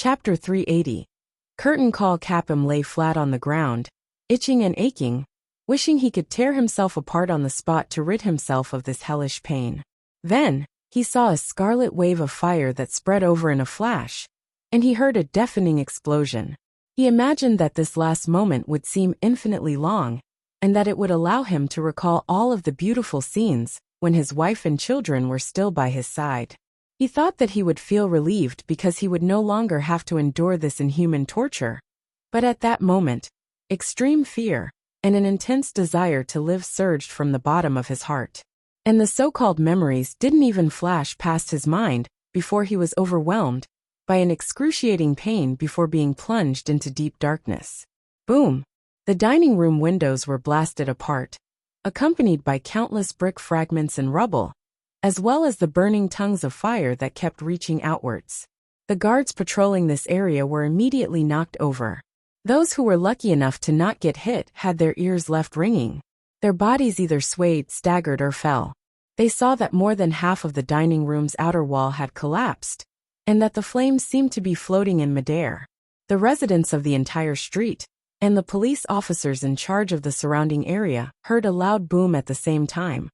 Chapter 380. Curtain call. Capim lay flat on the ground, itching and aching, wishing he could tear himself apart on the spot to rid himself of this hellish pain. Then, he saw a scarlet wave of fire that spread over in a flash, and he heard a deafening explosion. He imagined that this last moment would seem infinitely long, and that it would allow him to recall all of the beautiful scenes when his wife and children were still by his side. He thought that he would feel relieved because he would no longer have to endure this inhuman torture. But at that moment, extreme fear and an intense desire to live surged from the bottom of his heart. And the so-called memories didn't even flash past his mind before he was overwhelmed by an excruciating pain before being plunged into deep darkness. Boom! The dining room windows were blasted apart, accompanied by countless brick fragments and rubble, as well as the burning tongues of fire that kept reaching outwards. The guards patrolling this area were immediately knocked over. Those who were lucky enough to not get hit had their ears left ringing. Their bodies either swayed, staggered, or fell. They saw that more than half of the dining room's outer wall had collapsed, and that the flames seemed to be floating in midair. The residents of the entire street, and the police officers in charge of the surrounding area, heard a loud boom at the same time,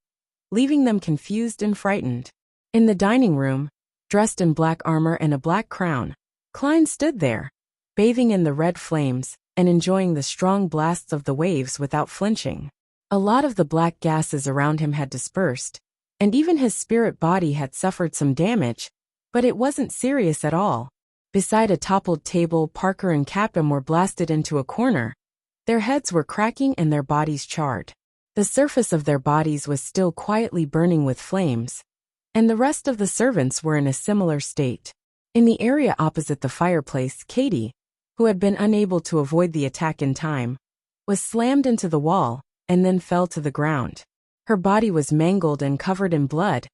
leaving them confused and frightened. In the dining room, dressed in black armor and a black crown, Klein stood there, bathing in the red flames and enjoying the strong blasts of the waves without flinching. A lot of the black gases around him had dispersed, and even his spirit body had suffered some damage, but it wasn't serious at all. Beside a toppled table, Parker and Capim were blasted into a corner. Their heads were cracking and their bodies charred. The surface of their bodies was still quietly burning with flames, and the rest of the servants were in a similar state. In the area opposite the fireplace, Katie, who had been unable to avoid the attack in time, was slammed into the wall and then fell to the ground. Her body was mangled and covered in blood,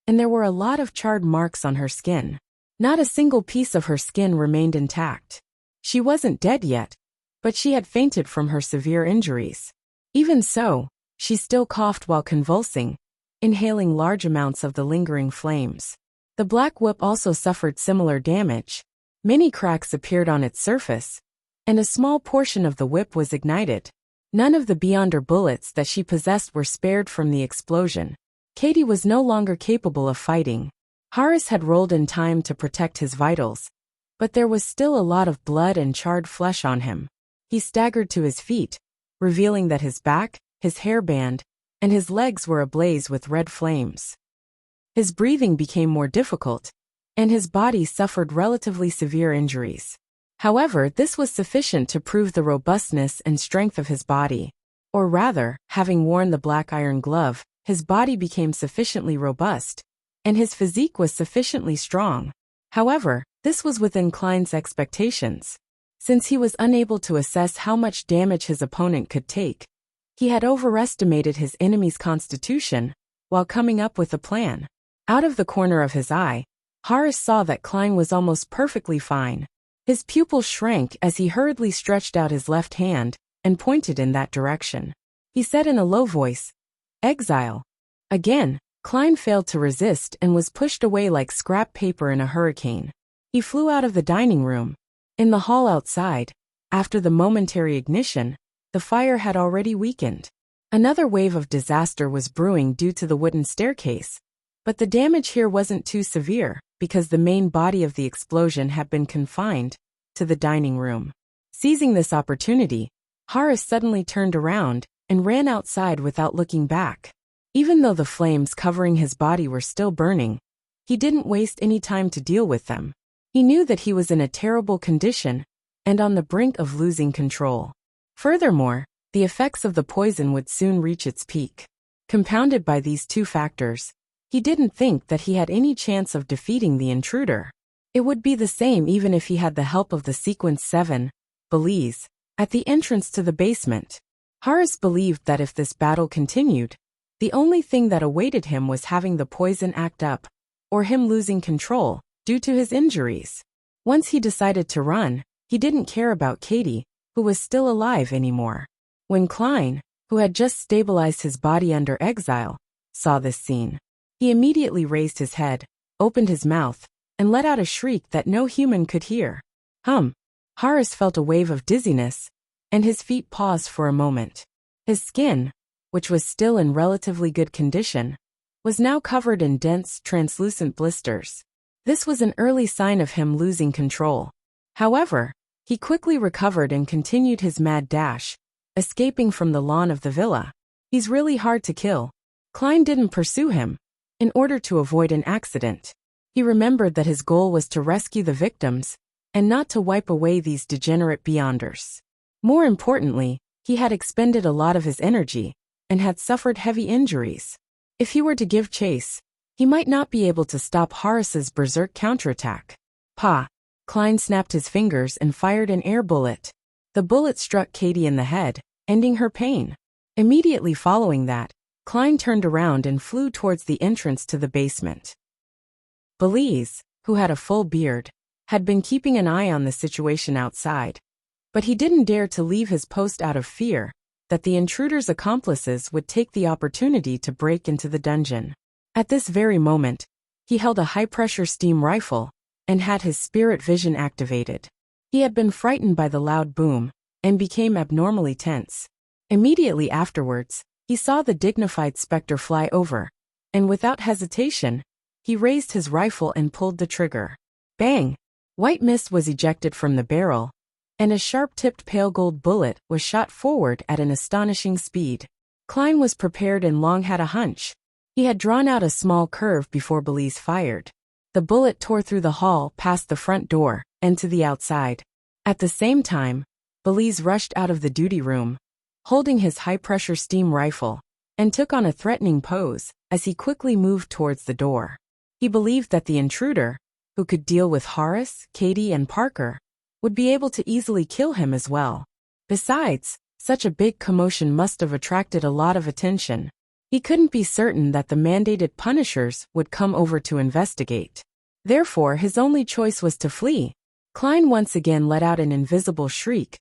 and there were a lot of charred marks on her skin. Not a single piece of her skin remained intact. She wasn't dead yet, but she had fainted from her severe injuries. Even so, she still coughed while convulsing, inhaling large amounts of the lingering flames. The black whip also suffered similar damage. Many cracks appeared on its surface, and a small portion of the whip was ignited. None of the Beyonder bullets that she possessed were spared from the explosion. Katie was no longer capable of fighting. Horace had rolled in time to protect his vitals, but there was still a lot of blood and charred flesh on him. He staggered to his feet, revealing that his back, his hairband, and his legs were ablaze with red flames. His breathing became more difficult, and his body suffered relatively severe injuries. However, this was sufficient to prove the robustness and strength of his body. Or rather, having worn the black iron glove, his body became sufficiently robust, and his physique was sufficiently strong. However, this was within Klein's expectations. Since he was unable to assess how much damage his opponent could take, he had overestimated his enemy's constitution while coming up with a plan. Out of the corner of his eye, Horace saw that Klein was almost perfectly fine. His pupil shrank as he hurriedly stretched out his left hand and pointed in that direction. He said in a low voice, "Exile." Again, Klein failed to resist and was pushed away like scrap paper in a hurricane. He flew out of the dining room. In the hall outside, after the momentary ignition, the fire had already weakened. Another wave of disaster was brewing due to the wooden staircase, but the damage here wasn't too severe because the main body of the explosion had been confined to the dining room. Seizing this opportunity, Horace suddenly turned around and ran outside without looking back. Even though the flames covering his body were still burning, he didn't waste any time to deal with them. He knew that he was in a terrible condition and on the brink of losing control. Furthermore, the effects of the poison would soon reach its peak. Compounded by these two factors, he didn't think that he had any chance of defeating the intruder. It would be the same even if he had the help of the Sequence 7, Belize, at the entrance to the basement. Horace believed that if this battle continued, the only thing that awaited him was having the poison act up, or him losing control due to his injuries. Once he decided to run, he didn't care about Katie, who was still alive anymore. When Klein, who had just stabilized his body under exile, saw this scene, he immediately raised his head, opened his mouth, and let out a shriek that no human could hear. Hum. Horace felt a wave of dizziness, and his feet paused for a moment. His skin, which was still in relatively good condition, was now covered in dense, translucent blisters. This was an early sign of him losing control. However, he quickly recovered and continued his mad dash, escaping from the lawn of the villa. He's really hard to kill. Klein didn't pursue him, in order to avoid an accident. He remembered that his goal was to rescue the victims, and not to wipe away these degenerate beyonders. More importantly, he had expended a lot of his energy, and had suffered heavy injuries. If he were to give chase, he might not be able to stop Horace's berserk counterattack. Pa! Klein snapped his fingers and fired an air bullet. The bullet struck Katie in the head, ending her pain. Immediately following that, Klein turned around and flew towards the entrance to the basement. Belize, who had a full beard, had been keeping an eye on the situation outside, but he didn't dare to leave his post out of fear that the intruder's accomplices would take the opportunity to break into the dungeon. At this very moment, he held a high-pressure steam rifle and had his spirit vision activated. He had been frightened by the loud boom and became abnormally tense. Immediately afterwards, he saw the dignified specter fly over, and without hesitation, he raised his rifle and pulled the trigger. Bang! White mist was ejected from the barrel, and a sharp-tipped pale gold bullet was shot forward at an astonishing speed. Klein was prepared and long had a hunch. He had drawn out a small curve before Belize fired. The bullet tore through the hall past the front door and to the outside. At the same time, Belize rushed out of the duty room, holding his high-pressure steam rifle, and took on a threatening pose as he quickly moved towards the door. He believed that the intruder, who could deal with Horace, Katie, and Parker, would be able to easily kill him as well. Besides, such a big commotion must have attracted a lot of attention. He couldn't be certain that the mandated punishers would come over to investigate. Therefore, his only choice was to flee. Klein once again let out an invisible shriek,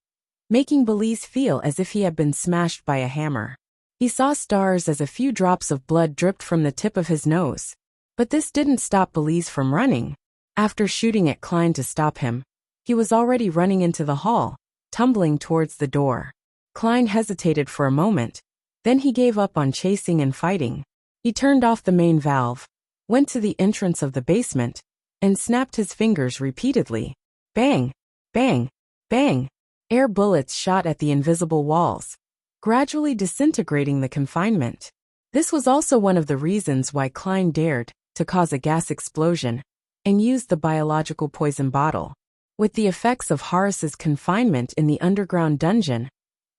making Belize feel as if he had been smashed by a hammer. He saw stars as a few drops of blood dripped from the tip of his nose. But this didn't stop Belize from running. After shooting at Klein to stop him, he was already running into the hall, tumbling towards the door. Klein hesitated for a moment, then he gave up on chasing and fighting. He turned off the main valve, went to the entrance of the basement, and snapped his fingers repeatedly. Bang! Bang! Bang! Air bullets shot at the invisible walls, gradually disintegrating the confinement. This was also one of the reasons why Klein dared to cause a gas explosion and use the biological poison bottle. With the effects of Horace's confinement in the underground dungeon,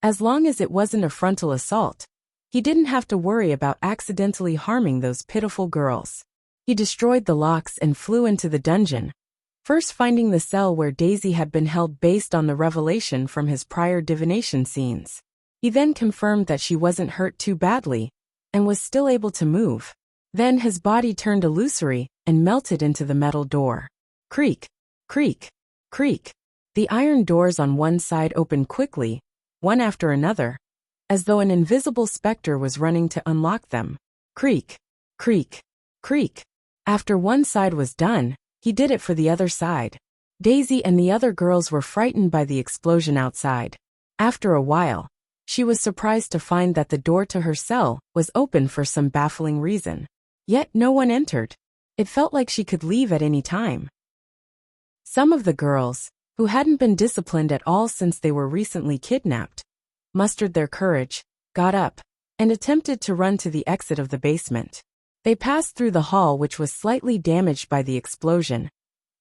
as long as it wasn't a frontal assault, he didn't have to worry about accidentally harming those pitiful girls. He destroyed the locks and flew into the dungeon, first finding the cell where Daisy had been held based on the revelation from his prior divination scenes. He then confirmed that she wasn't hurt too badly and was still able to move. Then his body turned illusory and melted into the metal door. Creak, creak, creak. The iron doors on one side opened quickly, one after another, as though an invisible specter was running to unlock them. Creak, creak, creak. After one side was done, he did it for the other side. Daisy and the other girls were frightened by the explosion outside. After a while, she was surprised to find that the door to her cell was open for some baffling reason. Yet no one entered. It felt like she could leave at any time. Some of the girls, who hadn't been disciplined at all since they were recently kidnapped, mustered their courage, got up, and attempted to run to the exit of the basement. They passed through the hall, which was slightly damaged by the explosion,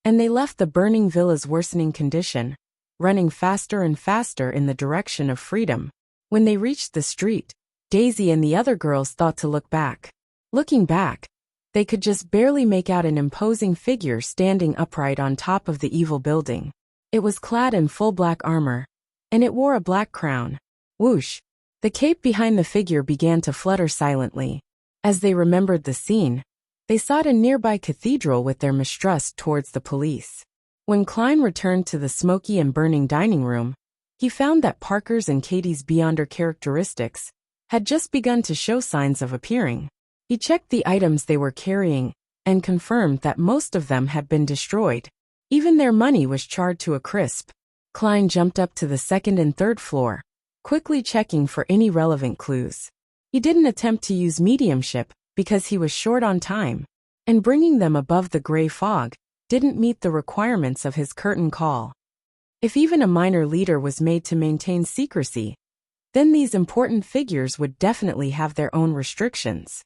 and they left the burning villa's worsening condition, running faster and faster in the direction of freedom. When they reached the street, Daisy and the other girls thought to look back. Looking back, they could just barely make out an imposing figure standing upright on top of the evil building. It was clad in full black armor, and it wore a black crown. Whoosh! The cape behind the figure began to flutter silently. As they remembered the scene, they sought a nearby cathedral with their mistrust towards the police. When Klein returned to the smoky and burning dining room, he found that Parker's and Katie's beyonder characteristics had just begun to show signs of appearing. He checked the items they were carrying and confirmed that most of them had been destroyed. Even their money was charred to a crisp. Klein jumped up to the second and third floor, quickly checking for any relevant clues. He didn't attempt to use mediumship because he was short on time, and bringing them above the gray fog didn't meet the requirements of his curtain call. If even a minor leader was made to maintain secrecy, then these important figures would definitely have their own restrictions.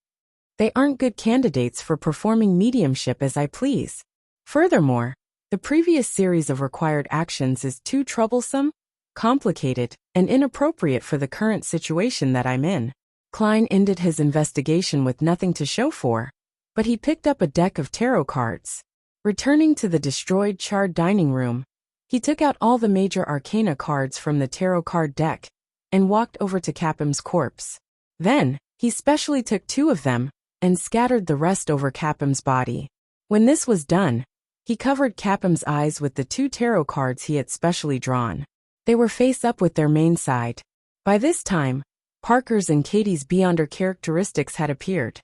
They aren't good candidates for performing mediumship as I please. Furthermore, the previous series of required actions is too troublesome, complicated, and inappropriate for the current situation that I'm in. Klein ended his investigation with nothing to show for, but he picked up a deck of tarot cards. Returning to the destroyed, charred dining room, he took out all the major arcana cards from the tarot card deck and walked over to Capham's corpse. Then, he specially took 2 of them and scattered the rest over Capham's body. When this was done, he covered Capham's eyes with the 2 tarot cards he had specially drawn. They were face up with their main side. By this time, Parker's and Katie's Beyonder characteristics had appeared.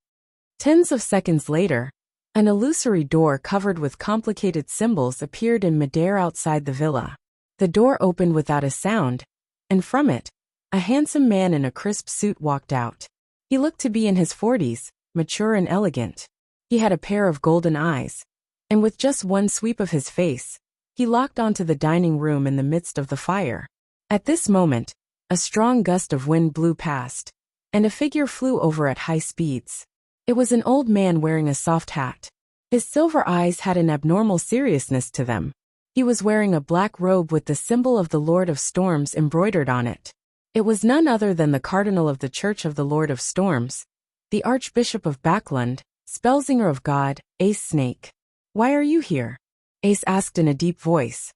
Tens of seconds later, an illusory door covered with complicated symbols appeared in midair outside the villa. The door opened without a sound, and from it, a handsome man in a crisp suit walked out. He looked to be in his 40s, mature and elegant. He had a pair of golden eyes, and with just one sweep of his face, he locked onto the dining room in the midst of the fire. At this moment, a strong gust of wind blew past, and a figure flew over at high speeds. It was an old man wearing a soft hat. His silver eyes had an abnormal seriousness to them. He was wearing a black robe with the symbol of the Lord of Storms embroidered on it. It was none other than the Cardinal of the Church of the Lord of Storms, the Archbishop of Backlund, Spellsinger of God, Ace Snake. "Why are you here?" Ace asked in a deep voice.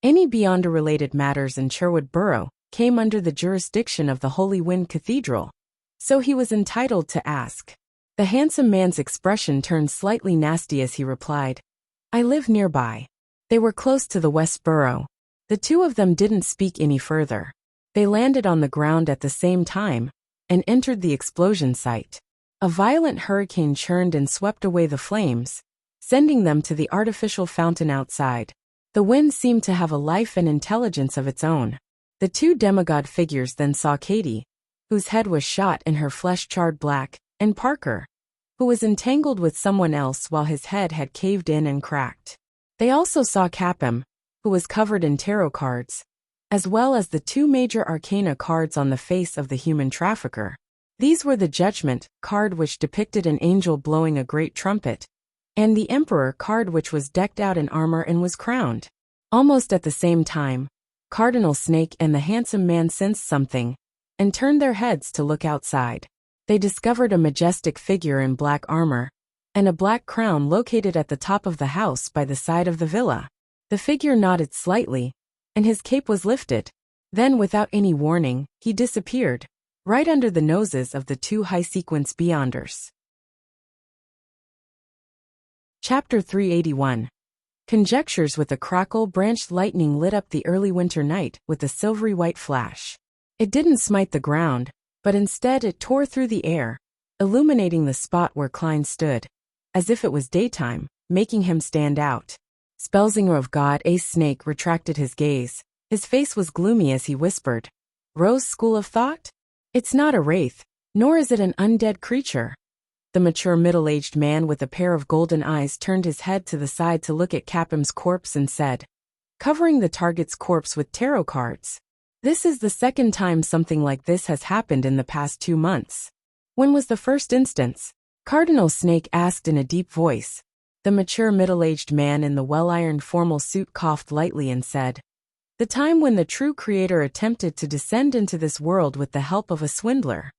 Any Beyonder-related matters in Sherwood Borough came under the jurisdiction of the Holy Wind Cathedral, so he was entitled to ask. The handsome man's expression turned slightly nasty as he replied, "I live nearby." They were close to the West Borough. The 2 of them didn't speak any further. They landed on the ground at the same time and entered the explosion site. A violent hurricane churned and swept away the flames, sending them to the artificial fountain outside. The wind seemed to have a life and intelligence of its own. The 2 demigod figures then saw Katie, whose head was shot and her flesh charred black, and Parker, who was entangled with someone else while his head had caved in and cracked. They also saw Capham, who was covered in tarot cards, as well as the 2 major arcana cards on the face of the human trafficker. These were the Judgment card, which depicted an angel blowing a great trumpet, and the Emperor card, which was decked out in armor and was crowned. Almost at the same time, Cardinal Snake and the handsome man sensed something and turned their heads to look outside. They discovered a majestic figure in black armor and a black crown located at the top of the house by the side of the villa. The figure nodded slightly, and his cape was lifted. Then, without any warning, he disappeared, right under the noses of the 2 high-sequence Beyonders. Chapter 381. Conjectures. With a crackle, branched lightning lit up the early winter night with a silvery white flash. It didn't smite the ground, but instead it tore through the air, illuminating the spot where Klein stood, as if it was daytime, making him stand out. Spellsinger of God, Ace Snake retracted his gaze. His face was gloomy as he whispered, "Rose School of Thought? It's not a wraith, nor is it an undead creature." The mature middle-aged man with a pair of golden eyes turned his head to the side to look at Capham's corpse and said, covering the target's corpse with tarot cards, "This is the second time something like this has happened in the past 2 months. When was the first instance?" Cardinal Snake asked in a deep voice. The mature middle-aged man in the well-ironed formal suit coughed lightly and said, "The time when the true creator attempted to descend into this world with the help of a swindler."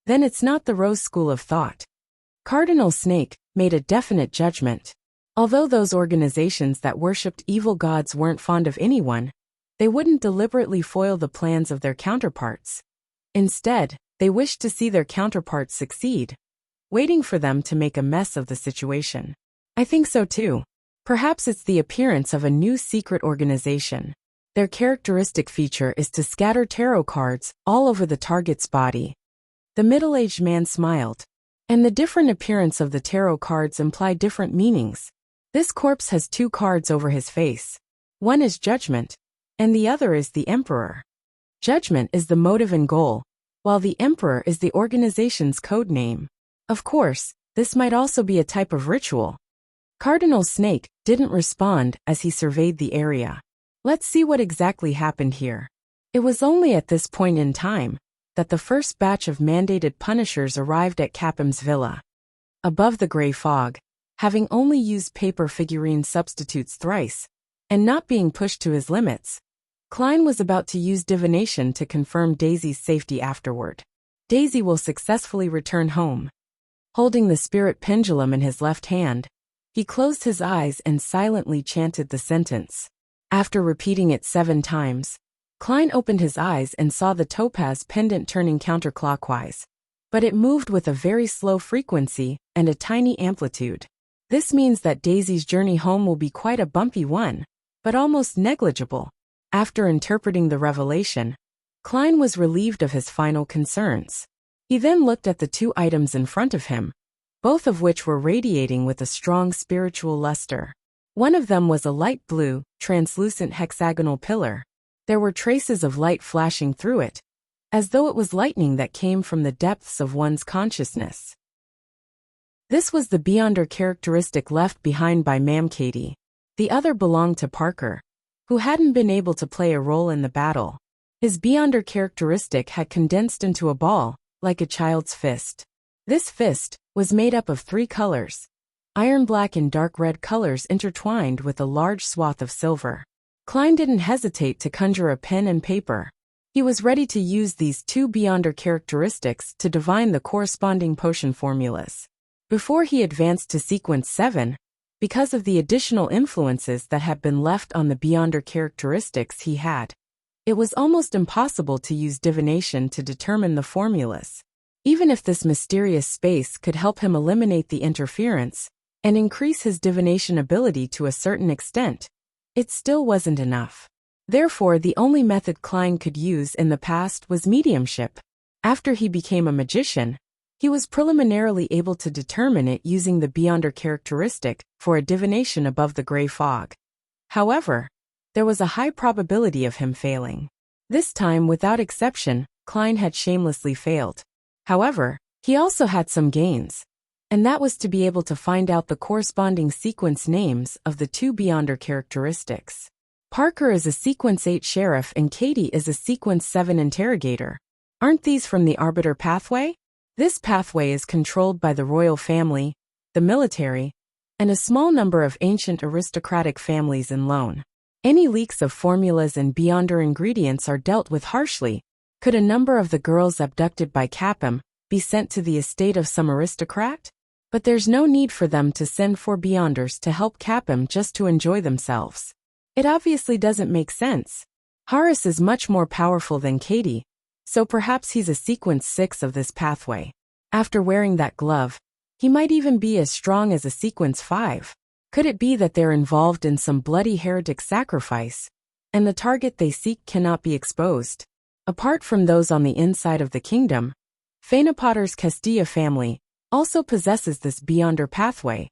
"Then it's not the Rose School of Thought." Cardinal Snake made a definite judgment. Although those organizations that worshipped evil gods weren't fond of anyone, they wouldn't deliberately foil the plans of their counterparts. Instead, they wished to see their counterparts succeed, waiting for them to make a mess of the situation. "I think so too. Perhaps it's the appearance of a new secret organization. Their characteristic feature is to scatter tarot cards all over the target's body." The middle-aged man smiled. "And the different appearance of the tarot cards imply different meanings. This corpse has two cards over his face. One is Judgment, and the other is the Emperor. Judgment is the motive and goal, while the Emperor is the organization's code name. Of course, this might also be a type of ritual. Cardinal Snake didn't respond as he surveyed the area. Let's see what exactly happened here. It was only at this point in time that the first batch of mandated punishers arrived at Capham's villa. Above the gray fog, having only used paper figurine substitutes thrice, and not being pushed to his limits, Klein was about to use divination to confirm Daisy's safety afterward. Daisy will successfully return home. Holding the spirit pendulum in his left hand, he closed his eyes and silently chanted the sentence. After repeating it 7 times, Klein opened his eyes and saw the topaz pendant turning counterclockwise, but it moved with a very slow frequency and a tiny amplitude. This means that Daisy's journey home will be quite a bumpy one, but almost negligible. After interpreting the revelation, Klein was relieved of his final concerns. He then looked at the 2 items in front of him, both of which were radiating with a strong spiritual luster. One of them was a light blue, translucent hexagonal pillar. There were traces of light flashing through it, as though it was lightning that came from the depths of one's consciousness. This was the Beyonder characteristic left behind by Ma'am Katie. The other belonged to Parker, who hadn't been able to play a role in the battle. His Beyonder characteristic had condensed into a ball, like a child's fist. This fist was made up of 3 colors, iron black and dark red colors intertwined with a large swath of silver. Klein didn't hesitate to conjure a pen and paper. He was ready to use these 2 Beyonder characteristics to divine the corresponding potion formulas. Before he advanced to sequence 7, because of the additional influences that had been left on the Beyonder characteristics he had, it was almost impossible to use divination to determine the formulas. Even if this mysterious space could help him eliminate the interference and increase his divination ability to a certain extent, it still wasn't enough. Therefore, the only method Klein could use in the past was mediumship. After he became a magician, he was preliminarily able to determine it using the Beyonder characteristic for a divination above the gray fog. However, there was a high probability of him failing. This time, without exception, Klein had shamelessly failed. However, he also had some gains, and that was to be able to find out the corresponding sequence names of the 2 Beyonder characteristics. Parker is a sequence 8 sheriff and Katie is a sequence 7 interrogator. Aren't these from the Arbiter pathway? This pathway is controlled by the royal family, the military, and a small number of ancient aristocratic families in Lone. Any leaks of formulas and Beyonder ingredients are dealt with harshly. Could a number of the girls abducted by Capham be sent to the estate of some aristocrat? But there's no need for them to send 4 Beyonders to help Capham just to enjoy themselves. It obviously doesn't make sense. Horace is much more powerful than Katie, so perhaps he's a sequence 6 of this pathway. After wearing that glove, he might even be as strong as a sequence 5. Could it be that they're involved in some bloody heretic sacrifice, and the target they seek cannot be exposed? Apart from those on the inside of the kingdom, Faina Potter's Castilla family also possesses this Beyonder pathway,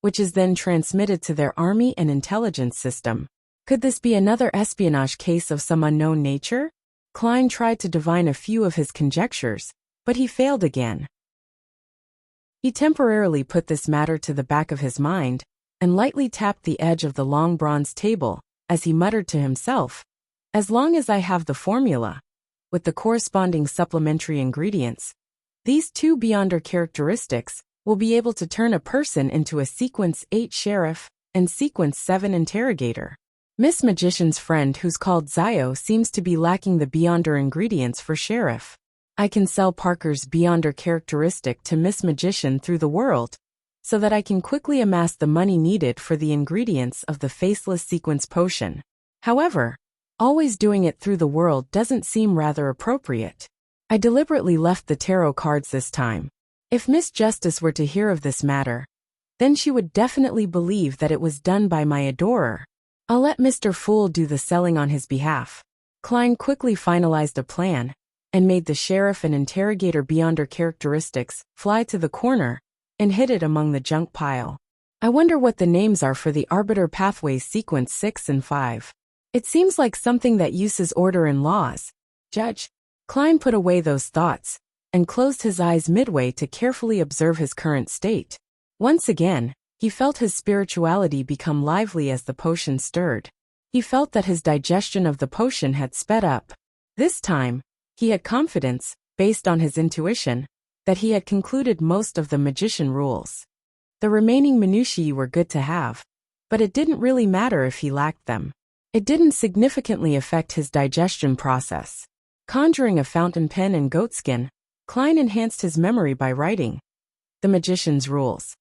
which is then transmitted to their army and intelligence system. Could this be another espionage case of some unknown nature? Klein tried to divine a few of his conjectures, but he failed again. He temporarily put this matter to the back of his mind and lightly tapped the edge of the long bronze table as he muttered to himself, "As long as I have the formula, with the corresponding supplementary ingredients, these 2 Beyonder characteristics will be able to turn a person into a sequence 8 sheriff and sequence 7 interrogator." Miss Magician's friend, who's called Zio, seems to be lacking the Beyonder ingredients for sheriff. I can sell Parker's Beyonder characteristic to Miss Magician through the world, so that I can quickly amass the money needed for the ingredients of the Faceless Sequence Potion. However, always doing it through the world doesn't seem rather appropriate. I deliberately left the tarot cards this time. If Miss Justice were to hear of this matter, then she would definitely believe that it was done by my adorer. I'll let Mr. Fool do the selling on his behalf. Klein quickly finalized a plan and made the sheriff and interrogator Beyonder characteristics fly to the corner and hid it among the junk pile. I wonder what the names are for the Arbiter Pathways Sequence 6 and 5. It seems like something that uses order and laws. Judge. Klein put away those thoughts and closed his eyes midway to carefully observe his current state. Once again, he felt his spirituality become lively as the potion stirred. He felt that his digestion of the potion had sped up. This time, he had confidence, based on his intuition, that he had concluded most of the magician rules. The remaining minutiae were good to have, but it didn't really matter if he lacked them. It didn't significantly affect his digestion process. Conjuring a fountain pen and goatskin, Klein enhanced his memory by writing the magician's rules.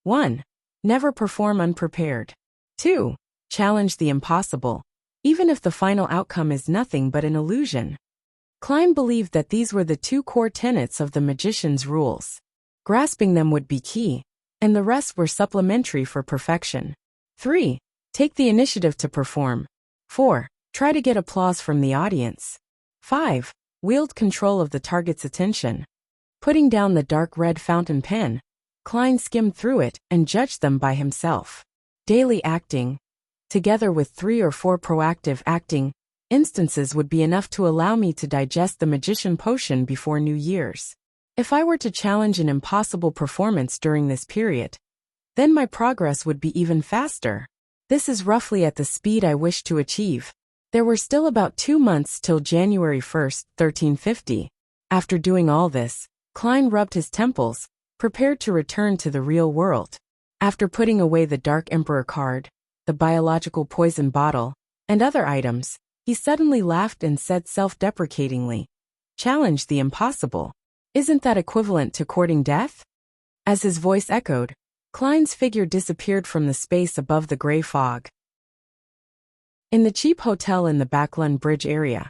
1. Never perform unprepared. 2. Challenge the impossible, even if the final outcome is nothing but an illusion. Klein believed that these were the two core tenets of the magician's rules. Grasping them would be key, and the rest were supplementary for perfection. 3. Take the initiative to perform. 4. Try to get applause from the audience. 5. Wield control of the target's attention. Putting down the dark red fountain pen, Klein skimmed through it and judged them by himself. Daily acting, together with 3 or 4 proactive acting instances, would be enough to allow me to digest the magician potion before New Year's. If I were to challenge an impossible performance during this period, then my progress would be even faster. This is roughly at the speed I wish to achieve. There were still about 2 months till January 1st, 1350. After doing all this, Klein rubbed his temples, prepared to return to the real world. After putting away the Dark Emperor card, the biological poison bottle, and other items, he suddenly laughed and said self-deprecatingly, "Challenge the impossible. Isn't that equivalent to courting death?" As his voice echoed, Klein's figure disappeared from the space above the gray fog. In the cheap hotel in the Backlund Bridge area,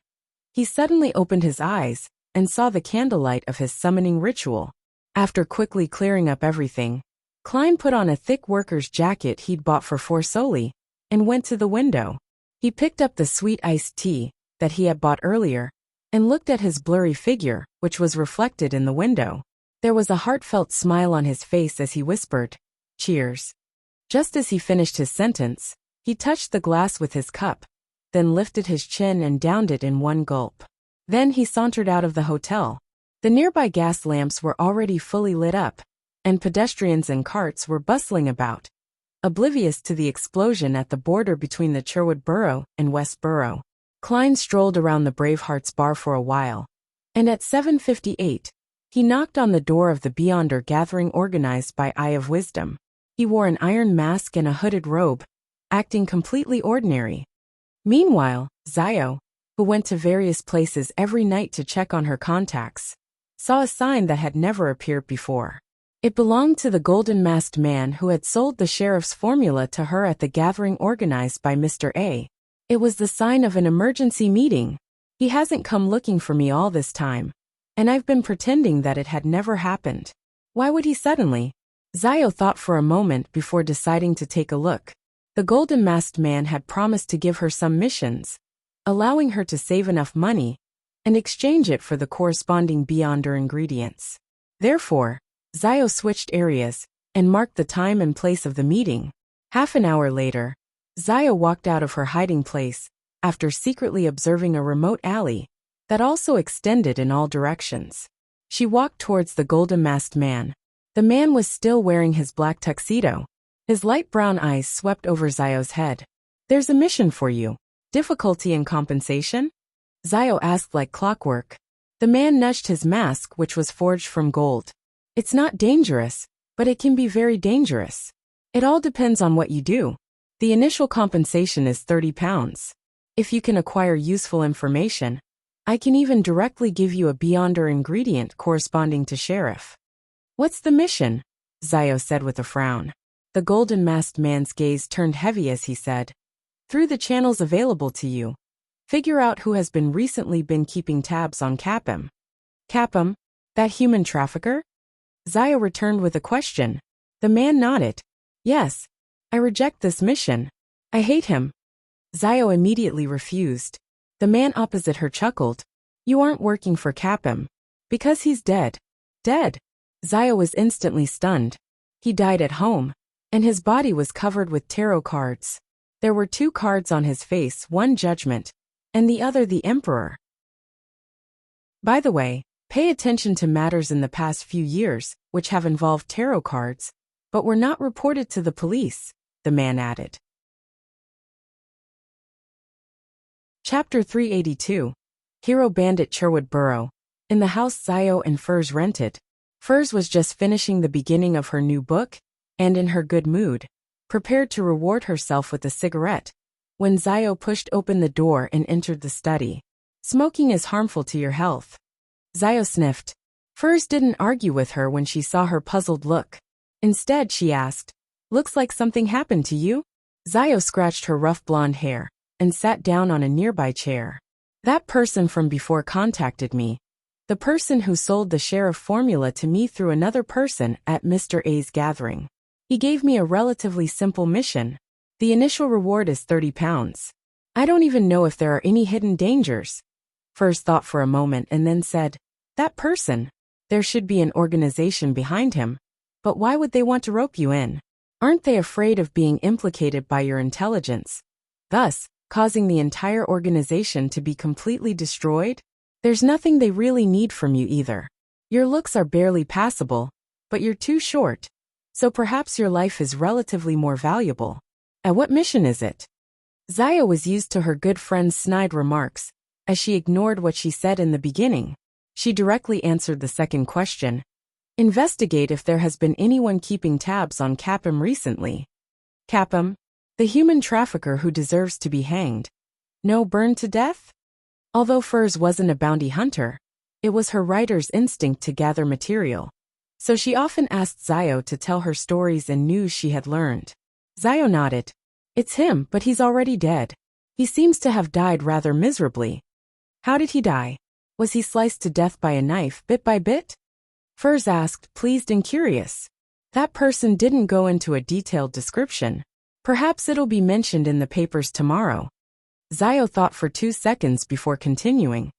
he suddenly opened his eyes and saw the candlelight of his summoning ritual. After quickly clearing up everything, Klein put on a thick worker's jacket he'd bought for 4 soldi and went to the window. He picked up the sweet iced tea that he had bought earlier and looked at his blurry figure, which was reflected in the window. There was a heartfelt smile on his face as he whispered, "Cheers." Just as he finished his sentence, he touched the glass with his cup, then lifted his chin and downed it in one gulp. Then he sauntered out of the hotel. The nearby gas lamps were already fully lit up, and pedestrians and carts were bustling about, oblivious to the explosion at the border between the Sherwood Borough and West Borough. Klein strolled around the Bravehearts bar for a while, and at 7:58, he knocked on the door of the Beyonder gathering organized by Eye of Wisdom. He wore an iron mask and a hooded robe, acting completely ordinary. Meanwhile, Zio, who went to various places every night to check on her contacts, saw a sign that had never appeared before. It belonged to the golden-masked man who had sold the sheriff's formula to her at the gathering organized by Mr. A. It was the sign of an emergency meeting. He hasn't come looking for me all this time, and I've been pretending that it had never happened. Why would he suddenly? Zio thought for a moment before deciding to take a look. The golden-masked man had promised to give her some missions, allowing her to save enough money and exchange it for the corresponding Beyonder ingredients. Therefore, Zio switched areas and marked the time and place of the meeting. Half an hour later, Zio walked out of her hiding place after secretly observing a remote alley that also extended in all directions. She walked towards the golden-masked man. The man was still wearing his black tuxedo. His light brown eyes swept over Zio's head. "There's a mission for you. Difficulty and compensation?" Zio asked like clockwork. The man nudged his mask, which was forged from gold. "It's not dangerous, but it can be very dangerous. It all depends on what you do. The initial compensation is 30 pounds. If you can acquire useful information, I can even directly give you a Beyonder ingredient corresponding to sheriff." "What's the mission?" Zio said with a frown. The golden-masked man's gaze turned heavy as he said, "Through the channels available to you, figure out who has recently been keeping tabs on Capim." "Capim? That human trafficker?" Zio returned with a question. The man nodded. "Yes. I reject this mission. I hate him." Zio immediately refused. The man opposite her chuckled. "You aren't working for Capim. Because he's dead." "Dead?" Zio was instantly stunned. "He died at home. and his body was covered with tarot cards. There were 2 cards on his face, one Judgment, and the other the Emperor. By the way, pay attention to matters in the past few years, which have involved tarot cards, but were not reported to the police, the man added. Chapter 382. Hero Bandit Sherwood Borough. In the house Zio and Furs rented. Furs was just finishing the beginning of her new book, and in her good mood, prepared to reward herself with a cigarette, when Zio pushed open the door and entered the study. Smoking is harmful to your health. Zio sniffed. Furs didn't argue with her when she saw her puzzled look. Instead, she asked, "Looks like something happened to you?" Zio scratched her rough blonde hair and sat down on a nearby chair. "That person from before contacted me. The person who sold the sheriff formula to me through another person at Mr. A's gathering. He gave me a relatively simple mission. The initial reward is £30. I don't even know if there are any hidden dangers." Furs thought for a moment and then said, "That person? There should be an organization behind him. But why would they want to rope you in? Aren't they afraid of being implicated by your intelligence, thus causing the entire organization to be completely destroyed? There's nothing they really need from you either. Your looks are barely passable, but you're too short, so perhaps your life is relatively more valuable. And what mission is it?" Zio was used to her good friend's snide remarks, as she ignored what she said in the beginning. She directly answered the second question. "Investigate if there has been anyone keeping tabs on Capim recently." Capim? The human trafficker who deserves to be hanged. No, burned to death? Although Furs wasn't a bounty hunter, it was her writer's instinct to gather material. So she often asked Zio to tell her stories and news she had learned. Zio nodded. "It's him, but he's already dead. He seems to have died rather miserably." "How did he die? Was he sliced to death by a knife, bit by bit?" Furs asked, pleased and curious. That person didn't go into a detailed description. Perhaps it'll be mentioned in the papers tomorrow. Zio thought for 2 seconds before continuing.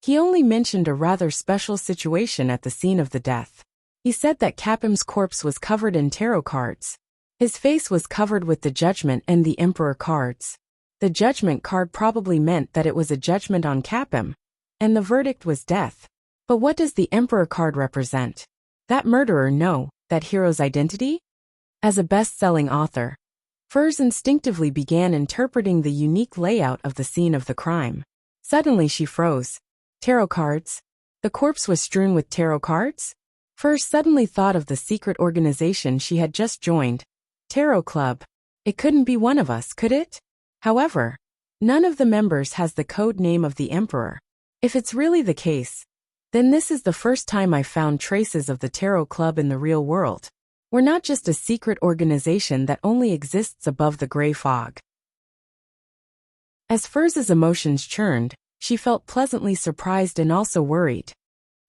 He only mentioned a rather special situation at the scene of the death. He said that Capim's corpse was covered in tarot cards. His face was covered with the Judgment and the Emperor cards. The Judgment card probably meant that it was a judgment on Capim, and the verdict was death. But what does the Emperor card represent? That murderer know that hero's identity? As a best-selling author, Furs instinctively began interpreting the unique layout of the scene of the crime. Suddenly she froze. Tarot cards? The corpse was strewn with tarot cards? Furs suddenly thought of the secret organization she had just joined. Tarot Club. It couldn't be one of us, could it? However, none of the members has the code name of the Emperor. If it's really the case, then this is the first time I found traces of the Tarot Club in the real world. We're not just a secret organization that only exists above the gray fog. As Furs's emotions churned, she felt pleasantly surprised and also worried.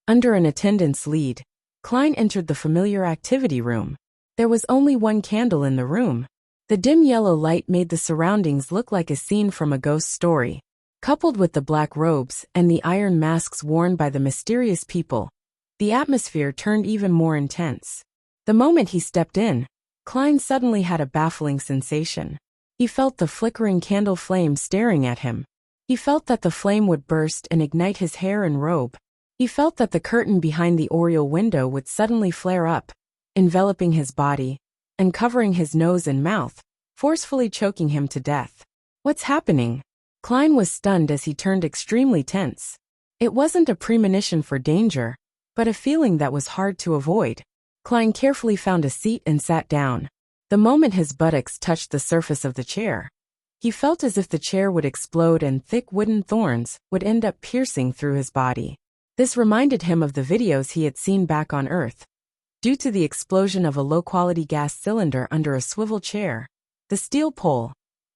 Under an attendant's lead, Klein entered the familiar activity room. There was only one candle in the room. The dim yellow light made the surroundings look like a scene from a ghost story. Coupled with the black robes and the iron masks worn by the mysterious people, the atmosphere turned even more intense. The moment he stepped in, Klein suddenly had a baffling sensation. He felt the flickering candle flame staring at him. He felt that the flame would burst and ignite his hair and robe. He felt that the curtain behind the oriel window would suddenly flare up, enveloping his body and covering his nose and mouth, forcefully choking him to death. What's happening? Klein was stunned as he turned extremely tense. It wasn't a premonition for danger, but a feeling that was hard to avoid. Klein carefully found a seat and sat down. The moment his buttocks touched the surface of the chair, he felt as if the chair would explode and thick wooden thorns would end up piercing through his body. This reminded him of the videos he had seen back on Earth. Due to the explosion of a low-quality gas cylinder under a swivel chair, the steel pole,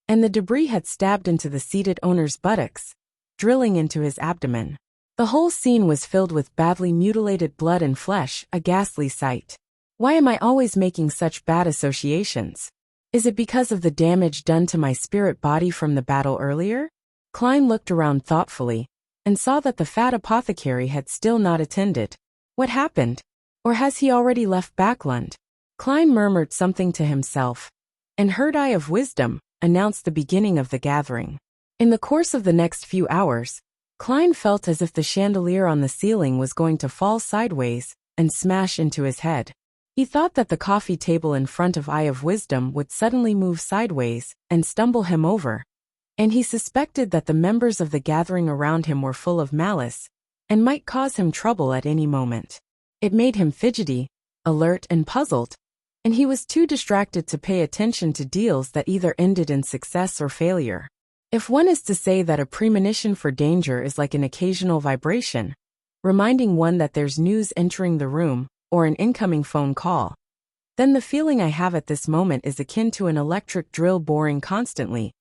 and the debris had stabbed into the seated owner's buttocks, drilling into his abdomen. The whole scene was filled with badly mutilated blood and flesh, a ghastly sight. Why am I always making such bad associations? Is it because of the damage done to my spirit body from the battle earlier? Klein looked around thoughtfully, and saw that the fat apothecary had still not attended. What happened? Or has he already left Backlund? Klein murmured something to himself, and heard Eye of Wisdom announce the beginning of the gathering. In the course of the next few hours, Klein felt as if the chandelier on the ceiling was going to fall sideways and smash into his head. He thought that the coffee table in front of Eye of Wisdom would suddenly move sideways and stumble him over, and he suspected that the members of the gathering around him were full of malice and might cause him trouble at any moment. It made him fidgety, alert and puzzled, and he was too distracted to pay attention to deals that either ended in success or failure. If one is to say that a premonition for danger is like an occasional vibration, reminding one that there's news entering the room or an incoming phone call, then the feeling I have at this moment is akin to an electric drill boring constantly,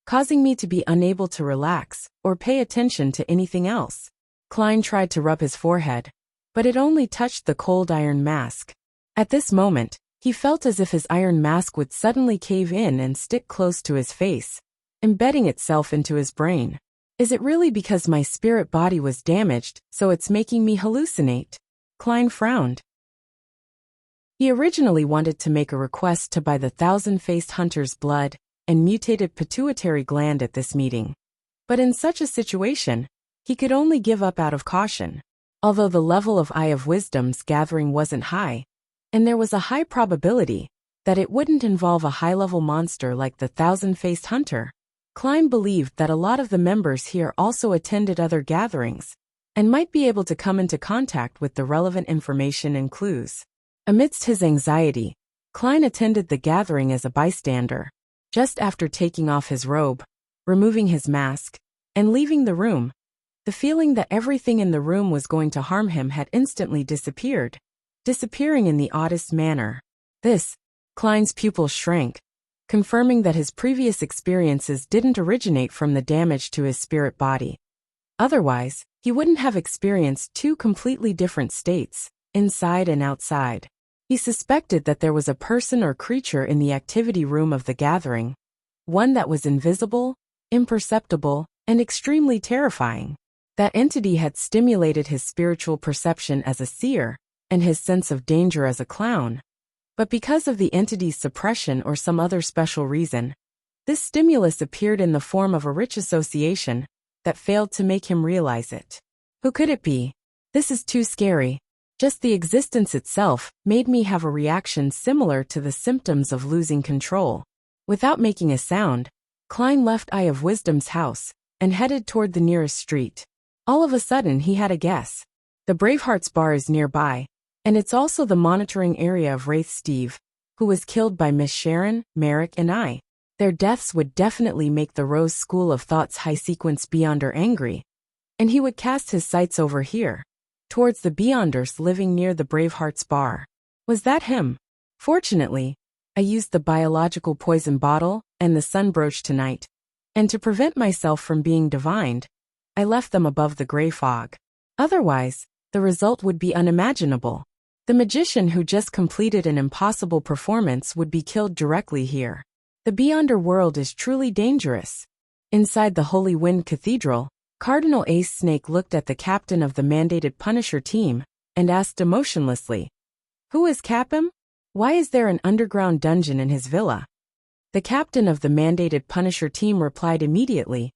causing me to be unable to relax or pay attention to anything else. Klein tried to rub his forehead, but it only touched the cold iron mask. At this moment, he felt as if his iron mask would suddenly cave in and stick close to his face, embedding itself into his brain. Is it really because my spirit body was damaged, so it's making me hallucinate? Klein frowned. He originally wanted to make a request to buy the 1,000-faced hunter's blood and mutated pituitary gland at this meeting. But in such a situation, he could only give up out of caution. Although the level of Eye of Wisdom's gathering wasn't high, and there was a high probability that it wouldn't involve a high-level monster like the 1,000-faced hunter, Klein believed that a lot of the members here also attended other gatherings and might be able to come into contact with the relevant information and clues. Amidst his anxiety, Klein attended the gathering as a bystander. Just after taking off his robe, removing his mask, and leaving the room, the feeling that everything in the room was going to harm him had instantly disappeared, disappearing in the oddest manner. Klein's pupils shrank, confirming that his previous experiences didn't originate from the damage to his spirit body. Otherwise, he wouldn't have experienced two completely different states, inside and outside. He suspected that there was a person or creature in the activity room of the gathering, one that was invisible, imperceptible, and extremely terrifying. That entity had stimulated his spiritual perception as a seer and his sense of danger as a clown. But because of the entity's suppression or some other special reason, this stimulus appeared in the form of a rich association that failed to make him realize it. Who could it be? This is too scary. Just the existence itself made me have a reaction similar to the symptoms of losing control. Without making a sound, Klein left Eye of Wisdom's house and headed toward the nearest street. All of a sudden he had a guess. The Bravehearts bar is nearby, and it's also the monitoring area of Wraith Steve, who was killed by Miss Sharon, Merrick, and I. Their deaths would definitely make the Rose School of Thought's high-sequence Beyonder angry, and he would cast his sights over here, towards the Beyonders living near the Bravehearts bar. Was that him? Fortunately, I used the biological poison bottle and the sun brooch tonight, and to prevent myself from being divined, I left them above the gray fog. Otherwise, the result would be unimaginable. The magician who just completed an impossible performance would be killed directly here. The Beyonder world is truly dangerous. Inside the Holy Wind Cathedral, Cardinal Ace Snake looked at the captain of the mandated Punisher team and asked emotionlessly, "Who is Capim? Why is there an underground dungeon in his villa?" The captain of the mandated Punisher team replied immediately,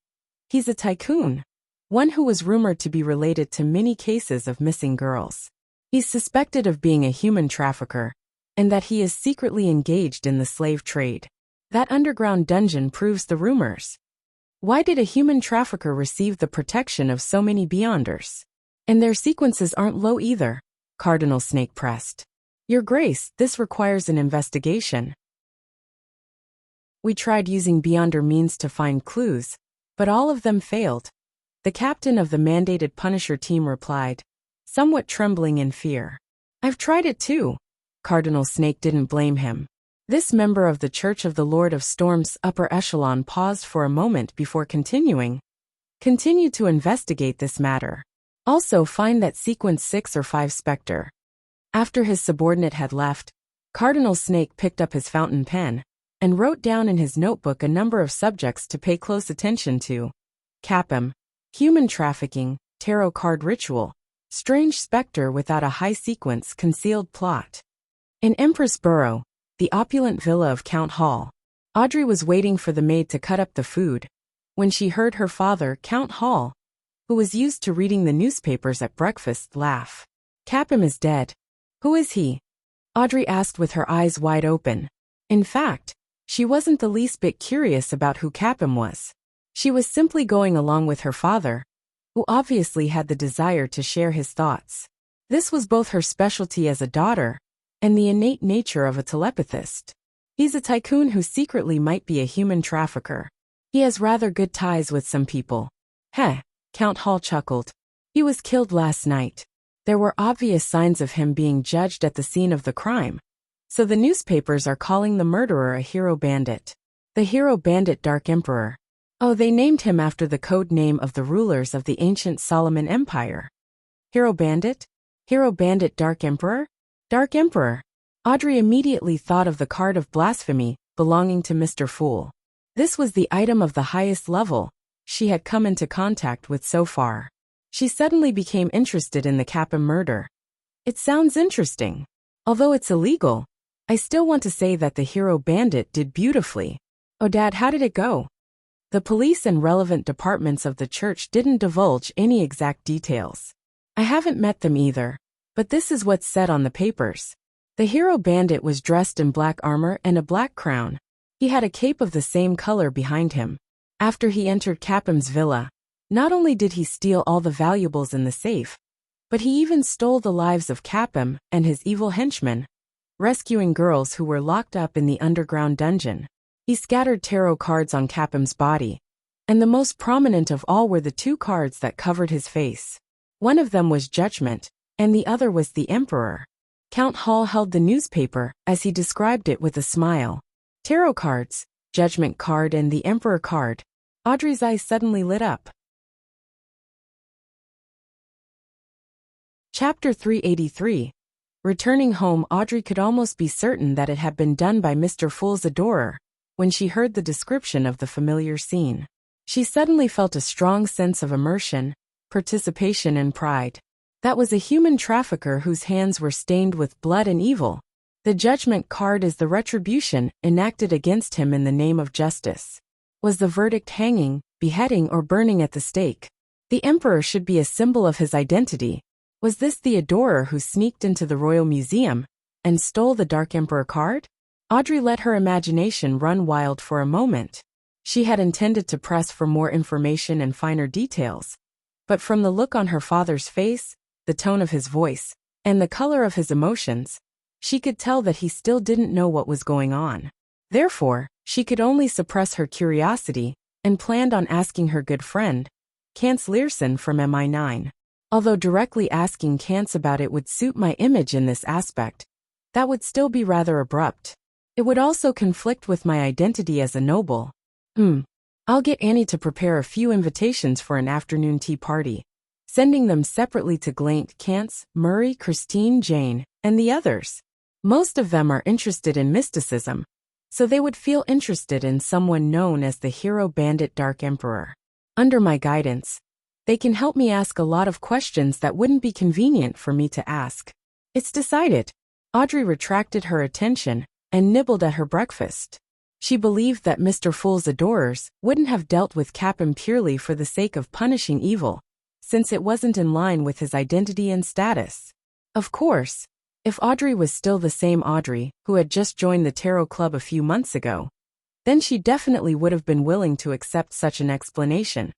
"He's a tycoon, one who was rumored to be related to many cases of missing girls. He's suspected of being a human trafficker, and that he is secretly engaged in the slave trade. That underground dungeon proves the rumors. Why did a human trafficker receive the protection of so many Beyonders? And their sequences aren't low either," Cardinal Snake pressed. "Your Grace, this requires an investigation. We tried using Beyonder means to find clues, but all of them failed," the captain of the mandated Punisher team replied, somewhat trembling in fear. "I've tried it too." Cardinal Snake didn't blame him. This member of the Church of the Lord of Storm's upper echelon paused for a moment before continuing. "Continue to investigate this matter. Also find that sequence 6 or 5 Spectre." After his subordinate had left, Cardinal Snake picked up his fountain pen and wrote down in his notebook a number of subjects to pay close attention to. Capim, human trafficking, tarot card ritual, strange spectre without a high sequence concealed plot. In Empress Borough, the opulent villa of Count Hall, Audrey was waiting for the maid to cut up the food when she heard her father, Count Hall, who was used to reading the newspapers at breakfast, laugh. "Capim is dead." "Who is he?" Audrey asked with her eyes wide open. In fact, she wasn't the least bit curious about who Capim was. She was simply going along with her father, who obviously had the desire to share his thoughts. This was both her specialty as a daughter and the innate nature of a telepathist. He's a tycoon who secretly might be a human trafficker. He has rather good ties with some people. Heh, Count Hall chuckled. He was killed last night. There were obvious signs of him being judged at the scene of the crime, so the newspapers are calling the murderer a hero bandit. The hero bandit Dark Emperor. Oh, they named him after the code name of the rulers of the ancient Solomon Empire. Hero bandit? Hero bandit Dark Emperor? Dark Emperor. Audrey immediately thought of the card of blasphemy belonging to Mr. Fool. This was the item of the highest level she had come into contact with so far. She suddenly became interested in the Capim murder. It sounds interesting. Although it's illegal, I still want to say that the hero bandit did beautifully. Oh Dad, how did it go? The police and relevant departments of the church didn't divulge any exact details. I haven't met them either, but this is what's said on the papers. The hero bandit was dressed in black armor and a black crown. He had a cape of the same color behind him. After he entered Capim's villa, not only did he steal all the valuables in the safe, but he even stole the lives of Capim and his evil henchmen, rescuing girls who were locked up in the underground dungeon. He scattered tarot cards on Capim's body, and the most prominent of all were the two cards that covered his face. One of them was Judgment, and the other was the Emperor. Count Hall held the newspaper as he described it with a smile. Tarot cards, Judgment card and the Emperor card. Audrey's eyes suddenly lit up. Chapter 383. Returning home, Audrey could almost be certain that it had been done by Mr. Fool's adorer when she heard the description of the familiar scene. She suddenly felt a strong sense of immersion, participation and pride. That was a human trafficker whose hands were stained with blood and evil. The Judgment card is the retribution enacted against him in the name of justice. Was the verdict hanging, beheading or burning at the stake? The Emperor should be a symbol of his identity. Was this the adorer who sneaked into the Royal Museum and stole the Dark Emperor card? Audrey let her imagination run wild for a moment. She had intended to press for more information and finer details, but from the look on her father's face, the tone of his voice, and the color of his emotions, she could tell that he still didn't know what was going on. Therefore, she could only suppress her curiosity and planned on asking her good friend, Kance Learson from MI9. Although directly asking Kance about it would suit my image in this aspect, that would still be rather abrupt. It would also conflict with my identity as a noble. I'll get Annie to prepare a few invitations for an afternoon tea party, sending them separately to Glaint, Kance, Murray, Christine, Jane, and the others. Most of them are interested in mysticism, so they would feel interested in someone known as the hero bandit Dark Emperor. Under my guidance, they can help me ask a lot of questions that wouldn't be convenient for me to ask. It's decided. Audrey retracted her attention and nibbled at her breakfast. She believed that Mr. Fool's adorers wouldn't have dealt with Capim purely for the sake of punishing evil, since it wasn't in line with his identity and status. Of course, if Audrey was still the same Audrey who had just joined the Tarot Club a few months ago, then she definitely would have been willing to accept such an explanation.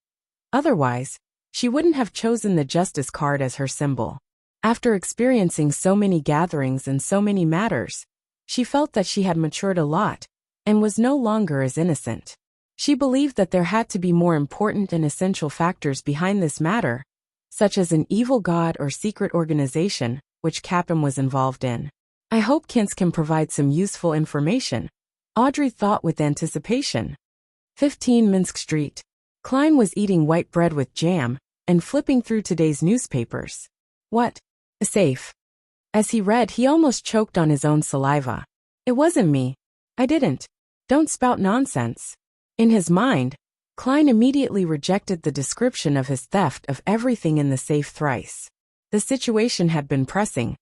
Otherwise, she wouldn't have chosen the Justice card as her symbol. After experiencing so many gatherings and so many matters, she felt that she had matured a lot and was no longer as innocent. She believed that there had to be more important and essential factors behind this matter, such as an evil god or secret organization, which Capim was involved in. I hope Kance can provide some useful information, Audrey thought with anticipation. 15 Minsk Street. Klein was eating white bread with jam and flipping through today's newspapers. What? A safe. As he read, he almost choked on his own saliva. It wasn't me. I didn't. Don't spout nonsense. In his mind, Klein immediately rejected the description of his theft of everything in the safe thrice. The situation had been pressing,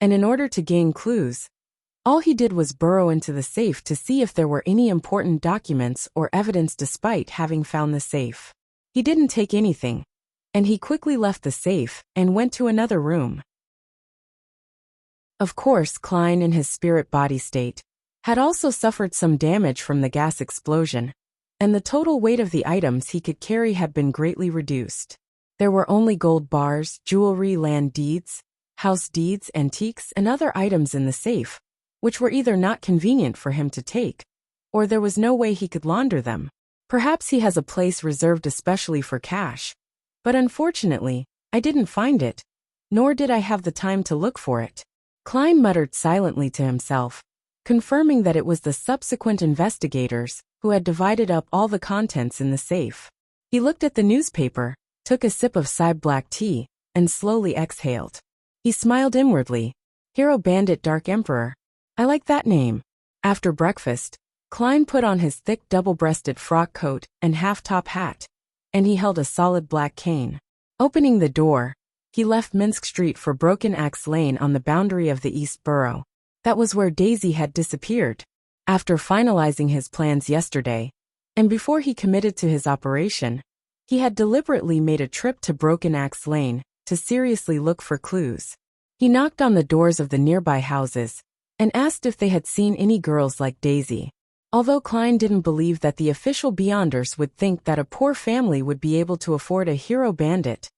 and in order to gain clues, All he did was burrow into the safe to see if there were any important documents or evidence despite having found the safe. He didn't take anything, and he quickly left the safe and went to another room. Of course, Klein in his spirit body state had also suffered some damage from the gas explosion, and the total weight of the items he could carry had been greatly reduced. There were only gold bars, jewelry, land deeds, house deeds, antiques, and other items in the safe, which were either not convenient for him to take, or there was no way he could launder them. Perhaps he has a place reserved especially for cash, but unfortunately, I didn't find it, nor did I have the time to look for it. Klein muttered silently to himself, confirming that it was the subsequent investigators who had divided up all the contents in the safe. He looked at the newspaper, took a sip of Side black tea, and slowly exhaled. He smiled inwardly. Hero Bandit Dark Emperor. I like that name. After breakfast, Klein put on his thick double-breasted frock coat and half-top hat, and he held a solid black cane. Opening the door, he left Minsk Street for Broken Axe Lane on the boundary of the East Borough. That was where Daisy had disappeared. After finalizing his plans yesterday, and before he committed to his operation, he had deliberately made a trip to Broken Axe Lane to seriously look for clues. He knocked on the doors of the nearby houses and asked if they had seen any girls like Daisy. Although Klein didn't believe that the official Beyonders would think that a poor family would be able to afford a hero bandit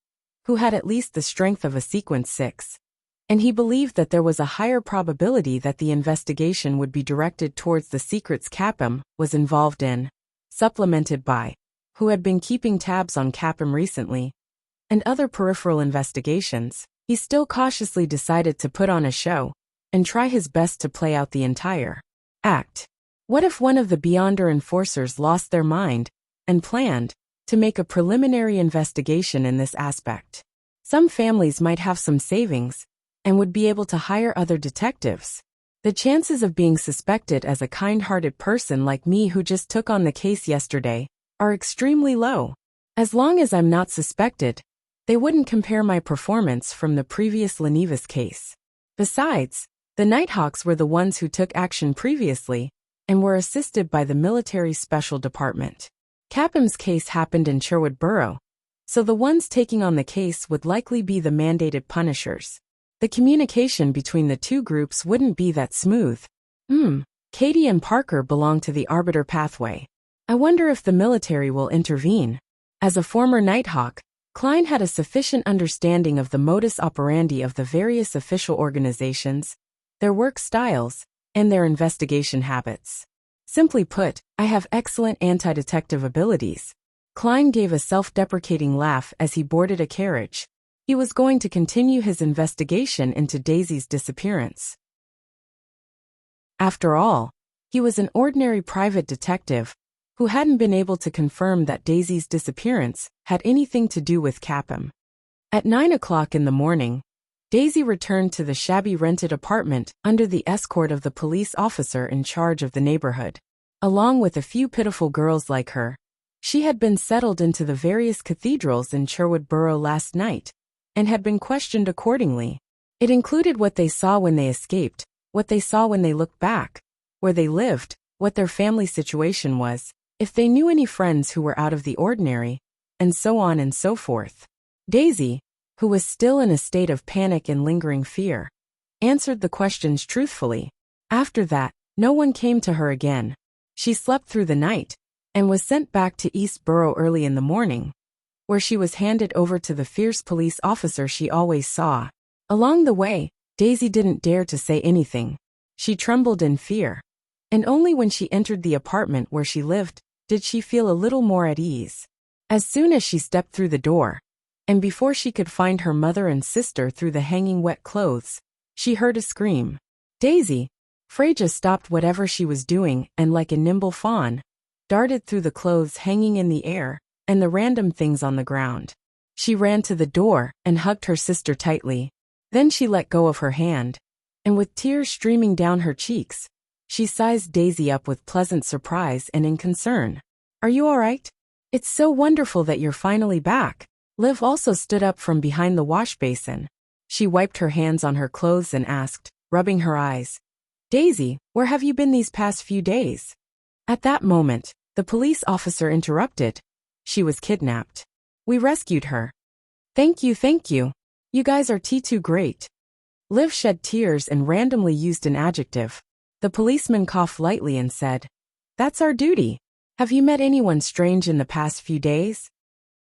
who had at least the strength of a Sequence 6, and he believed that there was a higher probability that the investigation would be directed towards the secrets Capim was involved in, supplemented by who had been keeping tabs on Capim recently, and other peripheral investigations, he still cautiously decided to put on a show and try his best to play out the entire act. What if one of the Beyonder enforcers lost their mind and planned to make a preliminary investigation in this aspect? Some families might have some savings and would be able to hire other detectives. The chances of being suspected as a kind-hearted person like me who just took on the case yesterday are extremely low. As long as I'm not suspected, they wouldn't compare my performance from the previous Lenivas case. Besides, the Nighthawks were the ones who took action previously and were assisted by the Military Special Department. Capim's case happened in Sherwood Borough, so the ones taking on the case would likely be the mandated punishers. The communication between the two groups wouldn't be that smooth. Katie and Parker belong to the Arbiter pathway. I wonder if the military will intervene. As a former Nighthawk, Klein had a sufficient understanding of the modus operandi of the various official organizations, their work styles, and their investigation habits. Simply put, I have excellent anti-detective abilities. Klein gave a self-deprecating laugh as he boarded a carriage. He was going to continue his investigation into Daisy's disappearance. After all, he was an ordinary private detective who hadn't been able to confirm that Daisy's disappearance had anything to do with Capim. At 9 o'clock in the morning, Daisy returned to the shabby rented apartment under the escort of the police officer in charge of the neighborhood. Along with a few pitiful girls like her, she had been settled into the various cathedrals in Sherwood Borough last night, and had been questioned accordingly. It included what they saw when they escaped, what they saw when they looked back, where they lived, what their family situation was, if they knew any friends who were out of the ordinary, and so on and so forth. Daisy, who was still in a state of panic and lingering fear, answered the questions truthfully. After that, no one came to her again. She slept through the night, and was sent back to East Borough early in the morning, where she was handed over to the fierce police officer she always saw. Along the way, Daisy didn't dare to say anything. She trembled in fear, and only when she entered the apartment where she lived did she feel a little more at ease. As soon as she stepped through the door, and before she could find her mother and sister through the hanging wet clothes, she heard a scream. Daisy, Freja stopped whatever she was doing and like a nimble fawn, darted through the clothes hanging in the air and the random things on the ground. She ran to the door and hugged her sister tightly. Then she let go of her hand, and with tears streaming down her cheeks, she sized Daisy up with pleasant surprise and in concern. Are you all right? It's so wonderful that you're finally back. Liv also stood up from behind the wash basin. She wiped her hands on her clothes and asked, rubbing her eyes, Daisy, where have you been these past few days? At that moment, the police officer interrupted. She was kidnapped. We rescued her. Thank you, thank you. You guys are too great. Liv shed tears and randomly used an adjective. The policeman coughed lightly and said, That's our duty. Have you met anyone strange in the past few days?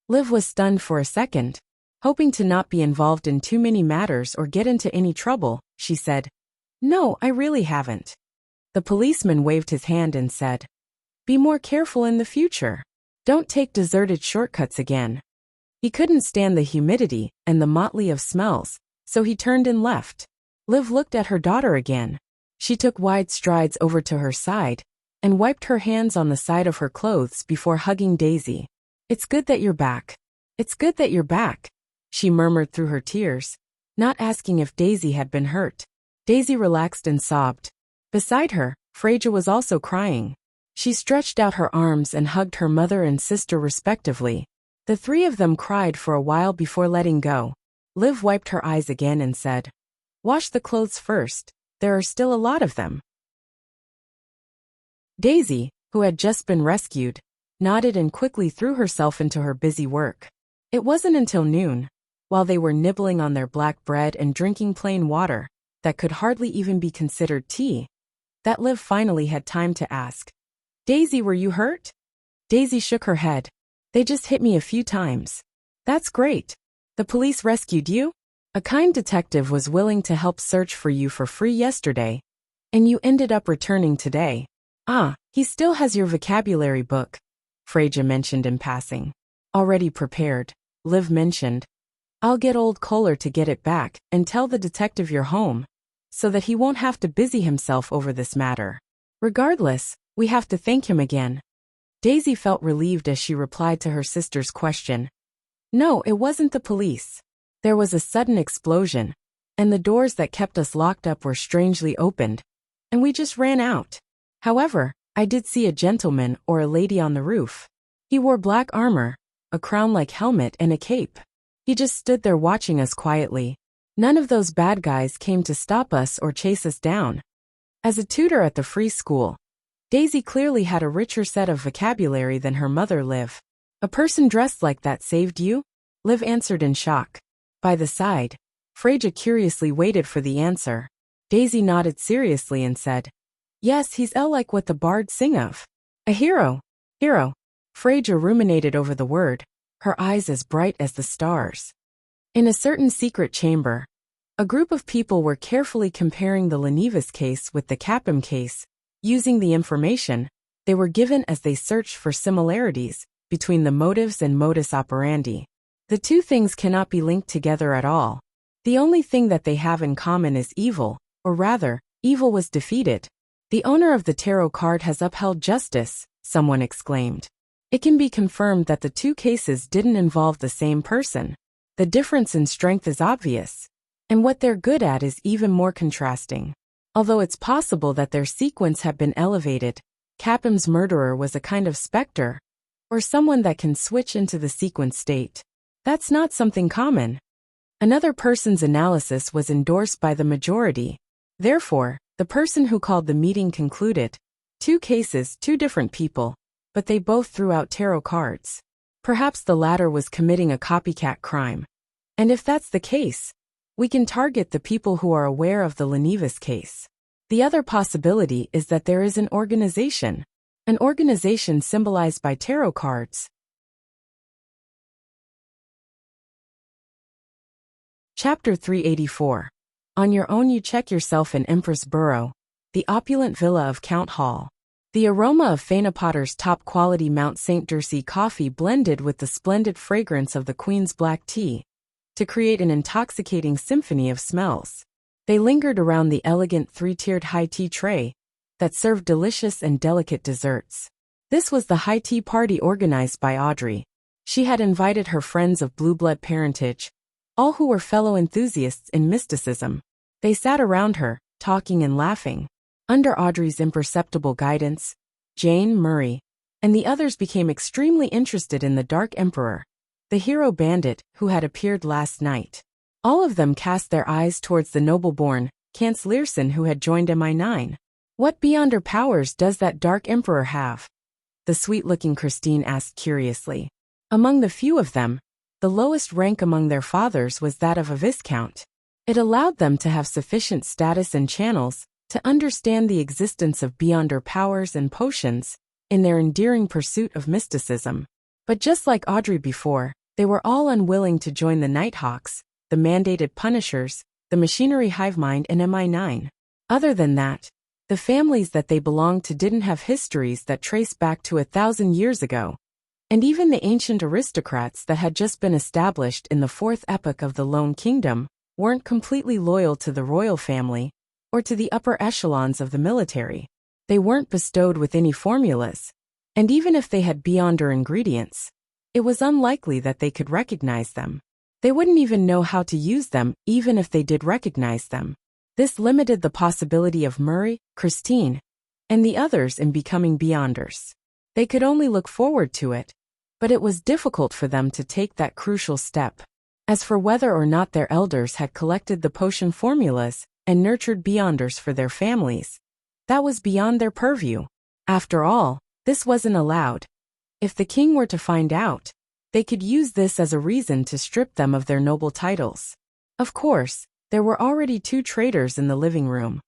Liv was stunned for a second. Hoping to not be involved in too many matters or get into any trouble, she said, No, I really haven't. The policeman waved his hand and said, Be more careful in the future. Don't take deserted shortcuts again. He couldn't stand the humidity and the motley of smells, so he turned and left. Liv looked at her daughter again. She took wide strides over to her side and wiped her hands on the side of her clothes before hugging Daisy. It's good that you're back. It's good that you're back, she murmured through her tears, not asking if Daisy had been hurt. Daisy relaxed and sobbed. Beside her, Freyja was also crying. She stretched out her arms and hugged her mother and sister respectively. The three of them cried for a while before letting go. Liv wiped her eyes again and said, Wash the clothes first. There are still a lot of them. Daisy, who had just been rescued, nodded and quickly threw herself into her busy work. It wasn't until noon, while they were nibbling on their black bread and drinking plain water, that could hardly even be considered tea, that Liv finally had time to ask, Daisy, were you hurt? Daisy shook her head. They just hit me a few times. That's great. The police rescued you? A kind detective was willing to help search for you for free yesterday, and you ended up returning today. Ah, he still has your vocabulary book, Freyja mentioned in passing. Already prepared, Liv mentioned. I'll get old Kohler to get it back and tell the detective you're home, so that he won't have to busy himself over this matter. Regardless, we have to thank him again. Daisy felt relieved as she replied to her sister's question. No, it wasn't the police. There was a sudden explosion, and the doors that kept us locked up were strangely opened, and we just ran out. However, I did see a gentleman or a lady on the roof. He wore black armor, a crown-like helmet and a cape. He just stood there watching us quietly. None of those bad guys came to stop us or chase us down. As a tutor at the free school, Daisy clearly had a richer set of vocabulary than her mother Liv. A person dressed like that saved you? Liv answered in shock. By the side, Freyja curiously waited for the answer. Daisy nodded seriously and said, Yes, he's like what the bards sing of. A hero. Hero. Freyja ruminated over the word, her eyes as bright as the stars. In a certain secret chamber, a group of people were carefully comparing the Lenivis case with the Capim case, using the information they were given as they searched for similarities between the motives and modus operandi. The two things cannot be linked together at all. The only thing that they have in common is evil, or rather, evil was defeated. The owner of the tarot card has upheld justice, someone exclaimed. It can be confirmed that the two cases didn't involve the same person. The difference in strength is obvious, and what they're good at is even more contrasting. Although it's possible that their sequence had been elevated, Capim's murderer was a kind of specter, or someone that can switch into the sequence state. That's not something common. Another person's analysis was endorsed by the majority. Therefore, the person who called the meeting concluded, two cases, two different people, but they both threw out tarot cards. Perhaps the latter was committing a copycat crime. And if that's the case, we can target the people who are aware of the Lenivis case. The other possibility is that there is an organization symbolized by tarot cards. Chapter 384. On your own you check yourself in Empress Borough, the opulent villa of Count Hall. The aroma of Faina Potter's top-quality Mount St. Dursey coffee blended with the splendid fragrance of the Queen's black tea to create an intoxicating symphony of smells. They lingered around the elegant three-tiered high tea tray that served delicious and delicate desserts. This was the high tea party organized by Audrey. She had invited her friends of blue blood parentage, all who were fellow enthusiasts in mysticism. They sat around her, talking and laughing. Under Audrey's imperceptible guidance, Jane, Murray, and the others became extremely interested in the Dark Emperor, the hero bandit who had appeared last night. All of them cast their eyes towards the noble-born, Kanzlerson, who had joined MI9. What beyonder powers does that Dark Emperor have? The sweet-looking Christine asked curiously. Among the few of them, the lowest rank among their fathers was that of a viscount. It allowed them to have sufficient status and channels to understand the existence of beyonder powers and potions in their endearing pursuit of mysticism. But just like Audrey before, they were all unwilling to join the Nighthawks, the mandated Punishers, the Machinery Hivemind, and MI9. Other than that, the families that they belonged to didn't have histories that trace back to 1,000 years ago. And even the ancient aristocrats that had just been established in the fourth epoch of the Lone Kingdom weren't completely loyal to the royal family or to the upper echelons of the military. They weren't bestowed with any formulas, and even if they had beyonder ingredients, it was unlikely that they could recognize them. They wouldn't even know how to use them, even if they did recognize them. This limited the possibility of Murray, Christine, and the others in becoming beyonders. They could only look forward to it, but it was difficult for them to take that crucial step. As for whether or not their elders had collected the potion formulas and nurtured beyonders for their families, that was beyond their purview. After all, this wasn't allowed. If the king were to find out, they could use this as a reason to strip them of their noble titles. Of course, there were already 2 traitors in the living room.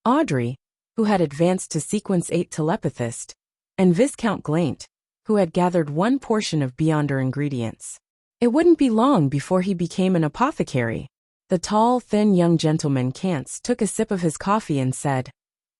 Audrey, who had advanced to Sequence 8 telepathist, and Viscount Glaint, who had gathered 1 portion of beyonder ingredients. It wouldn't be long before he became an apothecary. The tall, thin young gentleman Kantz took a sip of his coffee and said,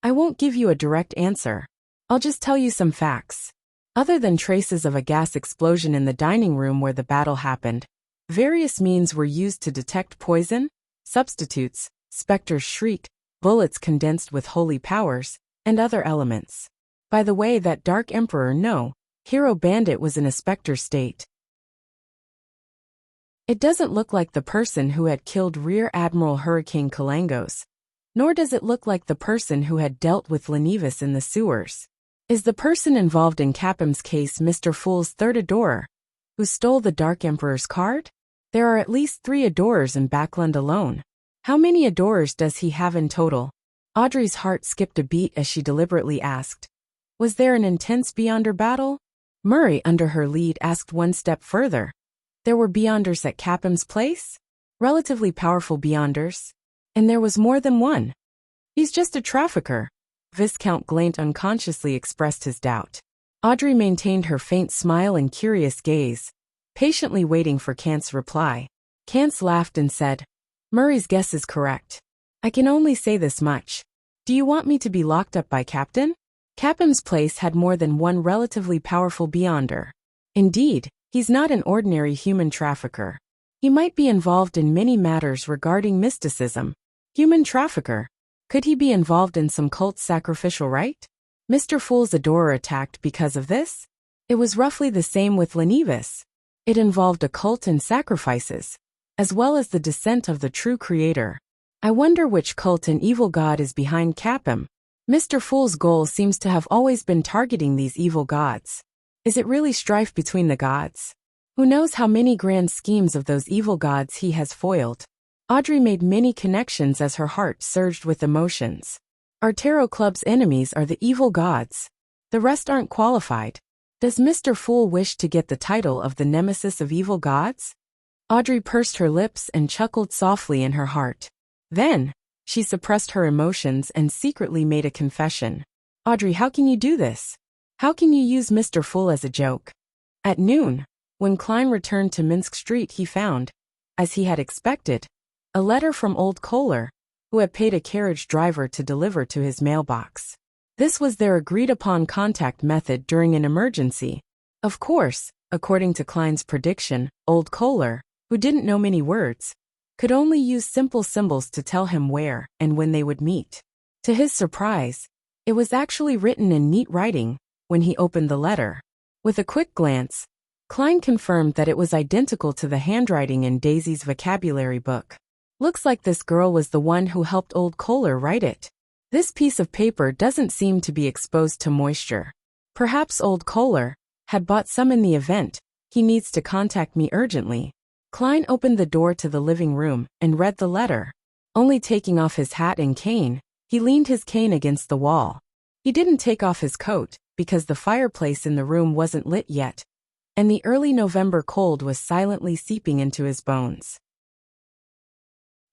"I won't give you a direct answer. I'll just tell you some facts. Other than traces of a gas explosion in the dining room where the battle happened, various means were used to detect poison, substitutes, Spectre's shriek, bullets condensed with holy powers, and other elements. By the way, that Dark Emperor, no, Hero Bandit, was in a Spectre state. It doesn't look like the person who had killed Rear Admiral Hurricane Kalangos, nor does it look like the person who had dealt with Lenevis in the sewers. Is the person involved in Capham's case Mr. Fool's third adorer, who stole the Dark Emperor's card? There are at least 3 adorers in Backland alone. How many adorers does he have in total?" Audrey's heart skipped a beat as she deliberately asked. Was there an intense beyonder battle? Murray, under her lead, asked one step further. There were beyonders at Capham's place? Relatively powerful beyonders? And there was more than one. He's just a trafficker. Viscount Glaint unconsciously expressed his doubt. Audrey maintained her faint smile and curious gaze, patiently waiting for Kantz's reply. Kantz laughed and said, "Murray's guess is correct. I can only say this much. Do you want me to be locked up by Captain?" Capham's place had more than one relatively powerful beyonder. Indeed, he's not an ordinary human trafficker. He might be involved in many matters regarding mysticism. Human trafficker. Could he be involved in some cult sacrificial rite? Mr. Fool's adorer attacked because of this? It was roughly the same with Lenevis. It involved a cult and sacrifices, as well as the descent of the true creator. I wonder which cult and evil god is behind Capham. Mr. Fool's goal seems to have always been targeting these evil gods. Is it really strife between the gods? Who knows how many grand schemes of those evil gods he has foiled? Audrey made many connections as her heart surged with emotions. Our tarot club's enemies are the evil gods. The rest aren't qualified. Does Mr. Fool wish to get the title of the nemesis of evil gods? Audrey pursed her lips and chuckled softly in her heart. Then, she suppressed her emotions and secretly made a confession. "Audrey, how can you do this? How can you use Mr. Fool as a joke?" At noon, when Klein returned to Minsk Street, he found, as he had expected, a letter from old Kohler, who had paid a carriage driver to deliver to his mailbox. This was their agreed-upon contact method during an emergency. Of course, according to Klein's prediction, old Kohler, who didn't know many words, could only use simple symbols to tell him where and when they would meet. To his surprise, it was actually written in neat writing when he opened the letter. With a quick glance, Klein confirmed that it was identical to the handwriting in Daisy's vocabulary book. Looks like this girl was the one who helped old Kohler write it. This piece of paper doesn't seem to be exposed to moisture. Perhaps old Kohler had bought some in the event. He needs to contact me urgently. Klein opened the door to the living room and read the letter. Only taking off his hat and cane, he leaned his cane against the wall. He didn't take off his coat, because the fireplace in the room wasn't lit yet, and the early November cold was silently seeping into his bones.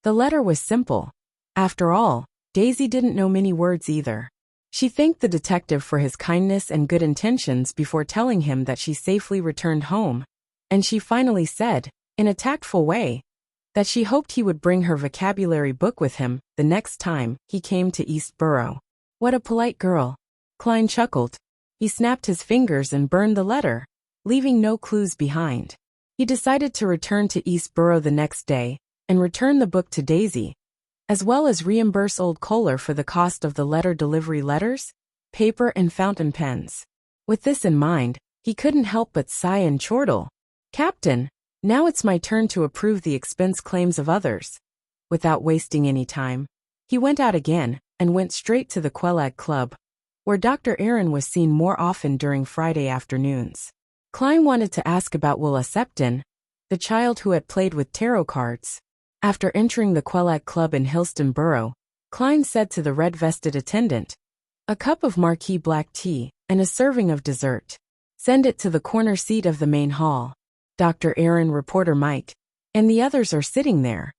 The letter was simple. After all, Daisy didn't know many words either. She thanked the detective for his kindness and good intentions before telling him that she safely returned home, and she finally said, in a tactful way, that she hoped he would bring her vocabulary book with him the next time he came to Eastborough. What a polite girl. Klein chuckled. He snapped his fingers and burned the letter, leaving no clues behind. He decided to return to Eastborough the next day and return the book to Daisy, as well as reimburse old Kohler for the cost of the letter delivery letters, paper and fountain pens. With this in mind, he couldn't help but sigh and chortle. Captain, now it's my turn to approve the expense claims of others. Without wasting any time, he went out again and went straight to the Quelag Club, where Dr. Aaron was seen more often during Friday afternoons. Klein wanted to ask about Willa Septon, the child who had played with tarot cards. After entering the Quelag Club in Hillston Borough, Klein said to the red-vested attendant, "A cup of marquee black tea and a serving of dessert. Send it to the corner seat of the main hall. Dr. Aaron, reporter Mike, and the others are sitting there."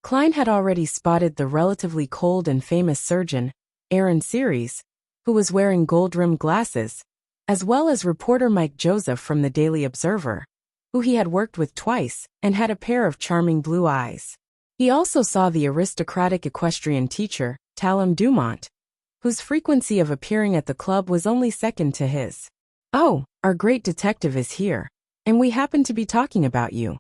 Klein had already spotted the relatively cold and famous surgeon, Aaron Series, who was wearing gold-rimmed glasses, as well as reporter Mike Joseph from the Daily Observer, who he had worked with twice and had a pair of charming blue eyes. He also saw the aristocratic equestrian teacher, Talum Dumont, whose frequency of appearing at the club was only second to his. "Oh, our great detective is here, and we happen to be talking about you."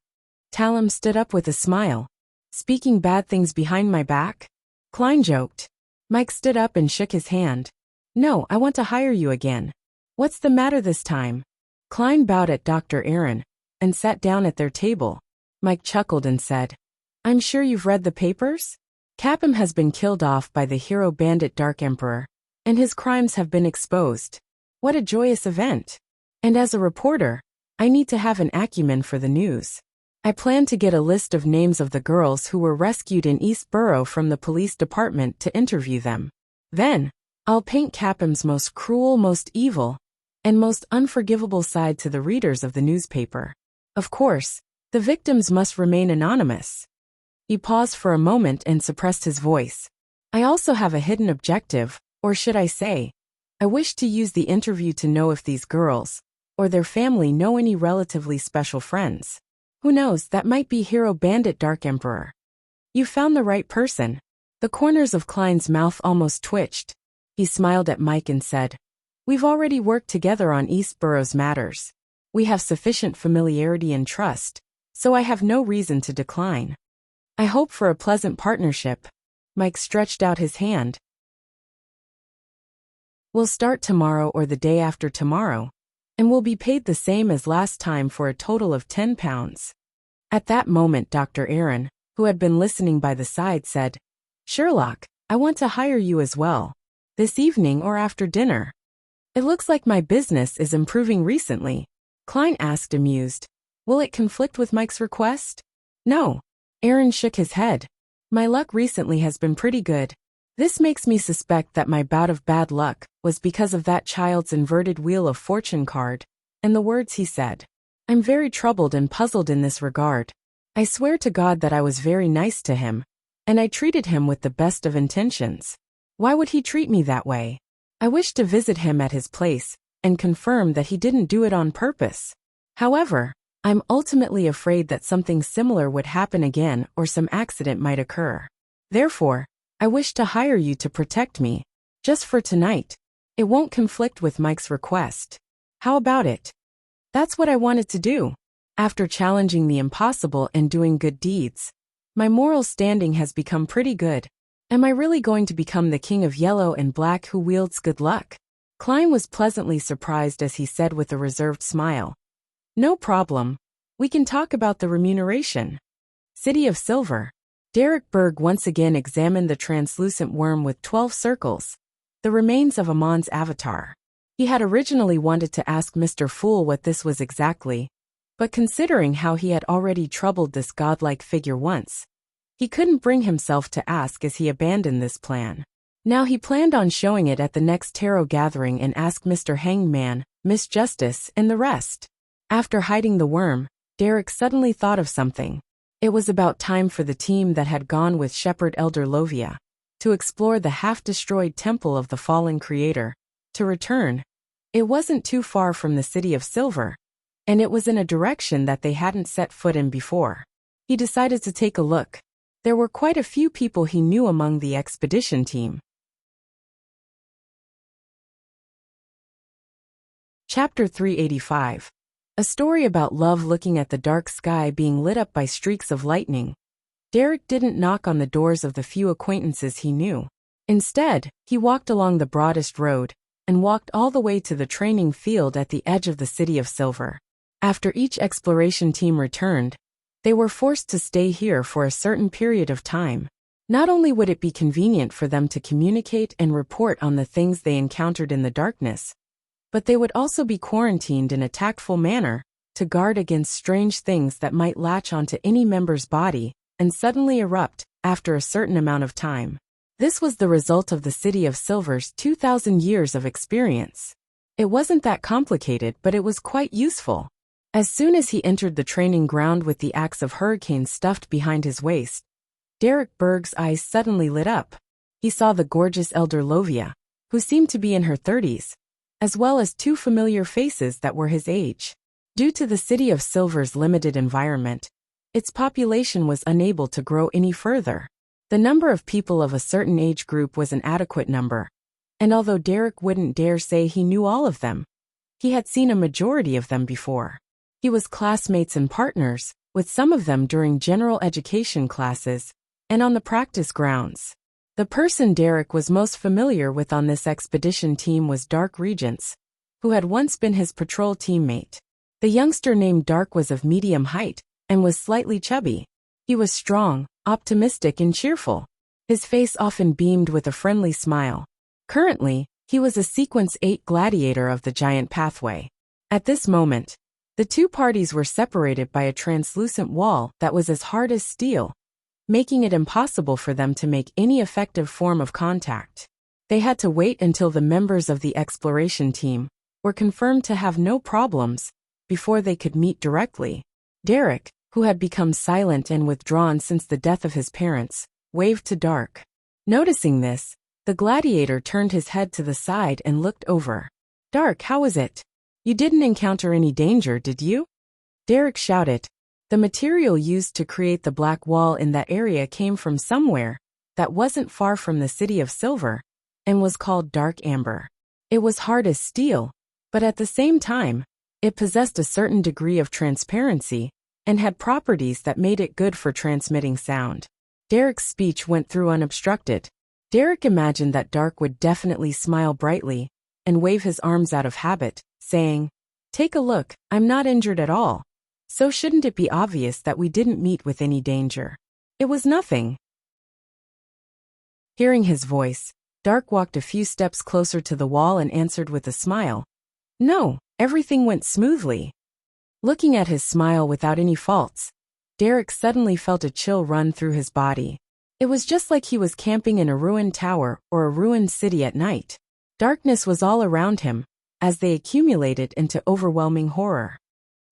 Talum stood up with a smile. "Speaking bad things behind my back?" Klein joked. Mike stood up and shook his hand. "No, I want to hire you again. What's the matter this time?" Klein bowed at Dr. Aaron and sat down at their table. Mike chuckled and said, "I'm sure you've read the papers? Capum has been killed off by the hero bandit Dark Emperor, and his crimes have been exposed. What a joyous event. And as a reporter, I need to have an acumen for the news. I plan to get a list of names of the girls who were rescued in Eastborough from the police department to interview them. Then, I'll paint Capum's most cruel, most evil, and most unforgivable side to the readers of the newspaper. Of course, the victims must remain anonymous." He paused for a moment and suppressed his voice. "I also have a hidden objective, or should I say, I wish to use the interview to know if these girls, or their family, know any relatively special friends. Who knows, that might be hero bandit Dark Emperor." "You found the right person." The corners of Klein's mouth almost twitched. He smiled at Mike and said, "We've already worked together on Eastborough's matters. We have sufficient familiarity and trust, so I have no reason to decline. I hope for a pleasant partnership." Mike stretched out his hand. "We'll start tomorrow or the day after tomorrow, and we'll be paid the same as last time for a total of £10. At that moment Dr. Aaron, who had been listening by the side, said, "Sherlock, I want to hire you as well. This evening or after dinner." "It looks like my business is improving recently," Klein asked, amused. "Will it conflict with Mike's request?" "No." Aaron shook his head. "My luck recently has been pretty good. This makes me suspect that my bout of bad luck was because of that child's inverted Wheel of Fortune card, and the words he said. I'm very troubled and puzzled in this regard. I swear to God that I was very nice to him, and I treated him with the best of intentions. Why would he treat me that way? I wish to visit him at his place and confirm that he didn't do it on purpose. However, I'm ultimately afraid that something similar would happen again or some accident might occur. Therefore, I wish to hire you to protect me, just for tonight. It won't conflict with Mike's request. How about it?" "That's what I wanted to do. After challenging the impossible and doing good deeds, my moral standing has become pretty good. Am I really going to become the king of yellow and black who wields good luck?" Klein was pleasantly surprised as he said with a reserved smile, "No problem. We can talk about the remuneration." City of Silver. Derek Berg once again examined the translucent worm with 12 circles, the remains of Amon's avatar. He had originally wanted to ask Mr. Fool what this was exactly, but considering how he had already troubled this godlike figure once, He couldn't bring himself to ask as he abandoned this plan. Now he planned on showing it at the next tarot gathering and ask Mr. Hangman, Miss Justice, and the rest. After hiding the worm, Derek suddenly thought of something. It was about time for the team that had gone with Shepherd Elder Lovia to explore the half-destroyed temple of the fallen creator, to return. It wasn't too far from the City of Silver, and it was in a direction that they hadn't set foot in before. He decided to take a look. There were quite a few people he knew among the expedition team. Chapter 385. A story about love looking at the dark sky being lit up by streaks of lightning. Derek didn't knock on the doors of the few acquaintances he knew. Instead, he walked along the broadest road and walked all the way to the training field at the edge of the City of Silver. After each exploration team returned, they were forced to stay here for a certain period of time. Not only would it be convenient for them to communicate and report on the things they encountered in the darkness, but they would also be quarantined in a tactful manner to guard against strange things that might latch onto any member's body and suddenly erupt after a certain amount of time. This was the result of the City of Silver's 2,000 years of experience. It wasn't that complicated, but it was quite useful. As soon as he entered the training ground with the axe of hurricane stuffed behind his waist, Derek Berg's eyes suddenly lit up. He saw the gorgeous Elder Lovia, who seemed to be in her 30s, as well as two familiar faces that were his age. Due to the City of Silver's limited environment, its population was unable to grow any further. The number of people of a certain age group was an adequate number, and although Derek wouldn't dare say he knew all of them, he had seen a majority of them before. He was classmates and partners with some of them during general education classes and on the practice grounds. The person Derek was most familiar with on this expedition team was Dark Regents, who had once been his patrol teammate. The youngster named Dark was of medium height and was slightly chubby. He was strong, optimistic, and cheerful. His face often beamed with a friendly smile. Currently, he was a Sequence 8 gladiator of the Giant Pathway. At this moment, the two parties were separated by a translucent wall that was as hard as steel, making it impossible for them to make any effective form of contact. They had to wait until the members of the exploration team were confirmed to have no problems before they could meet directly. Derek, who had become silent and withdrawn since the death of his parents, waved to Dark. Noticing this, the gladiator turned his head to the side and looked over. "Dark, how is it? You didn't encounter any danger, did you?" Derek shouted. The material used to create the black wall in that area came from somewhere that wasn't far from the City of Silver and was called dark amber. It was hard as steel, but at the same time, it possessed a certain degree of transparency and had properties that made it good for transmitting sound. Derek's speech went through unobstructed. Derek imagined that Dark would definitely smile brightly and wave his arms out of habit, saying, "Take a look, I'm not injured at all. So shouldn't it be obvious that we didn't meet with any danger? It was nothing." Hearing his voice, Dark walked a few steps closer to the wall and answered with a smile. "No, everything went smoothly." Looking at his smile without any faults, Derek suddenly felt a chill run through his body. It was just like he was camping in a ruined tower or a ruined city at night. Darkness was all around him, as they accumulated into overwhelming horror.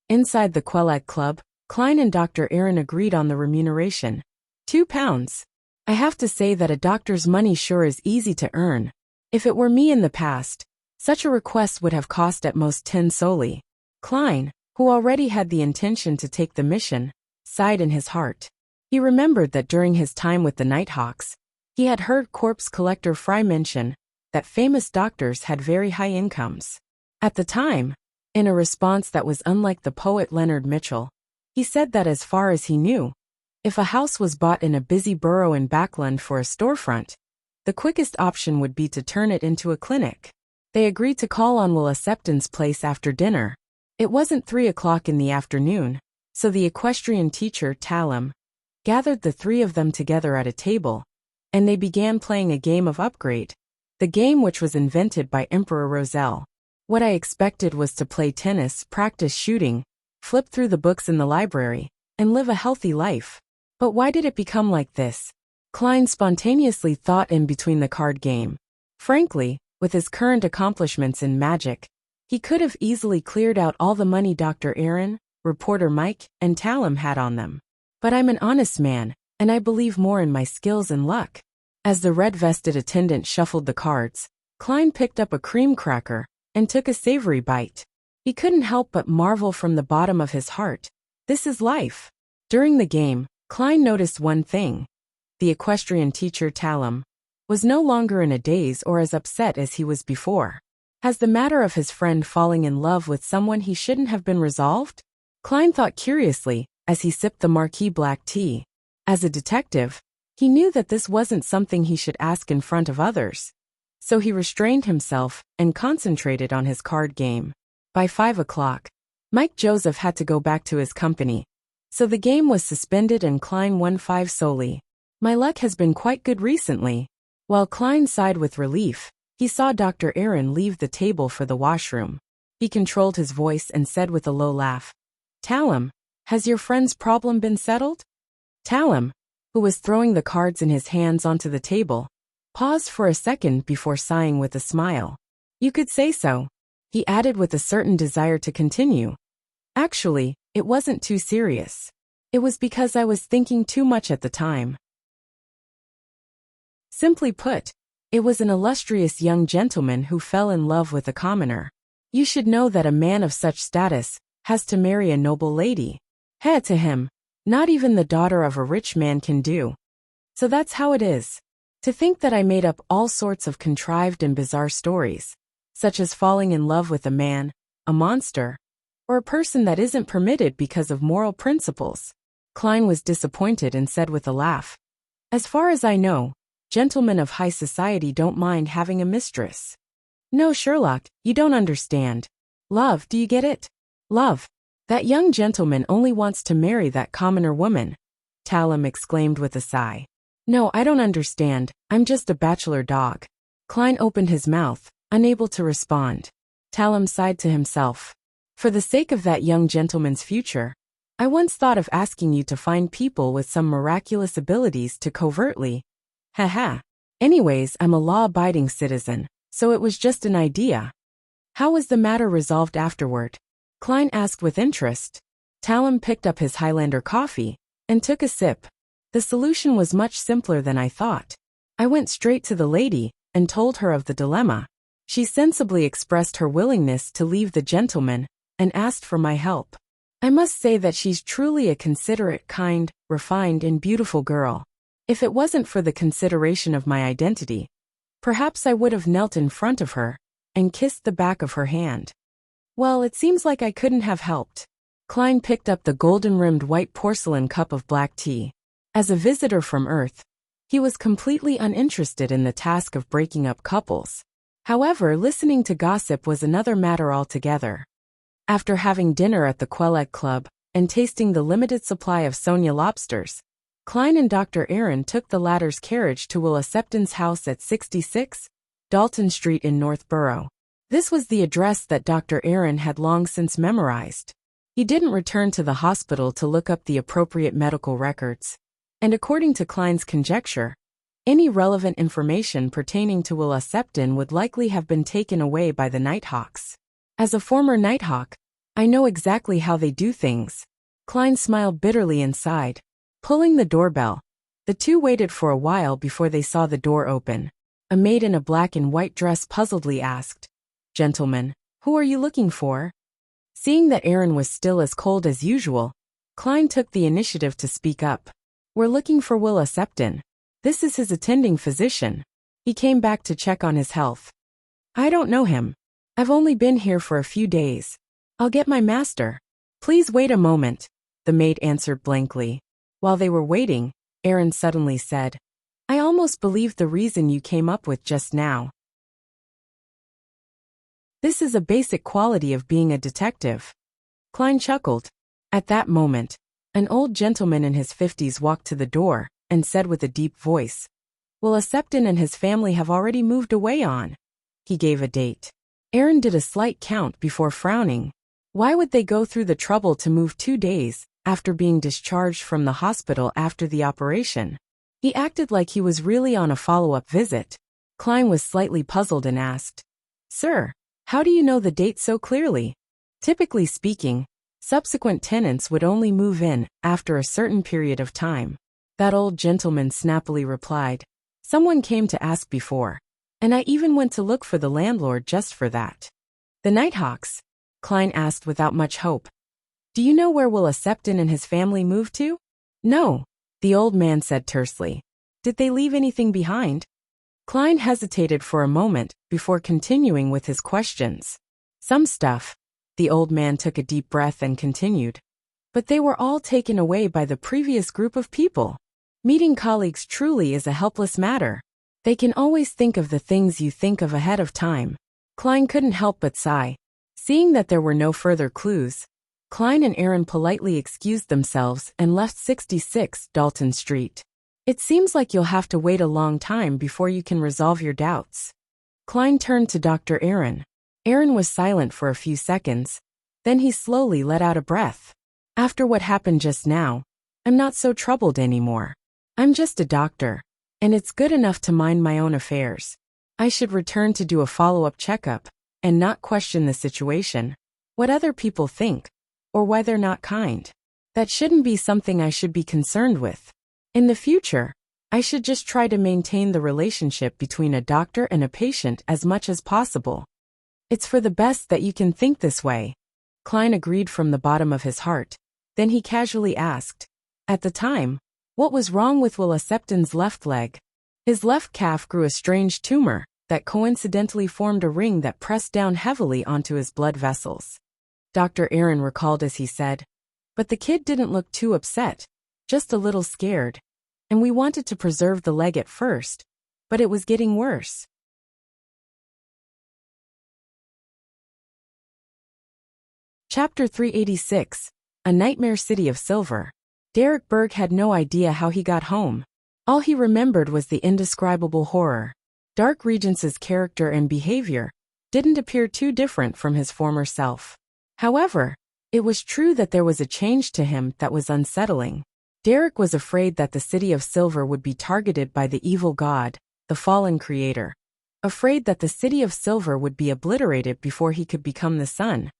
Inside the Quelag Club, Klein and Dr. Aaron agreed on the remuneration. £2. I have to say that a doctor's money sure is easy to earn. If it were me in the past, such a request would have cost at most 10 soli. Klein, who already had the intention to take the mission, sighed in his heart. He remembered that during his time with the Nighthawks, he had heard corpse collector Fry mention that famous doctors had very high incomes. At the time, in a response that was unlike the poet Leonard Mitchell, he said that as far as he knew, if a house was bought in a busy borough in Backland for a storefront, the quickest option would be to turn it into a clinic. They agreed to call on Will Acceptance Place after dinner. It wasn't 3 o'clock in the afternoon, so the equestrian teacher, Talim, gathered the three of them together at a table, and they began playing a game of Upgrade, the game which was invented by Emperor Roselle. What I expected was to play tennis, practice shooting, flip through the books in the library, and live a healthy life. But why did it become like this? Klein spontaneously thought in between the card game. Frankly, with his current accomplishments in magic, he could have easily cleared out all the money Dr. Aaron, reporter Mike, and Talum had on them. But I'm an honest man, and I believe more in my skills and luck. As the red-vested attendant shuffled the cards, Klein picked up a cream cracker and took a savory bite. He couldn't help but marvel from the bottom of his heart. This is life. During the game, Klein noticed one thing. The equestrian teacher Talum was no longer in a daze or as upset as he was before. Has the matter of his friend falling in love with someone he shouldn't have been resolved? Klein thought curiously as he sipped the marquee black tea. As a detective, he knew that this wasn't something he should ask in front of others. So he restrained himself and concentrated on his card game. By 5 o'clock, Mike Joseph had to go back to his company. So the game was suspended and Klein won 5 solely. My luck has been quite good recently. While Klein sighed with relief, he saw Dr. Aaron leave the table for the washroom. He controlled his voice and said with a low laugh, "Talum, has your friend's problem been settled?" Talum, who was throwing the cards in his hands onto the table, paused for a second before sighing with a smile. "You could say so," he added with a certain desire to continue. "Actually, it wasn't too serious. It was because I was thinking too much at the time." Simply put, it was an illustrious young gentleman who fell in love with a commoner. You should know that a man of such status has to marry a noble lady. Head to him, not even the daughter of a rich man can do. So that's how it is. To think that I made up all sorts of contrived and bizarre stories, such as falling in love with a man, a monster, or a person that isn't permitted because of moral principles. Klein was disappointed and said with a laugh, "As far as I know, gentlemen of high society don't mind having a mistress." "No, Sherlock, you don't understand. Love, do you get it? Love. That young gentleman only wants to marry that commoner woman," Talum exclaimed with a sigh. "No, I don't understand. I'm just a bachelor dog." Klein opened his mouth, unable to respond. Talum sighed to himself. "For the sake of that young gentleman's future, I once thought of asking you to find people with some miraculous abilities to covertly. Haha. Anyways, I'm a law-abiding citizen, so it was just an idea." "How was the matter resolved afterward?" Klein asked with interest. Talum picked up his Highlander coffee and took a sip. "The solution was much simpler than I thought. I went straight to the lady and told her of the dilemma. She sensibly expressed her willingness to leave the gentleman and asked for my help. I must say that she's truly a considerate, kind, refined, and beautiful girl. If it wasn't for the consideration of my identity, perhaps I would have knelt in front of her and kissed the back of her hand. Well, it seems like I couldn't have helped." Klein picked up the golden-rimmed white porcelain cup of black tea. As a visitor from Earth, he was completely uninterested in the task of breaking up couples. However, listening to gossip was another matter altogether. After having dinner at the Queleg Club and tasting the limited supply of Sonia lobsters, Klein and Dr. Aaron took the latter's carriage to Willa Septon's house at 66 Dalton Street in Northborough. This was the address that Dr. Aaron had long since memorized. He didn't return to the hospital to look up the appropriate medical records, and according to Klein's conjecture, any relevant information pertaining to Willa Septon would likely have been taken away by the Nighthawks. As a former Nighthawk, I know exactly how they do things. Klein smiled bitterly and sighed. Pulling the doorbell, the two waited for a while before they saw the door open. A maid in a black and white dress puzzledly asked, "Gentlemen, who are you looking for?" Seeing that Aaron was still as cold as usual, Klein took the initiative to speak up. "We're looking for Willa Septon. This is his attending physician. He came back to check on his health." "I don't know him. I've only been here for a few days. I'll get my master." "Please wait a moment," the maid answered blankly. While they were waiting, Aaron suddenly said, "I almost believe the reason you came up with just now. This is a basic quality of being a detective." Klein chuckled. At that moment, an old gentleman in his 50s walked to the door and said with a deep voice, "Willa Septon and his family have already moved away on." He gave a date. Aaron did a slight count before frowning. Why would they go through the trouble to move 2 days after being discharged from the hospital after the operation. He acted like he was really on a follow-up visit. Klein was slightly puzzled and asked, "Sir, how do you know the date so clearly?" Typically speaking, subsequent tenants would only move in after a certain period of time. That old gentleman snappily replied, "Someone came to ask before, and I even went to look for the landlord just for that." "The Nighthawks?" Klein asked without much hope. "Do you know where Willa Septon and his family moved to?" "No," the old man said tersely. "Did they leave anything behind?" Klein hesitated for a moment before continuing with his questions. "Some stuff." The old man took a deep breath and continued. "But they were all taken away by the previous group of people. Meeting colleagues truly is a helpless matter. They can always think of the things you think of ahead of time." Klein couldn't help but sigh. Seeing that there were no further clues, Klein and Aaron politely excused themselves and left 66 Dalton Street. "It seems like you'll have to wait a long time before you can resolve your doubts." Klein turned to Dr. Aaron. Aaron was silent for a few seconds. Then he slowly let out a breath. "After what happened just now, I'm not so troubled anymore. I'm just a doctor, and it's good enough to mind my own affairs. I should return to do a follow-up checkup and not question the situation, what other people think, or why they're not kind. That shouldn't be something I should be concerned with. In the future, I should just try to maintain the relationship between a doctor and a patient as much as possible. It's for the best that you can think this way." Klein agreed from the bottom of his heart. Then he casually asked, "At the time, what was wrong with Willa Septon's left leg?" "His left calf grew a strange tumor that coincidentally formed a ring that pressed down heavily onto his blood vessels." Dr. Aaron recalled as he said, "But the kid didn't look too upset, just a little scared. And we wanted to preserve the leg at first, but it was getting worse." Chapter 386, A Nightmare City of Silver. Derek Berg had no idea how he got home. All he remembered was the indescribable horror. Dark Regence's character and behavior didn't appear too different from his former self. However, it was true that there was a change to him that was unsettling. Derek was afraid that the City of Silver would be targeted by the evil god, the fallen creator. Afraid that the City of Silver would be obliterated before he could become the sun,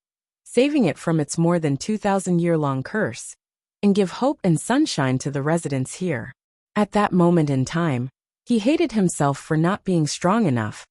saving it from its more than 2,000-year-long curse, and give hope and sunshine to the residents here. At that moment in time, he hated himself for not being strong enough,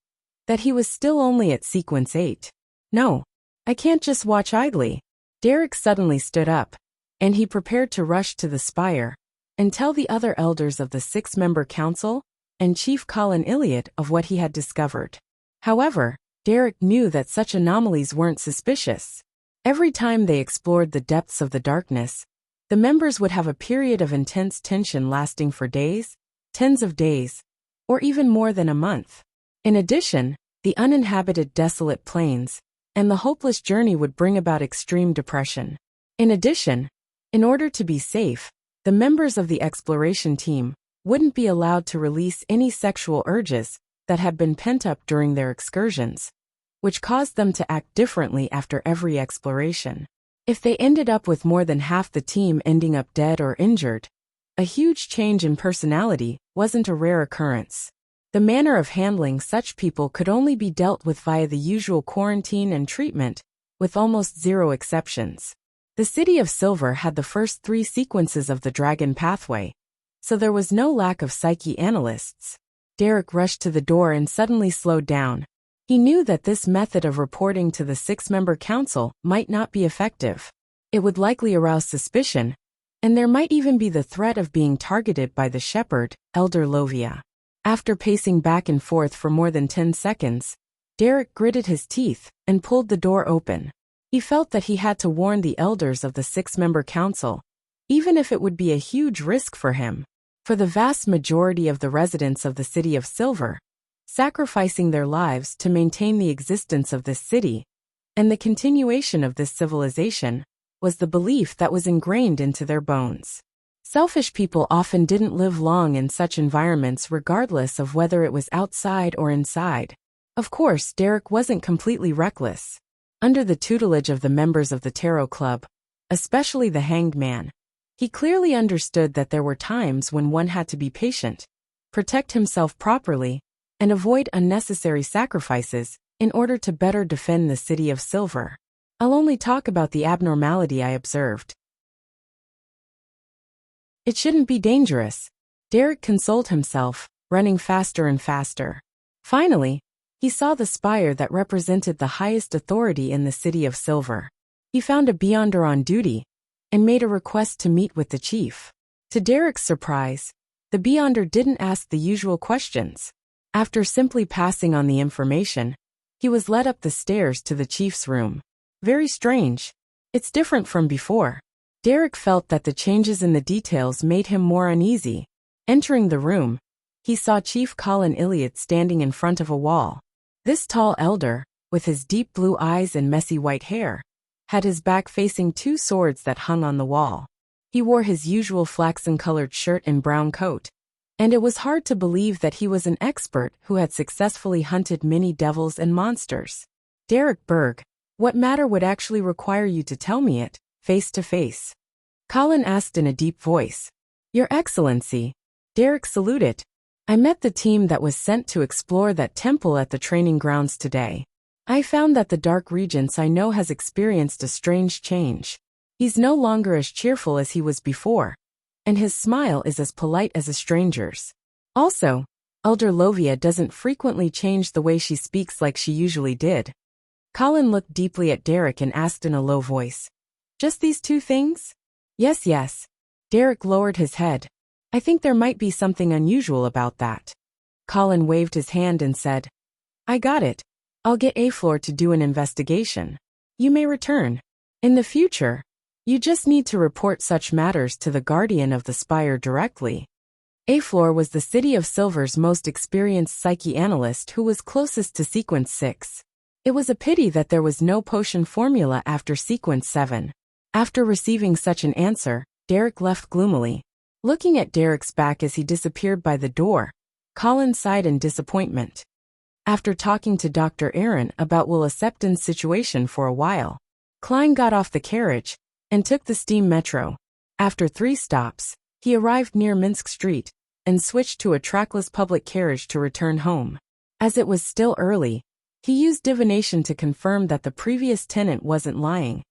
that he was still only at sequence 8. "No, I can't just watch idly." Derek suddenly stood up, and he prepared to rush to the spire and tell the other elders of the 6-member council and Chief Colin Iliad of what he had discovered. However, Derek knew that such anomalies weren't suspicious. Every time they explored the depths of the darkness, the members would have a period of intense tension lasting for days, tens of days, or even more than a month. In addition, the uninhabited desolate plains and the hopeless journey would bring about extreme depression. In addition, in order to be safe, the members of the exploration team wouldn't be allowed to release any sexual urges that had been pent up during their excursions, which caused them to act differently after every exploration. If they ended up with more than half the team ending up dead or injured, a huge change in personality wasn't a rare occurrence. The manner of handling such people could only be dealt with via the usual quarantine and treatment, with almost zero exceptions. The City of Silver had the first 3 sequences of the Dragon Pathway, so there was no lack of psyche analysts. Derek rushed to the door and suddenly slowed down. He knew that this method of reporting to the 6-member council might not be effective. It would likely arouse suspicion, and there might even be the threat of being targeted by the shepherd, Elder Lovia. After pacing back and forth for more than 10 seconds, Derek gritted his teeth and pulled the door open. He felt that he had to warn the elders of the 6-member council, even if it would be a huge risk for him. For the vast majority of the residents of the City of Silver, sacrificing their lives to maintain the existence of this city and the continuation of this civilization was the belief that was ingrained into their bones. Selfish people often didn't live long in such environments regardless of whether it was outside or inside. Of course, Derek wasn't completely reckless. Under the tutelage of the members of the Tarot Club, especially the Hanged Man, He clearly understood that there were times when one had to be patient, protect himself properly, and avoid unnecessary sacrifices in order to better defend the City of Silver. I'll only talk about the abnormality I observed. It shouldn't be dangerous. Derek consoled himself, running faster and faster. Finally, he saw the spire that represented the highest authority in the City of Silver. He found a Beyonder on duty and made a request to meet with the chief. To Derek's surprise, the Beyonder didn't ask the usual questions. After simply passing on the information, he was led up the stairs to the chief's room. Very strange. It's different from before. Derek felt that the changes in the details made him more uneasy. Entering the room, he saw Chief Colin Iliad standing in front of a wall. This tall elder, with his deep blue eyes and messy white hair, had his back facing two swords that hung on the wall. He wore his usual flaxen-colored shirt and brown coat, and it was hard to believe that he was an expert who had successfully hunted many devils and monsters. Derek Berg, what matter would actually require you to tell me it, face to face? Colin asked in a deep voice. Your Excellency. Derek saluted. I met the team that was sent to explore that temple at the training grounds today. I found that the Dark Regents I know has experienced a strange change. He's no longer as cheerful as he was before, and his smile is as polite as a stranger's. Also, Elder Lovia doesn't frequently change the way she speaks like she usually did. Colin looked deeply at Derek and asked in a low voice. Just these two things? Yes. Derek lowered his head. I think there might be something unusual about that. Colin waved his hand and said, I got it. I'll get Aflor to do an investigation. You may return. In the future, you just need to report such matters to the Guardian of the Spire directly. Aflor was the City of Silver's most experienced psyche-analyst who was closest to Sequence 6. It was a pity that there was no potion formula after Sequence 7. After receiving such an answer, Derek left gloomily. Looking at Derek's back as he disappeared by the door, Colin sighed in disappointment. After talking to Dr. Aaron about Will Acceptan's situation for a while, Klein got off the carriage and took the steam metro. After 3 stops, he arrived near Minsk Street and switched to a trackless public carriage to return home. As it was still early, he used divination to confirm that the previous tenant wasn't lying,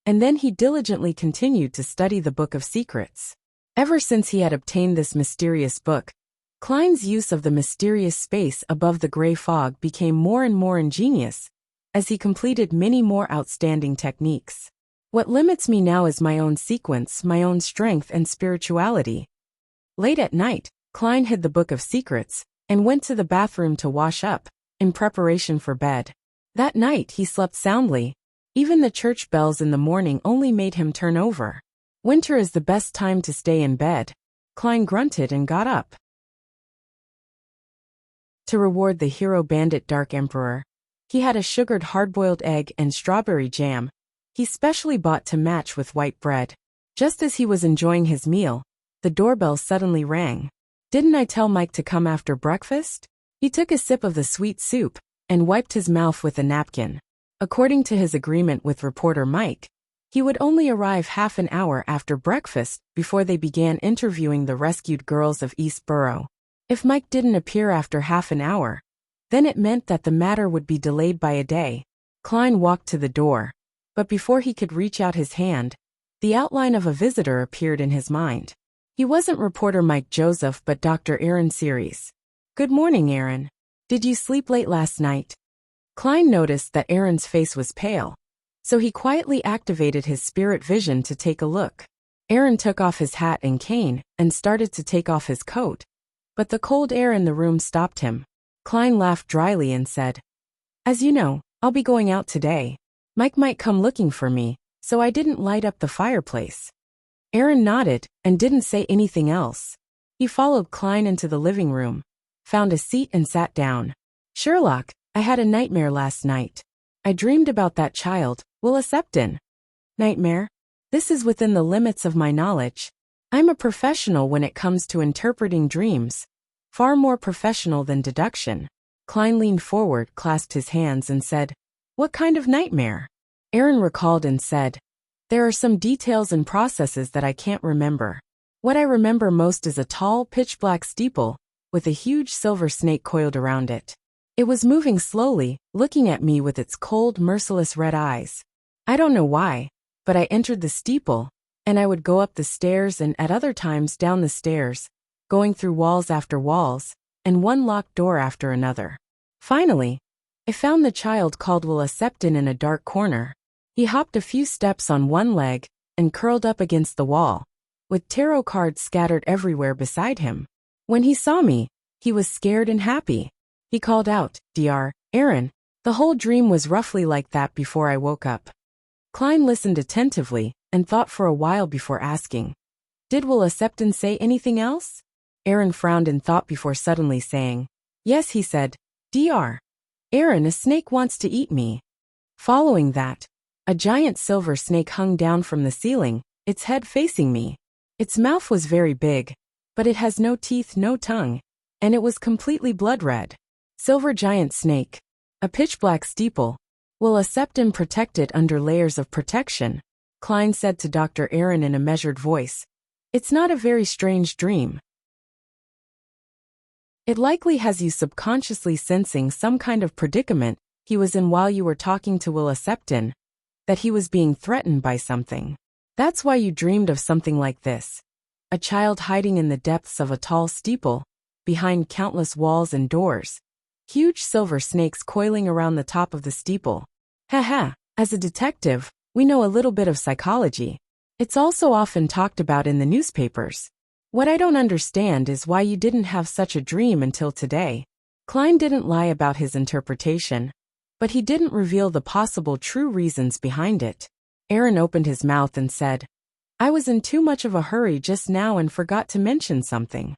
and then he diligently continued to study the Book of Secrets. Ever since he had obtained this mysterious book, Klein's use of the mysterious space above the gray fog became more and more ingenious, as he completed many more outstanding techniques. What limits me now is my own sequence, my own strength and spirituality. Late at night, Klein hid the Book of Secrets and went to the bathroom to wash up, in preparation for bed. That night he slept soundly. Even the church bells in the morning only made him turn over. Winter is the best time to stay in bed. Klein grunted and got up. To reward the hero bandit Dark Emperor, he had a sugared hard-boiled egg and strawberry jam he specially bought to match with white bread. Just as he was enjoying his meal, the doorbell suddenly rang. Didn't I tell Mike to come after breakfast? He took a sip of the sweet soup and wiped his mouth with a napkin. According to his agreement with reporter Mike, he would only arrive half an hour after breakfast before they began interviewing the rescued girls of East Borough. If Mike didn't appear after half an hour, then it meant that the matter would be delayed by a day. Klein walked to the door, but before he could reach out his hand, the outline of a visitor appeared in his mind. He wasn't reporter Mike Joseph but Dr. Aaron Series. Good morning, Aaron. Did you sleep late last night? Klein noticed that Aaron's face was pale, so he quietly activated his spirit vision to take a look. Aaron took off his hat and cane and started to take off his coat, but the cold air in the room stopped him. Klein laughed dryly and said, As you know, I'll be going out today. Mike might come looking for me, so I didn't light up the fireplace. Aaron nodded and didn't say anything else. He followed Klein into the living room, found a seat and sat down. Sherlock, I had a nightmare last night. I dreamed about that child, Will Acceptan. Nightmare? This is within the limits of my knowledge. I'm a professional when it comes to interpreting dreams. Far more professional than deduction. Klein leaned forward, clasped his hands and said, What kind of nightmare? Aaron recalled and said, There are some details and processes that I can't remember. What I remember most is a tall, pitch-black steeple, with a huge silver snake coiled around it. It was moving slowly, looking at me with its cold, merciless red eyes. I don't know why, but I entered the steeple, and I would go up the stairs and at other times down the stairs, going through walls after walls, and one locked door after another. Finally, I found the child called Wuxia in a dark corner. He hopped a few steps on one leg and curled up against the wall, with tarot cards scattered everywhere beside him. When he saw me, he was scared and happy. He called out, "Dr. Aaron." The whole dream was roughly like that before I woke up. Klein listened attentively and thought for a while before asking, "Did Wuxia say anything else?" Aaron frowned in thought before suddenly saying, "Yes," he said, "Dr. Aaron, a snake wants to eat me." Following that, a giant silver snake hung down from the ceiling, its head facing me. Its mouth was very big, but it has no teeth, no tongue, and it was completely blood red. Silver giant snake. A pitch-black steeple. Wuxia protected under layers of protection, Klein said to Dr. Aaron in a measured voice. It's not a very strange dream. It likely has you subconsciously sensing some kind of predicament he was in while you were talking to Wuxia, that he was being threatened by something. That's why you dreamed of something like this. A child hiding in the depths of a tall steeple, behind countless walls and doors. Huge silver snakes coiling around the top of the steeple. Haha, as a detective, we know a little bit of psychology. It's also often talked about in the newspapers. What I don't understand is why you didn't have such a dream until today. Klein didn't lie about his interpretation, but he didn't reveal the possible true reasons behind it. Aaron opened his mouth and said, "I was in too much of a hurry just now and forgot to mention something."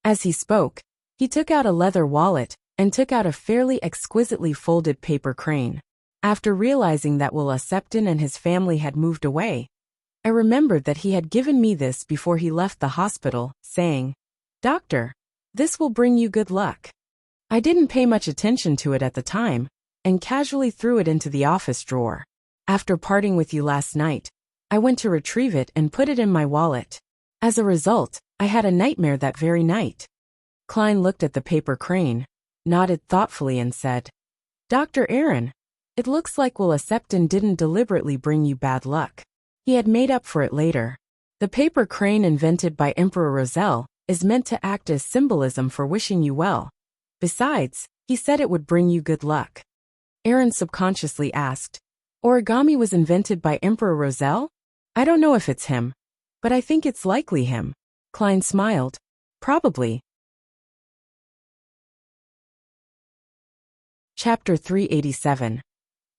As he spoke, he took out a leather wallet and took out a fairly exquisitely folded paper crane. After realizing that Wuxia and his family had moved away, I remembered that he had given me this before he left the hospital, saying, "Doctor, this will bring you good luck." I didn't pay much attention to it at the time, and casually threw it into the office drawer. After parting with you last night, I went to retrieve it and put it in my wallet. As a result, I had a nightmare that very night. Klein looked at the paper crane, nodded thoughtfully and said, "Dr. Aaron, it looks like Wuxia didn't deliberately bring you bad luck. He had made up for it later. The paper crane invented by Emperor Roselle is meant to act as symbolism for wishing you well. Besides, he said it would bring you good luck." Aaron subconsciously asked, "Origami was invented by Emperor Roselle? I don't know if it's him, but I think it's likely him." Klein smiled. "Probably." Chapter 387.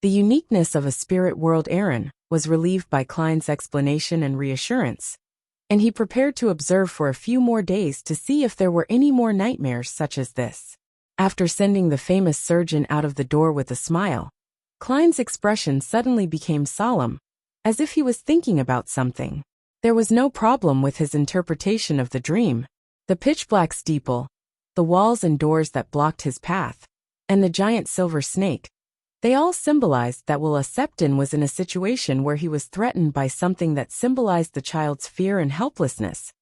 The uniqueness of a spirit world. Aaron was relieved by Klein's explanation and reassurance, and he prepared to observe for a few more days to see if there were any more nightmares such as this. After sending the famous surgeon out of the door with a smile, Klein's expression suddenly became solemn, as if he was thinking about something. There was no problem with his interpretation of the dream. The pitch-black steeple, the walls and doors that blocked his path, and the giant silver snake, they all symbolized that Wuxia was in a situation where he was threatened by something that symbolized the child's fear and helplessness,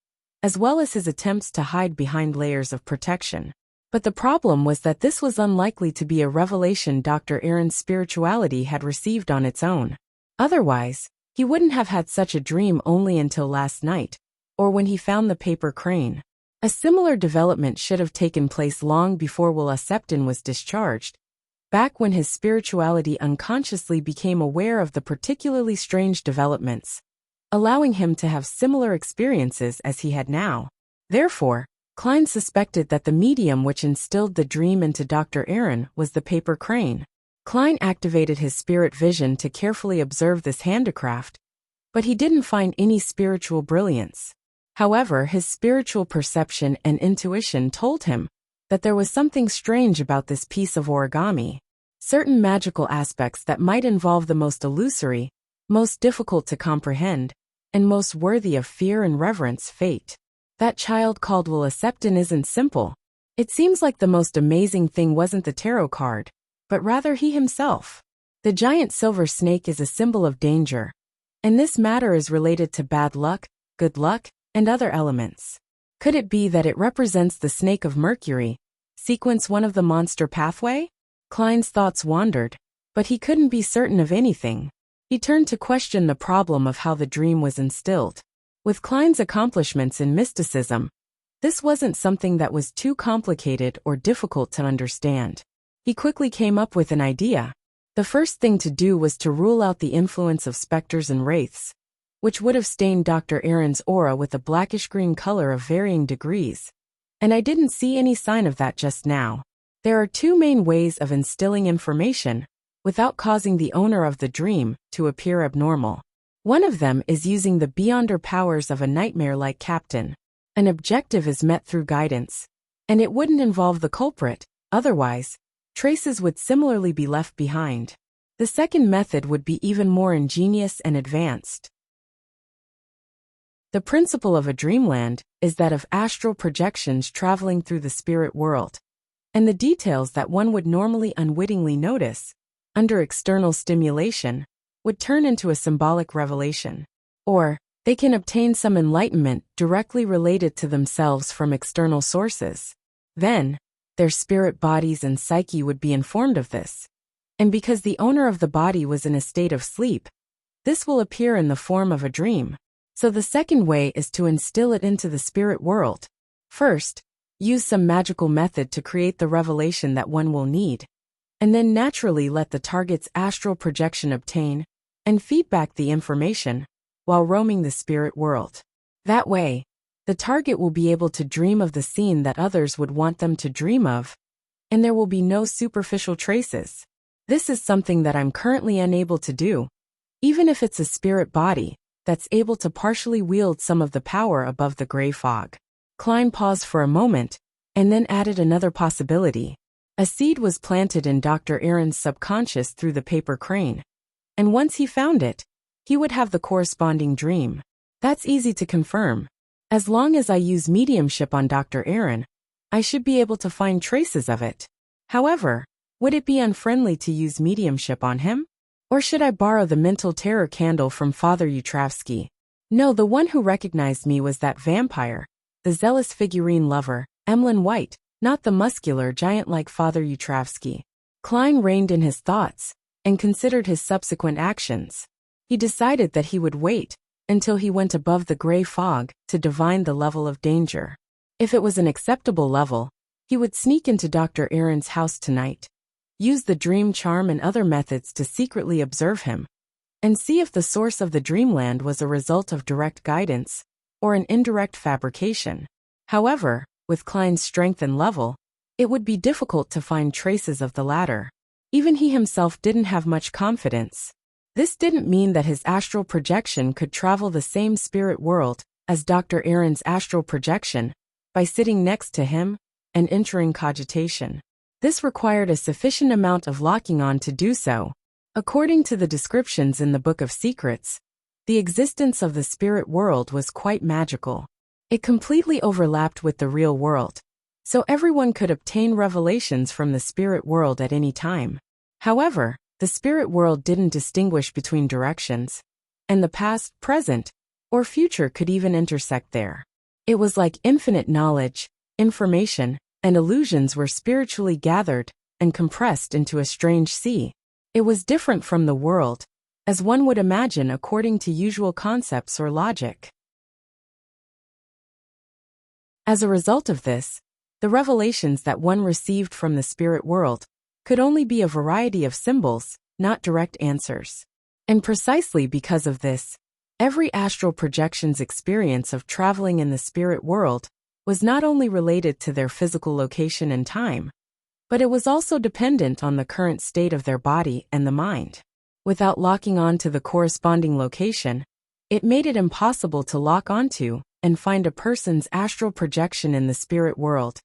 as well as his attempts to hide behind layers of protection. But the problem was that this was unlikely to be a revelation Dr. Aaron's spirituality had received on its own. Otherwise, he wouldn't have had such a dream only until last night, or when he found the paper crane. A similar development should have taken place long before Wuxia was discharged, back when his spirituality unconsciously became aware of the particularly strange developments, allowing him to have similar experiences as he had now. Therefore, Klein suspected that the medium which instilled the dream into Dr. Aaron was the paper crane. Klein activated his spirit vision to carefully observe this handicraft, but he didn't find any spiritual brilliance. However, his spiritual perception and intuition told him that there was something strange about this piece of origami. Certain magical aspects that might involve the most illusory, most difficult to comprehend, and most worthy of fear and reverence. Fate. That child called Wuxia isn't simple. It seems like the most amazing thing wasn't the tarot card, but rather he himself. The giant silver snake is a symbol of danger, And this matter is related to bad luck, good luck, and other elements. Could it be that it represents the snake of Mercury, sequence 1 of the monster pathway? Klein's thoughts wandered, but he couldn't be certain of anything. He turned to question the problem of how the dream was instilled. With Klein's accomplishments in mysticism, this wasn't something that was too complicated or difficult to understand. He quickly came up with an idea. The first thing to do was to rule out the influence of specters and wraiths, which would have stained Dr. Aaron's aura with a blackish-green color of varying degrees. And I didn't see any sign of that just now. There are 2 main ways of instilling information without causing the owner of the dream to appear abnormal. One of them is using the beyonder powers of a nightmare-like captain. An objective is met through guidance, and it wouldn't involve the culprit, otherwise, traces would similarly be left behind. The second method would be even more ingenious and advanced. The principle of a dreamland is that of astral projections traveling through the spirit world, and the details that one would normally unwittingly notice, under external stimulation, would turn into a symbolic revelation. Or, they can obtain some enlightenment directly related to themselves from external sources. Then, their spirit bodies and psyche would be informed of this. And because the owner of the body was in a state of sleep, this will appear in the form of a dream. So the second way is to instill it into the spirit world. First, use some magical method to create the revelation that one will need, and then naturally let the target's astral projection obtain and feed back the information while roaming the spirit world. That way, the target will be able to dream of the scene that others would want them to dream of, and there will be no superficial traces. This is something that I'm currently unable to do, even if it's a spirit body that's able to partially wield some of the power above the gray fog. Klein paused for a moment, and then added another possibility. A seed was planted in Dr. Aaron's subconscious through the paper crane, and once he found it, he would have the corresponding dream. That's easy to confirm. As long as I use mediumship on Dr. Aaron, I should be able to find traces of it. However, would it be unfriendly to use mediumship on him? Or should I borrow the mental terror candle from Father Utravsky? No, the one who recognized me was that vampire, the zealous figurine lover, Emlyn White, not the muscular giant like Father Utravsky. Klein reined in his thoughts and considered his subsequent actions. He decided that he would wait until he went above the gray fog to divine the level of danger. If it was an acceptable level, he would sneak into Dr. Aaron's house tonight, use the dream charm and other methods to secretly observe him, and see if the source of the dreamland was a result of direct guidance or an indirect fabrication. However, with Klein's strength and level, it would be difficult to find traces of the latter. Even he himself didn't have much confidence. This didn't mean that his astral projection could travel the same spirit world as Dr. Aaron's astral projection by sitting next to him and entering cogitation. This required a sufficient amount of locking on to do so. According to the descriptions in the Book of Secrets, the existence of the spirit world was quite magical. It completely overlapped with the real world, so everyone could obtain revelations from the spirit world at any time. However, the spirit world didn't distinguish between directions, and the past, present, or future could even intersect there. It was like infinite knowledge, information, and illusions were spiritually gathered and compressed into a strange sea. It was different from the world, as one would imagine according to usual concepts or logic. As a result of this, the revelations that one received from the spirit world could only be a variety of symbols, not direct answers. And precisely because of this, every astral projection's experience of traveling in the spirit world was not only related to their physical location and time, but it was also dependent on the current state of their body and the mind. Without locking on to the corresponding location, it made it impossible to lock onto and find a person's astral projection in the spirit world,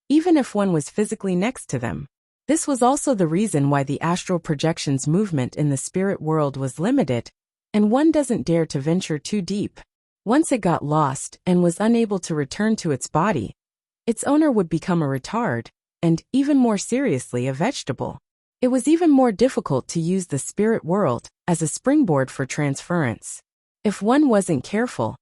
even if one was physically next to them. This was also the reason why the astral projection's movement in the spirit world was limited, and one doesn't dare to venture too deep. Once it got lost and was unable to return to its body, its owner would become a retard, and, even more seriously, a vegetable. It was even more difficult to use the spirit world as a springboard for transference. If one wasn't careful,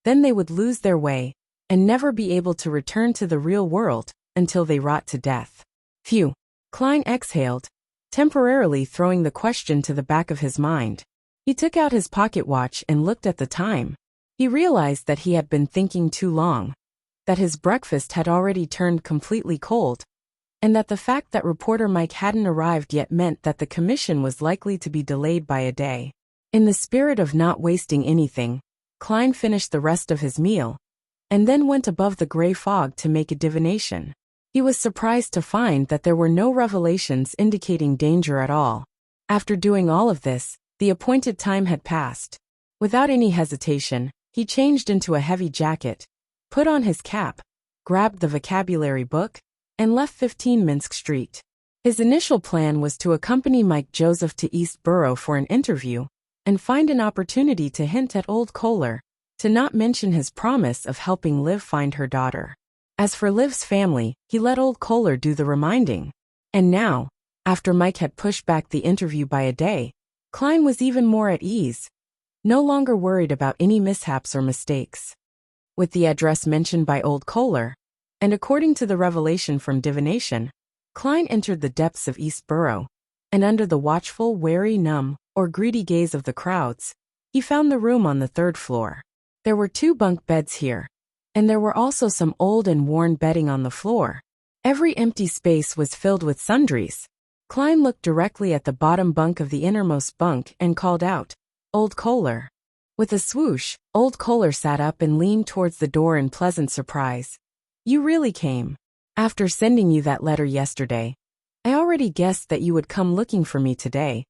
then they would lose their way and never be able to return to the real world until they rot to death. Phew. Klein exhaled, temporarily throwing the question to the back of his mind. He took out his pocket watch and looked at the time. He realized that he had been thinking too long, that his breakfast had already turned completely cold, and that the fact that reporter Mike hadn't arrived yet meant that the commission was likely to be delayed by a day. In the spirit of not wasting anything, Klein finished the rest of his meal, and then went above the gray fog to make a divination. He was surprised to find that there were no revelations indicating danger at all. After doing all of this, the appointed time had passed. Without any hesitation, he changed into a heavy jacket, put on his cap, grabbed the vocabulary book, and left 15 Minsk Street. His initial plan was to accompany Mike Joseph to East Borough for an interview, and find an opportunity to hint at Old Kohler, to not mention his promise of helping Liv find her daughter. As for Liv's family, he let Old Kohler do the reminding. And now, after Mike had pushed back the interview by a day, Klein was even more at ease, no longer worried about any mishaps or mistakes. With the address mentioned by Old Kohler, and according to the revelation from divination, Klein entered the depths of East Borough, and under the watchful, wary, numb, or greedy gaze of the crowds, he found the room on the 3rd floor. There were 2 bunk beds here, and there were also some old and worn bedding on the floor. Every empty space was filled with sundries. Klein looked directly at the bottom bunk of the innermost bunk and called out, "Old Kohler." With a swoosh, Old Kohler sat up and leaned towards the door in pleasant surprise. "You really came. After sending you that letter yesterday, I already guessed that you would come looking for me today,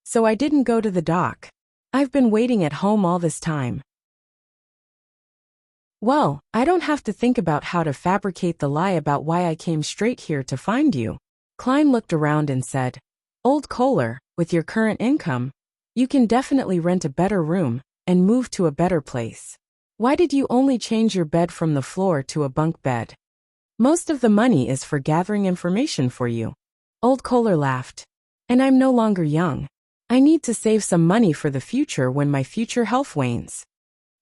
so I didn't go to the dock. I've been waiting at home all this time." "Well, I don't have to think about how to fabricate the lie about why I came straight here to find you." Klein looked around and said, "Old Kohler, with your current income, you can definitely rent a better room and move to a better place. Why did you only change your bed from the floor to a bunk bed? Most of the money is for gathering information for you." Old Kohler laughed. "And I'm no longer young. I need to save some money for the future when my future health wanes."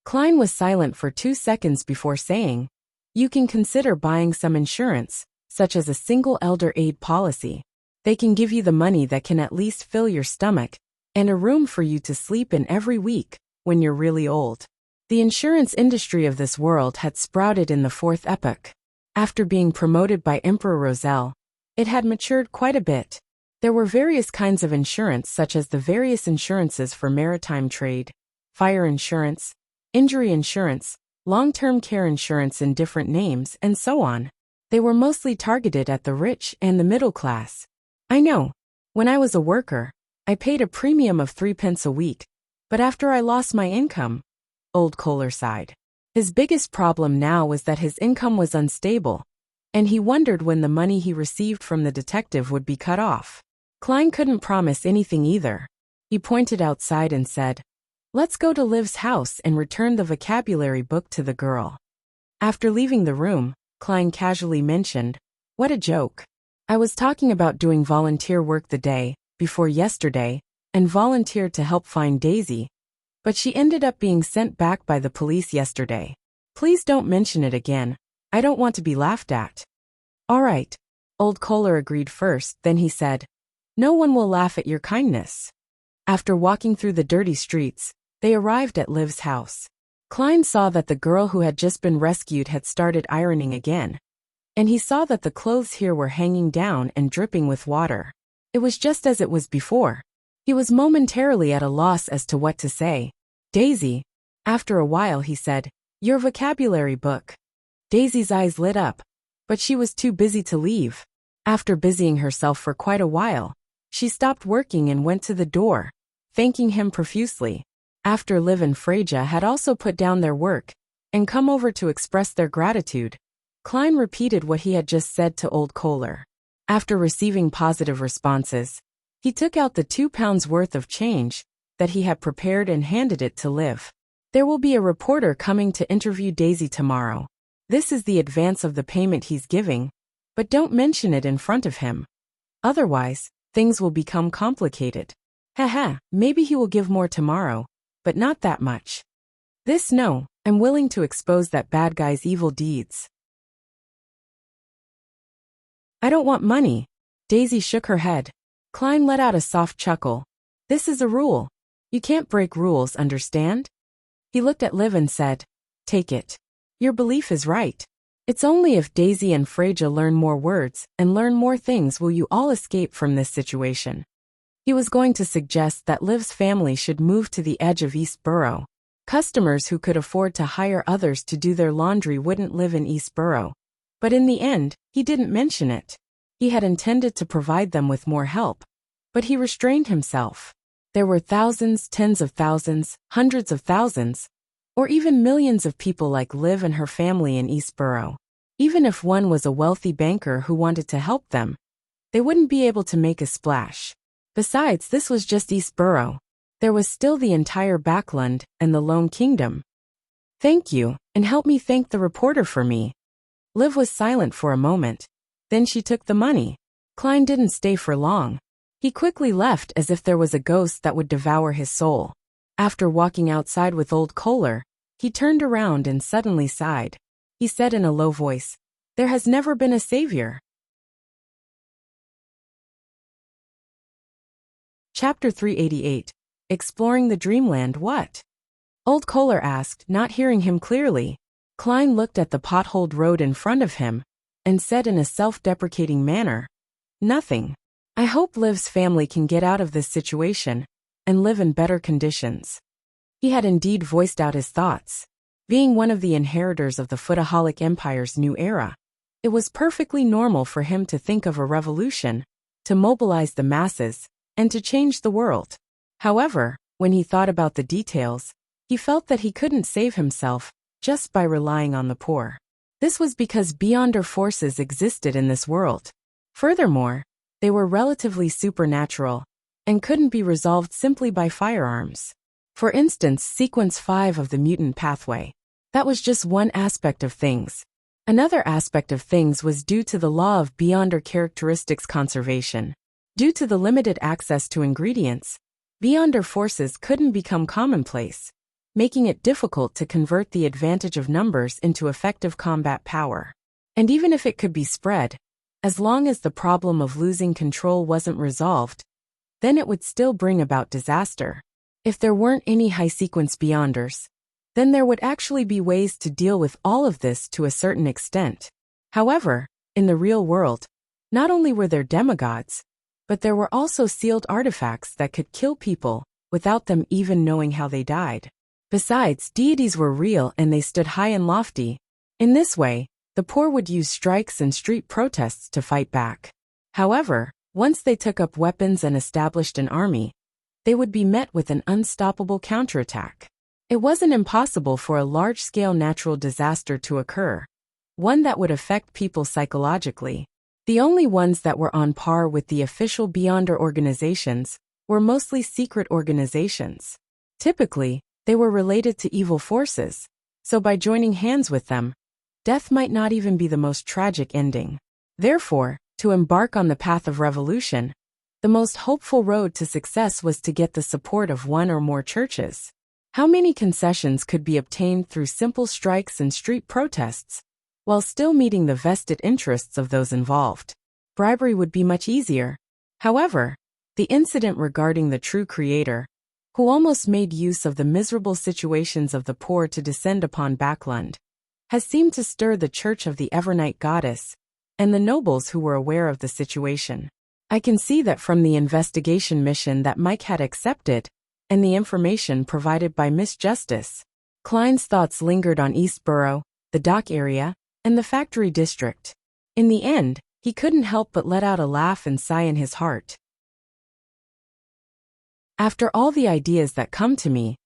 Klein was silent for 2 seconds before saying, "You can consider buying some insurance, such as a single elder aid policy. They can give you the money that can at least fill your stomach, and a room for you to sleep in every week when you're really old." The insurance industry of this world had sprouted in the 4th epoch. After being promoted by Emperor Roselle, it had matured quite a bit. There were various kinds of insurance, such as the various insurances for maritime trade, fire insurance, injury insurance, long-term care insurance in different names, and so on. They were mostly targeted at the rich and the middle class. I know. When I was a worker, I paid a premium of 3 pence a week, but after I lost my income, Old Kohler sighed. His biggest problem now was that his income was unstable, and he wondered when the money he received from the detective would be cut off. Klein couldn't promise anything either. He pointed outside and said, "Let's go to Liv's house and return the vocabulary book to the girl." After leaving the room, Klein casually mentioned, "What a joke. I was talking about doing volunteer work the day before yesterday and volunteered to help find Daisy, but she ended up being sent back by the police yesterday. Please don't mention it again. I don't want to be laughed at." "All right." Old Kohler agreed first, then he said, "No one will laugh at your kindness." After walking through the dirty streets, they arrived at Liv's house. Klein saw that the girl who had just been rescued had started ironing again, and he saw that the clothes here were hanging down and dripping with water. It was just as it was before. He was momentarily at a loss as to what to say. "Daisy." After a while he said, "Your vocabulary book." Daisy's eyes lit up, but she was too busy to leave. After busying herself for quite a while, she stopped working and went to the door, thanking him profusely. After Liv and Freja had also put down their work and come over to express their gratitude, Klein repeated what he had just said to Old Kohler. After receiving positive responses, he took out the 2 pounds worth of change that he had prepared and handed it to Liv. "There will be a reporter coming to interview Daisy tomorrow. This is the advance of the payment he's giving, but don't mention it in front of him. Otherwise, things will become complicated. Haha, maybe he will give more tomorrow, but not that much." No, I'm willing to expose that bad guy's evil deeds. I don't want money. Daisy shook her head. Klein let out a soft chuckle. This is a rule. You can't break rules, understand? He looked at Liv and said, take it. Your belief is right. It's only if Daisy and Freja learn more words and learn more things will you all escape from this situation. He was going to suggest that Liv's family should move to the edge of East Borough. Customers who could afford to hire others to do their laundry wouldn't live in East Borough. But in the end, he didn't mention it. He had intended to provide them with more help. But he restrained himself. There were thousands, tens of thousands, hundreds of thousands, or even millions of people like Liv and her family in East Borough. Even if one was a wealthy banker who wanted to help them, they wouldn't be able to make a splash. Besides, this was just East Borough. There was still the entire Backland and the Lone Kingdom. Thank you, and help me thank the reporter for me. Liv was silent for a moment. Then she took the money. Klein didn't stay for long. He quickly left as if there was a ghost that would devour his soul. After walking outside with old Kohler, he turned around and suddenly sighed. He said in a low voice, there has never been a savior. Chapter 388. Exploring the Dreamland. What? Old Kohler asked, not hearing him clearly. Klein looked at the potholed road in front of him and said in a self-deprecating manner, nothing. I hope Liv's family can get out of this situation and live in better conditions. He had indeed voiced out his thoughts. Being one of the inheritors of the Footaholic Empire's new era, it was perfectly normal for him to think of a revolution, to mobilize the masses, and to change the world. However, when he thought about the details, he felt that he couldn't save himself just by relying on the poor. This was because Beyonder forces existed in this world. Furthermore, they were relatively supernatural and couldn't be resolved simply by firearms. For instance, Sequence 5 of the mutant pathway. That was just one aspect of things. Another aspect of things was due to the law of Beyonder characteristics conservation. Due to the limited access to ingredients, Beyonder forces couldn't become commonplace, making it difficult to convert the advantage of numbers into effective combat power. And even if it could be spread, as long as the problem of losing control wasn't resolved, then it would still bring about disaster. If there weren't any high-sequence Beyonders, then there would actually be ways to deal with all of this to a certain extent. However, in the real world, not only were there demigods, but there were also sealed artifacts that could kill people without them even knowing how they died. Besides, deities were real and they stood high and lofty. In this way, the poor would use strikes and street protests to fight back. However, once they took up weapons and established an army, they would be met with an unstoppable counterattack. It wasn't impossible for a large-scale natural disaster to occur, one that would affect people psychologically. The only ones that were on par with the official Beyonder organizations were mostly secret organizations. Typically, they were related to evil forces, so by joining hands with them, death might not even be the most tragic ending. Therefore, to embark on the path of revolution, the most hopeful road to success was to get the support of one or more churches. How many concessions could be obtained through simple strikes and street protests, while still meeting the vested interests of those involved? Bribery would be much easier. However, the incident regarding the true creator, who almost made use of the miserable situations of the poor to descend upon Backland, has seemed to stir the Church of the Evernight Goddess and the nobles who were aware of the situation. I can see that from the investigation mission that Mike had accepted, and the information provided by Miss Justice. Klein's thoughts lingered on East Borough, the dock area, and the factory district. In the end, he couldn't help but let out a laugh and sigh in his heart. After all the ideas that come to me,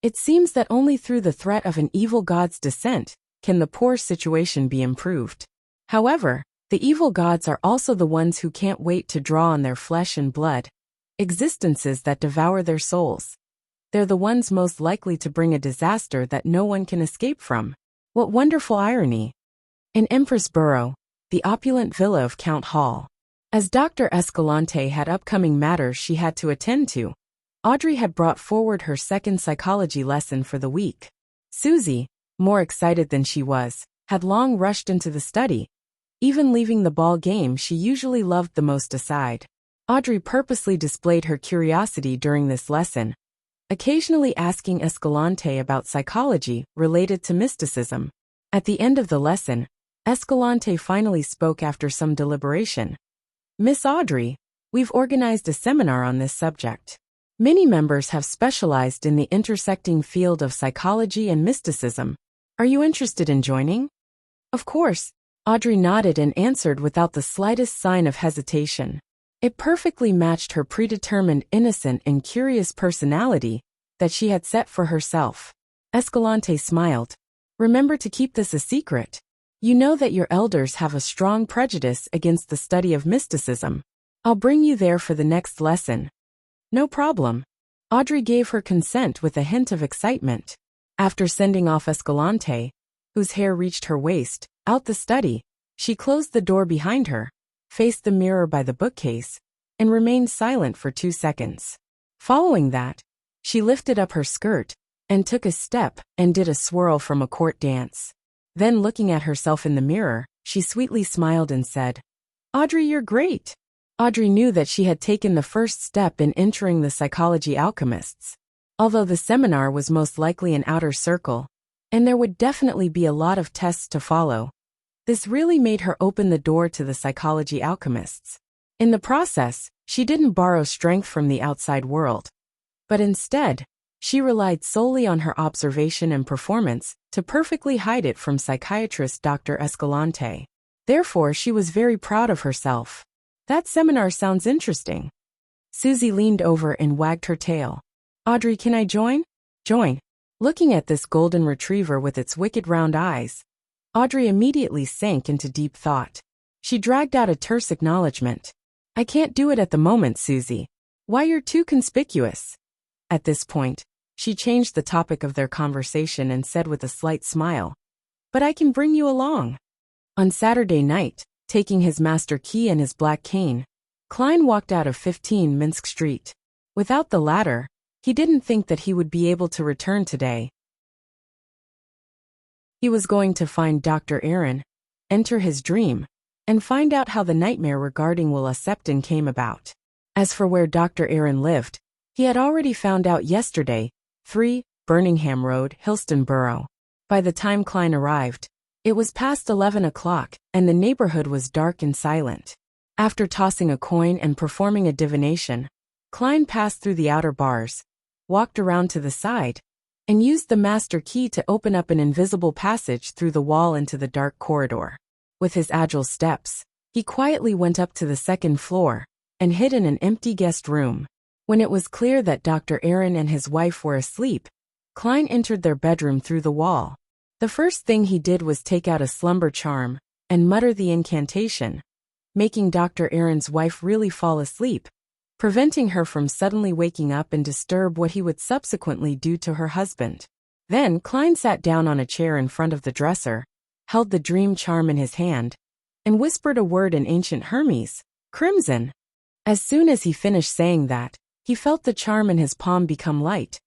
it seems that only through the threat of an evil god's descent can the poor situation be improved. However, the evil gods are also the ones who can't wait to draw on their flesh and blood, existences that devour their souls. They're the ones most likely to bring a disaster that no one can escape from. What wonderful irony! In Empress Borough, the opulent villa of Count Hall. As Dr. Escalante had upcoming matters she had to attend to, Audrey had brought forward her second psychology lesson for the week. Susie, more excited than she was, had long rushed into the study, even leaving the ball game she usually loved the most aside. Audrey purposely displayed her curiosity during this lesson, occasionally asking Escalante about psychology related to mysticism. At the end of the lesson, Escalante finally spoke after some deliberation. "Miss Audrey, we've organized a seminar on this subject. Many members have specialized in the intersecting field of psychology and mysticism. Are you interested in joining?" Of course, Audrey nodded and answered without the slightest sign of hesitation. It perfectly matched her predetermined, innocent, and curious personality that she had set for herself. Escalante smiled. "Remember to keep this a secret. You know that your elders have a strong prejudice against the study of mysticism. I'll bring you there for the next lesson." "No problem." Audrey gave her consent with a hint of excitement. After sending off Escalante, whose hair reached her waist, out the study, she closed the door behind her, faced the mirror by the bookcase, and remained silent for 2 seconds. Following that, she lifted up her skirt and took a step and did a swirl from a court dance. Then, looking at herself in the mirror, she sweetly smiled and said, "Audrey, you're great." Audrey knew that she had taken the first step in entering the Psychology Alchemists. Although the seminar was most likely an outer circle, and there would definitely be a lot of tests to follow, this really made her open the door to the Psychology Alchemists. In the process, she didn't borrow strength from the outside world, but instead, she relied solely on her observation and performance to perfectly hide it from psychiatrist Dr. Escalante. Therefore, she was very proud of herself. "That seminar sounds interesting." Susie leaned over and wagged her tail. "Audrey, can I join?" "Join." Looking at this golden retriever with its wicked round eyes, Audrey immediately sank into deep thought. She dragged out a terse acknowledgement. "I can't do it at the moment, Susie. Why, you're too conspicuous." At this point, she changed the topic of their conversation and said with a slight smile, "But I can bring you along." On Saturday night, taking his master key and his black cane, Klein walked out of 15 Minsk Street. Without the latter, he didn't think that he would be able to return today. He was going to find Dr. Aaron, enter his dream, and find out how the nightmare regarding Willa Septon came about. As for where Dr. Aaron lived, he had already found out yesterday, 3 Birmingham Road, Hillston Borough. By the time Klein arrived, it was past 11 o'clock, and the neighborhood was dark and silent. After tossing a coin and performing a divination, Klein passed through the outer bars, walked around to the side, and used the master key to open up an invisible passage through the wall into the dark corridor. With his agile steps, he quietly went up to the second floor and hid in an empty guest room. When it was clear that Dr. Aaron and his wife were asleep, Klein entered their bedroom through the wall. The first thing he did was take out a slumber charm and mutter the incantation, making Dr. Aaron's wife really fall asleep, preventing her from suddenly waking up and disturb what he would subsequently do to her husband. Then Klein sat down on a chair in front of the dresser, held the dream charm in his hand, and whispered a word in ancient Hermes, "Crimson." As soon as he finished saying that, he felt the charm in his palm become light,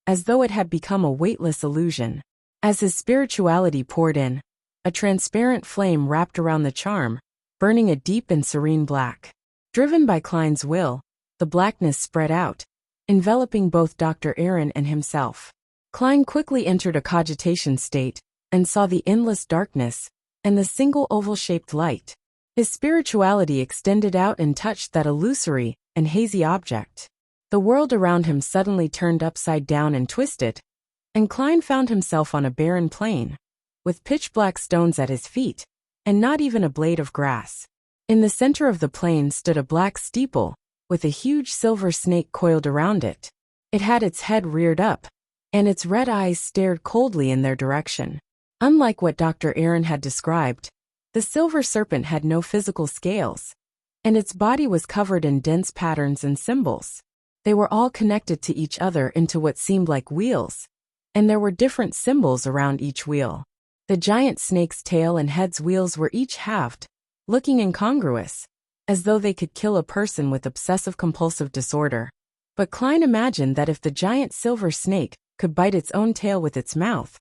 as though it had become a weightless illusion. As his spirituality poured in, a transparent flame wrapped around the charm, burning a deep and serene black. Driven by Klein's will, the blackness spread out, enveloping both Dr. Aaron and himself. Klein quickly entered a cogitation state and saw the endless darkness and the single oval-shaped light. His spirituality extended out and touched that illusory and hazy object. The world around him suddenly turned upside down and twisted, and Klein found himself on a barren plain, with pitch-black stones at his feet, and not even a blade of grass. In the center of the plain stood a black steeple, with a huge silver snake coiled around it. It had its head reared up, and its red eyes stared coldly in their direction. Unlike what Dr. Aaron had described, the silver serpent had no physical scales, and its body was covered in dense patterns and symbols. They were all connected to each other into what seemed like wheels, and there were different symbols around each wheel. The giant snake's tail and head's wheels were each halved, looking incongruous, as though they could kill a person with obsessive-compulsive disorder. But Klein imagined that if the giant silver snake could bite its own tail with its mouth,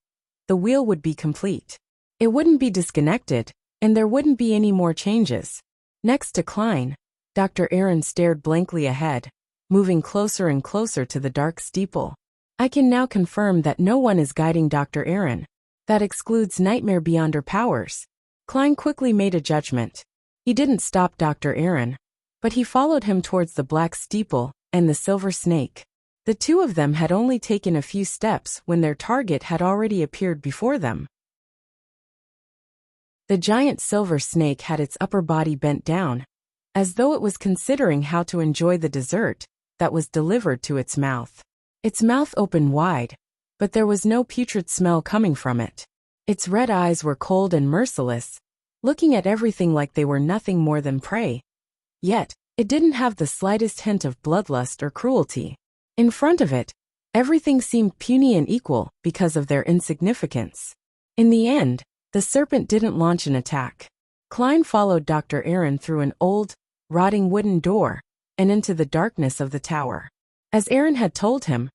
the wheel would be complete. It wouldn't be disconnected, and there wouldn't be any more changes. Next to Klein, Dr. Aaron stared blankly ahead, moving closer and closer to the dark steeple. I can now confirm that no one is guiding Dr. Aaron. That excludes Nightmare beyond her powers. Klein quickly made a judgment. He didn't stop Dr. Aaron, but he followed him towards the black steeple and the silver snake. The two of them had only taken a few steps when their target had already appeared before them. The giant silver snake had its upper body bent down, as though it was considering how to enjoy the dessert that was delivered to its mouth. Its mouth opened wide, but there was no putrid smell coming from it. Its red eyes were cold and merciless, looking at everything like they were nothing more than prey. Yet, it didn't have the slightest hint of bloodlust or cruelty. In front of it, everything seemed puny and equal because of their insignificance. In the end, the serpent didn't launch an attack. Klein followed Dr. Aaron through an old, rotting wooden door and into the darkness of the tower. As Aaron had told him,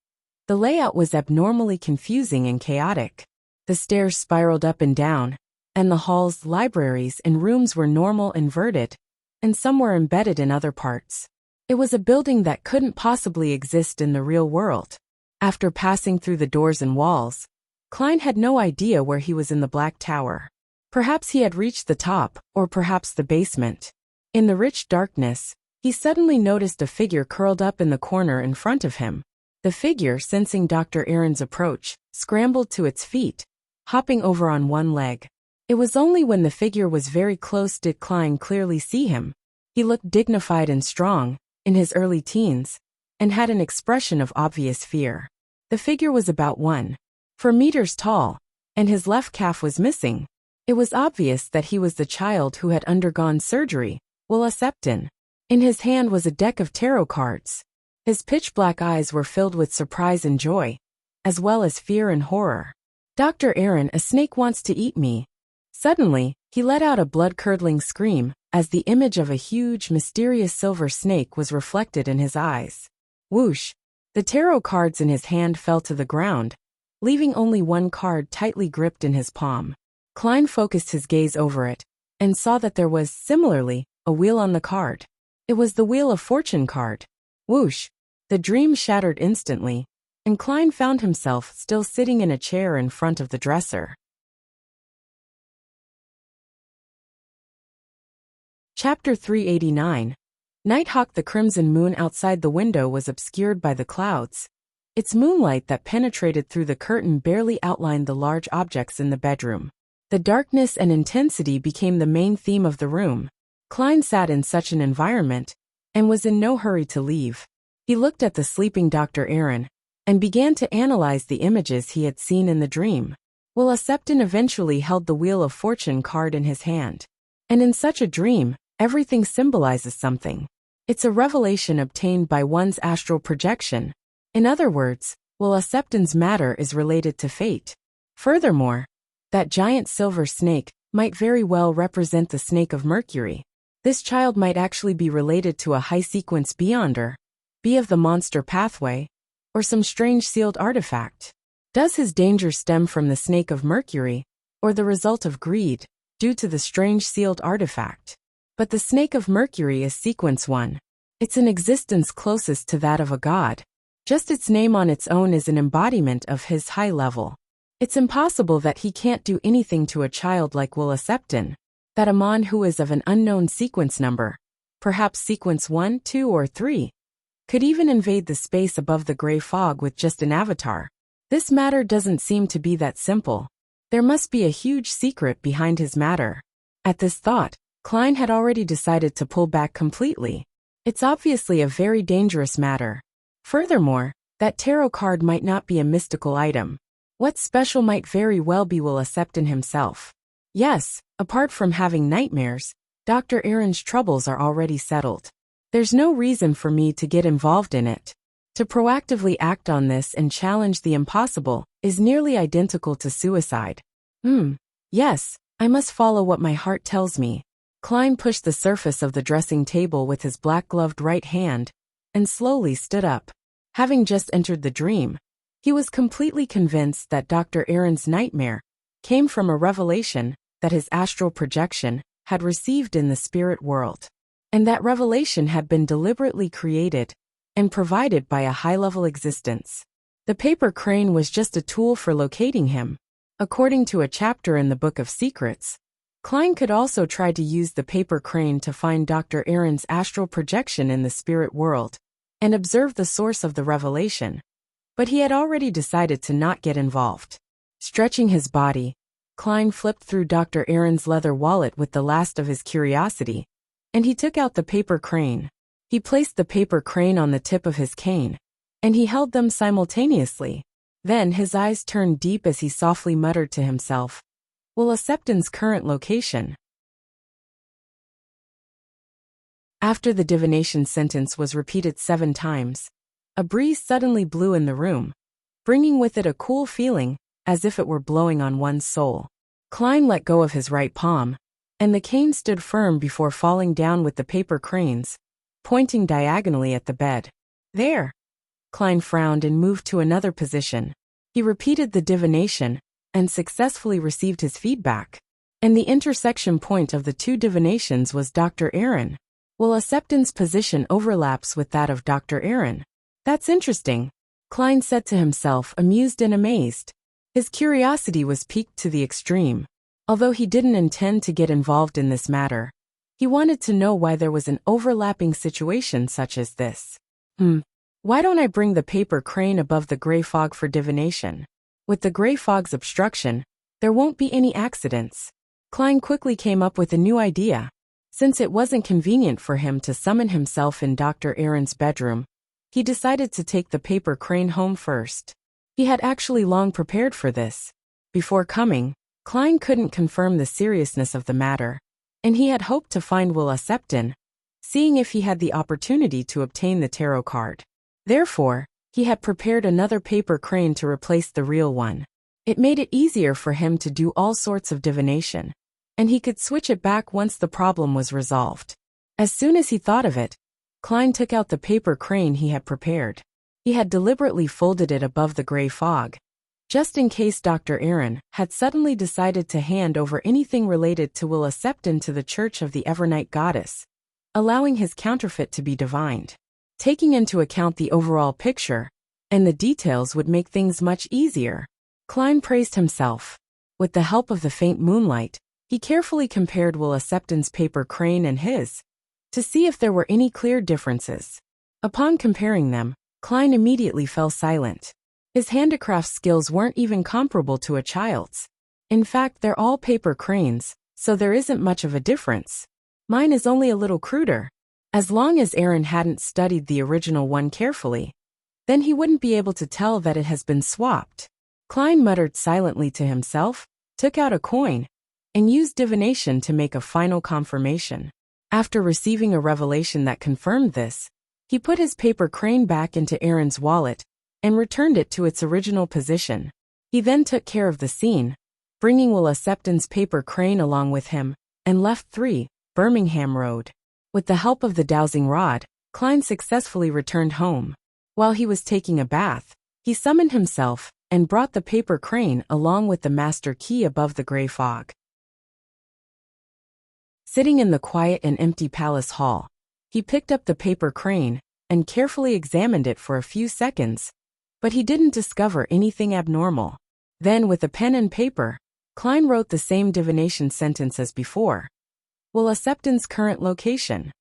the layout was abnormally confusing and chaotic. The stairs spiraled up and down, and the halls, libraries, and rooms were normal inverted, and some were embedded in other parts. It was a building that couldn't possibly exist in the real world. After passing through the doors and walls, Klein had no idea where he was in the Black Tower. Perhaps he had reached the top, or perhaps the basement. In the rich darkness, he suddenly noticed a figure curled up in the corner in front of him. The figure, sensing Dr. Aaron's approach, scrambled to its feet, hopping over on one leg. It was only when the figure was very close did Klein clearly see him. He looked dignified and strong, in his early teens, and had an expression of obvious fear. The figure was about 1.4 meters tall, and his left calf was missing. It was obvious that he was the child who had undergone surgery, Wuxia. In his hand was a deck of tarot cards. His pitch-black eyes were filled with surprise and joy, as well as fear and horror. "Dr. Aaron, a snake wants to eat me." Suddenly, he let out a blood-curdling scream, as the image of a huge, mysterious silver snake was reflected in his eyes. Whoosh! The tarot cards in his hand fell to the ground, leaving only one card tightly gripped in his palm. Klein focused his gaze over it, and saw that there was, similarly, a wheel on the card. It was the Wheel of Fortune card. Whoosh! The dream shattered instantly, and Klein found himself still sitting in a chair in front of the dresser. Chapter 389. Nighthawk. The crimson moon outside the window was obscured by the clouds. Its moonlight that penetrated through the curtain barely outlined the large objects in the bedroom. The darkness and intensity became the main theme of the room. Klein sat in such an environment, and was in no hurry to leave. He looked at the sleeping Dr. Aaron, and began to analyze the images he had seen in the dream. Wuxia eventually held the Wheel of Fortune card in his hand. And in such a dream, everything symbolizes something. It's a revelation obtained by one's astral projection. In other words, Wuxia's matter is related to fate. Furthermore, that giant silver snake might very well represent the snake of Mercury. This child might actually be related to a high-sequence beyonder, be of the monster pathway, or some strange sealed artifact. Does his danger stem from the snake of Mercury, or the result of greed, due to the strange sealed artifact? But the snake of Mercury is sequence 1. It's an existence closest to that of a god. Just its name on its own is an embodiment of his high level. It's impossible that he can't do anything to a child like Wuxia. That a mon who is of an unknown sequence number, perhaps sequence 1, 2, or 3, could even invade the space above the gray fog with just an avatar. This matter doesn't seem to be that simple. There must be a huge secret behind his matter. At this thought, Klein had already decided to pull back completely. It's obviously a very dangerous matter. Furthermore, that tarot card might not be a mystical item. What's special might very well be Wuxia himself. Yes, apart from having nightmares, Dr. Aaron's troubles are already settled. There's no reason for me to get involved in it. To proactively act on this and challenge the impossible is nearly identical to suicide. Yes, I must follow what my heart tells me. Klein pushed the surface of the dressing table with his black-gloved right hand, and slowly stood up. Having just entered the dream, He was completely convinced that Dr. Aaron's nightmare came from a revelation that his astral projection had received in the spirit world, and that revelation had been deliberately created and provided by a high-level existence. The paper crane was just a tool for locating him. According to a chapter in the Book of Secrets, Klein could also try to use the paper crane to find Dr. Aaron's astral projection in the spirit world and observe the source of the revelation, but he had already decided to not get involved. Stretching his body, Klein flipped through Dr. Aaron's leather wallet with the last of his curiosity, and he took out the paper crane. He placed the paper crane on the tip of his cane, and he held them simultaneously. Then his eyes turned deep as he softly muttered to himself, "Will Septon's current location?" After the divination sentence was repeated 7 times, a breeze suddenly blew in the room, bringing with it a cool feeling, as if it were blowing on one's soul. Klein let go of his right palm, and the cane stood firm before falling down with the paper cranes, pointing diagonally at the bed. "There." Klein frowned and moved to another position. He repeated the divination and successfully received his feedback. And the intersection point of the 2 divinations was Dr. Aaron. Will Septon's position overlaps with that of Dr. Aaron. "That's interesting," Klein said to himself, amused and amazed. His curiosity was piqued to the extreme. Although he didn't intend to get involved in this matter, he wanted to know why there was an overlapping situation such as this. Why don't I bring the paper crane above the gray fog for divination? With the gray fog's obstruction, there won't be any accidents. Klein quickly came up with a new idea. Since it wasn't convenient for him to summon himself in Dr. Aaron's bedroom, he decided to take the paper crane home first. He had actually long prepared for this. Before coming, Klein couldn't confirm the seriousness of the matter, and he had hoped to find Will Septon, seeing if he had the opportunity to obtain the tarot card. Therefore, he had prepared another paper crane to replace the real one. It made it easier for him to do all sorts of divination, and he could switch it back once the problem was resolved. As soon as he thought of it, Klein took out the paper crane he had prepared. He had deliberately folded it above the gray fog, just in case Dr. Aaron had suddenly decided to hand over anything related to Will Septon to the Church of the Evernight Goddess, allowing his counterfeit to be divined. Taking into account the overall picture, and the details would make things much easier. Klein praised himself. With the help of the faint moonlight, he carefully compared Will Septon's paper crane and his, to see if there were any clear differences. Upon comparing them, Klein immediately fell silent. His handicraft skills weren't even comparable to a child's. In fact, they're all paper cranes, so there isn't much of a difference. Mine is only a little cruder. As long as Aaron hadn't studied the original one carefully, then he wouldn't be able to tell that it has been swapped. Klein muttered silently to himself, took out a coin, and used divination to make a final confirmation. After receiving a revelation that confirmed this, he put his paper crane back into Aaron's wallet and returned it to its original position. He then took care of the scene, bringing Will Septon's paper crane along with him, and left 3, Birmingham Road. With the help of the dowsing rod, Klein successfully returned home. While he was taking a bath, he summoned himself and brought the paper crane along with the master key above the gray fog. Sitting in the quiet and empty palace hall, he picked up the paper crane and carefully examined it for a few seconds, but he didn't discover anything abnormal. Then, with a pen and paper, Klein wrote the same divination sentence as before. Will Septon's current location.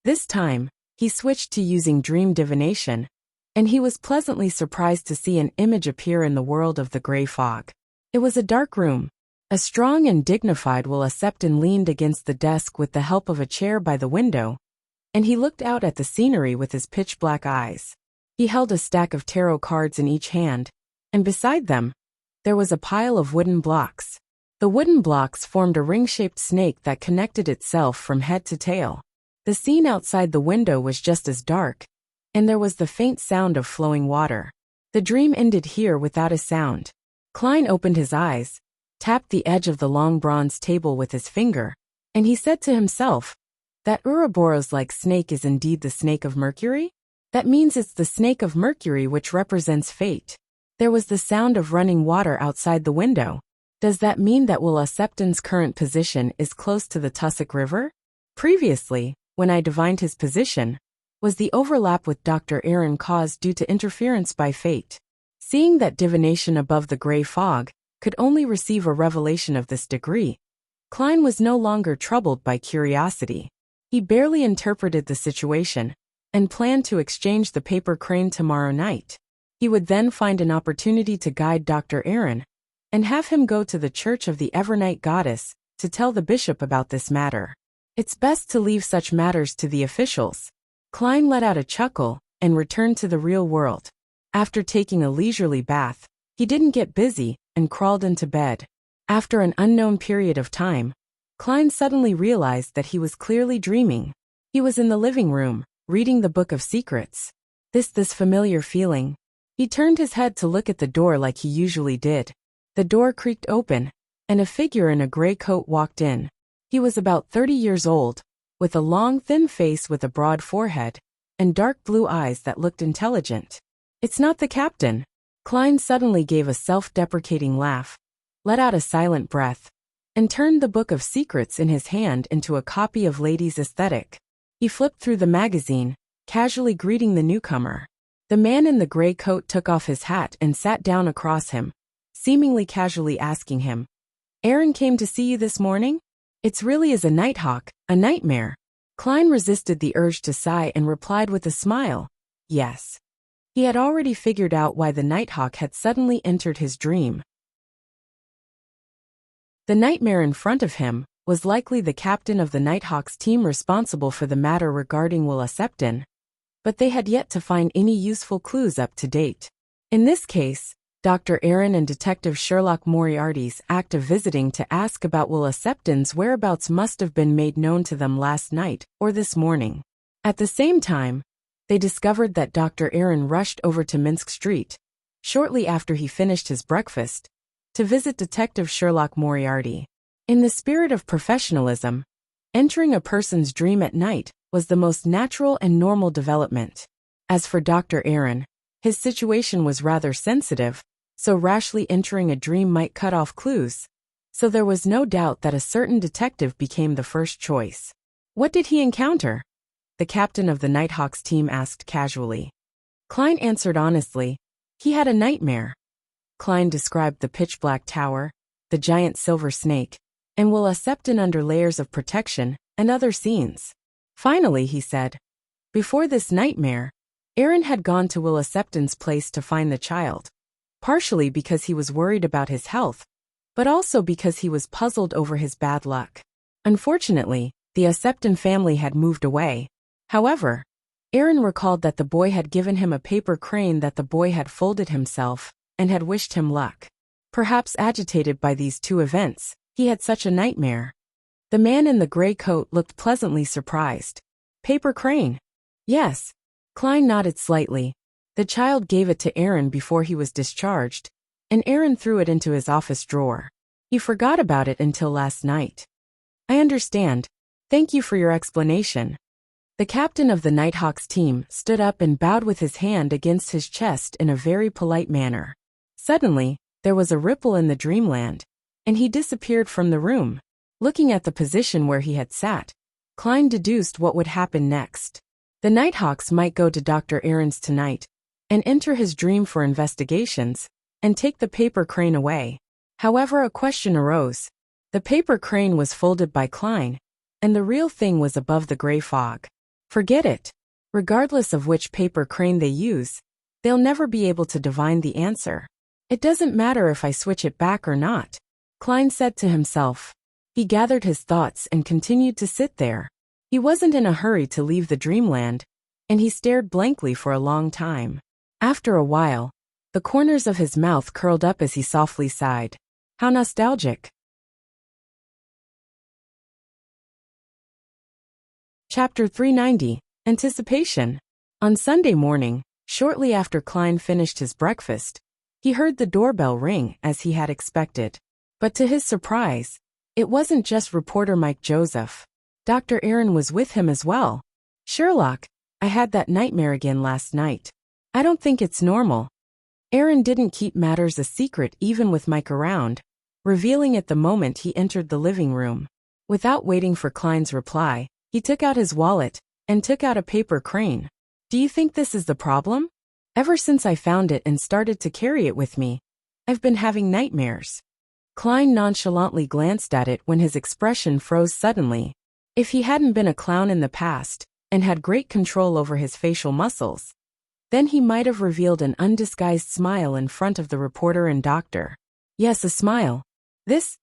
This time, he switched to using dream divination, and he was pleasantly surprised to see an image appear in the world of the gray fog. It was a dark room. A strong and dignified Will Septon leaned against the desk with the help of a chair by the window, and he looked out at the scenery with his pitch-black eyes. He held a stack of tarot cards in each hand, and beside them, there was a pile of wooden blocks. The wooden blocks formed a ring-shaped snake that connected itself from head to tail. The scene outside the window was just as dark, and there was the faint sound of flowing water. The dream ended here without a sound. Klein opened his eyes, tapped the edge of the long bronze table with his finger, and he said to himself, "That Ouroboros-like snake is indeed the snake of Mercury? That means it's the snake of Mercury which represents fate." There was the sound of running water outside the window. Does that mean that Will Septon's current position is close to the Tussock River? Previously, when I divined his position, was the overlap with Dr. Aaron caused due to interference by fate? Seeing that divination above the gray fog could only receive a revelation of this degree, Klein was no longer troubled by curiosity. He barely interpreted the situation and planned to exchange the paper crane tomorrow night. He would then find an opportunity to guide Dr. Aaron and have him go to the Church of the Evernight Goddess to tell the bishop about this matter. It's best to leave such matters to the officials. Klein let out a chuckle and returned to the real world. After taking a leisurely bath, he didn't get busy and crawled into bed. After an unknown period of time, Klein suddenly realized that he was clearly dreaming. He was in the living room, reading the Book of Secrets. This familiar feeling. He turned his head to look at the door like he usually did. The door creaked open, and a figure in a gray coat walked in. He was about 30 years old, with a long, thin face with a broad forehead, and dark blue eyes that looked intelligent. It's not the captain. Klein suddenly gave a self-deprecating laugh, let out a silent breath, and turned the Book of Secrets in his hand into a copy of Ladies' Aesthetic. He flipped through the magazine, casually greeting the newcomer. The man in the gray coat took off his hat and sat down across him, seemingly casually asking him, "Aaron came to see you this morning? It's really as a nighthawk, a nightmare." Klein resisted the urge to sigh and replied with a smile, "Yes." He had already figured out why the nighthawk had suddenly entered his dream. The nightmare in front of him was likely the captain of the Nighthawks team responsible for the matter regarding Will Septon, but they had yet to find any useful clues up to date. In this case, Dr. Aaron and Detective Sherlock Moriarty's act of visiting to ask about Will Septon's whereabouts must have been made known to them last night or this morning. At the same time, they discovered that Dr. Aaron rushed over to Minsk Street, shortly after he finished his breakfast, to visit Detective Sherlock Moriarty. In the spirit of professionalism, entering a person's dream at night was the most natural and normal development. As for Dr. Aaron, his situation was rather sensitive, so rashly entering a dream might cut off clues, so there was no doubt that a certain detective became the first choice. What did he encounter? The captain of the Nighthawks team asked casually. Klein answered honestly, he had a nightmare. Klein described the pitch-black tower, the giant silver snake, and Will Septon under layers of protection, and other scenes. Finally, he said, before this nightmare, Aaron had gone to Will Septon's place to find the child, partially because he was worried about his health, but also because he was puzzled over his bad luck. Unfortunately, the Septon family had moved away. However, Aaron recalled that the boy had given him a paper crane that the boy had folded himself, and had wished him luck. Perhaps agitated by these two events, he had such a nightmare. The man in the gray coat looked pleasantly surprised. Paper crane? Yes. Klein nodded slightly. The child gave it to Aaron before he was discharged, and Aaron threw it into his office drawer. He forgot about it until last night. I understand. Thank you for your explanation. The captain of the Nighthawks team stood up and bowed with his hand against his chest in a very polite manner. Suddenly, there was a ripple in the dreamland, and he disappeared from the room. Looking at the position where he had sat, Klein deduced what would happen next. The Nighthawks might go to Dr. Aaron's tonight, and enter his dream for investigations, and take the paper crane away. However, a question arose. The paper crane was folded by Klein, and the real thing was above the gray fog. Forget it. Regardless of which paper crane they use, they'll never be able to divine the answer. It doesn't matter if I switch it back or not, Klein said to himself. He gathered his thoughts and continued to sit there. He wasn't in a hurry to leave the dreamland, and he stared blankly for a long time. After a while, the corners of his mouth curled up as he softly sighed. How nostalgic. Chapter 390, Anticipation. On Sunday morning, shortly after Klein finished his breakfast, he heard the doorbell ring as he had expected. But to his surprise, it wasn't just reporter Mike Joseph. Dr. Aaron was with him as well. Sherlock, I had that nightmare again last night. I don't think it's normal. Aaron didn't keep matters a secret even with Mike around, revealing it the moment he entered the living room. Without waiting for Klein's reply, he took out his wallet and took out a paper crane. Do you think this is the problem? Ever since I found it and started to carry it with me, I've been having nightmares. Klein nonchalantly glanced at it when his expression froze suddenly. If he hadn't been a clown in the past and had great control over his facial muscles, then he might have revealed an undisguised smile in front of the reporter and doctor. Yes, a smile. This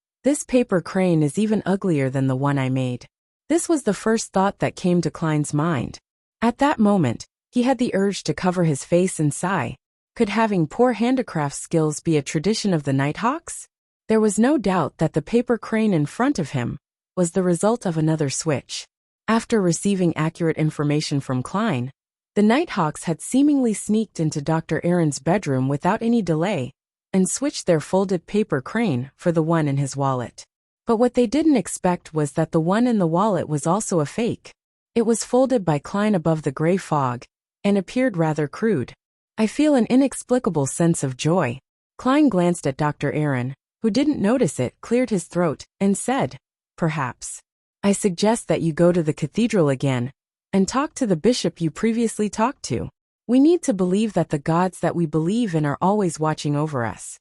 paper crane is even uglier than the one I made. This was the first thought that came to Klein's mind. At that moment, he had the urge to cover his face and sigh. Could having poor handicraft skills be a tradition of the Nighthawks? There was no doubt that the paper crane in front of him was the result of another switch. After receiving accurate information from Klein, the Nighthawks had seemingly sneaked into Dr. Aaron's bedroom without any delay and switched their folded paper crane for the one in his wallet. But what they didn't expect was that the one in the wallet was also a fake. It was folded by Klein above the gray fog and appeared rather crude. I feel an inexplicable sense of joy. Klein glanced at Dr. Aaron, who didn't notice it, cleared his throat, and said, "Perhaps. I suggest that you go to the cathedral again and talk to the bishop you previously talked to. We need to believe that the gods that we believe in are always watching over us."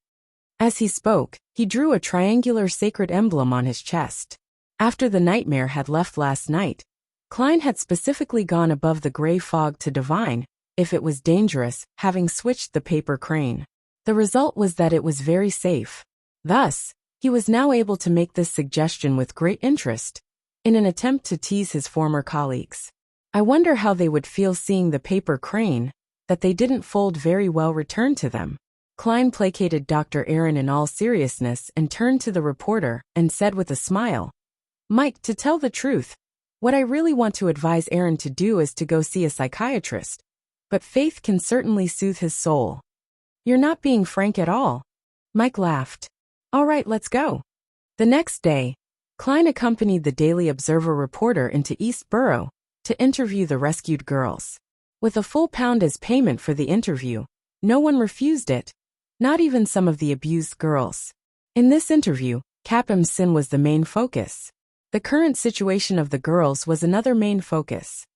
As he spoke, he drew a triangular sacred emblem on his chest. After the nightmare had left last night, Klein had specifically gone above the gray fog to divine if it was dangerous, having switched the paper crane. The result was that it was very safe. Thus, he was now able to make this suggestion with great interest, in an attempt to tease his former colleagues. I wonder how they would feel seeing the paper crane that they didn't fold very well return to them. Klein placated Dr. Aaron in all seriousness and turned to the reporter and said with a smile, "Mike, to tell the truth, what I really want to advise Aaron to do is to go see a psychiatrist. But faith can certainly soothe his soul." "You're not being frank at all." Mike laughed. "All right, let's go." The next day, Klein accompanied the Daily Observer reporter into East Borough to interview the rescued girls. With a full pound as payment for the interview, no one refused it, not even some of the abused girls. In this interview, Capham's sin was the main focus. The current situation of the girls was another main focus.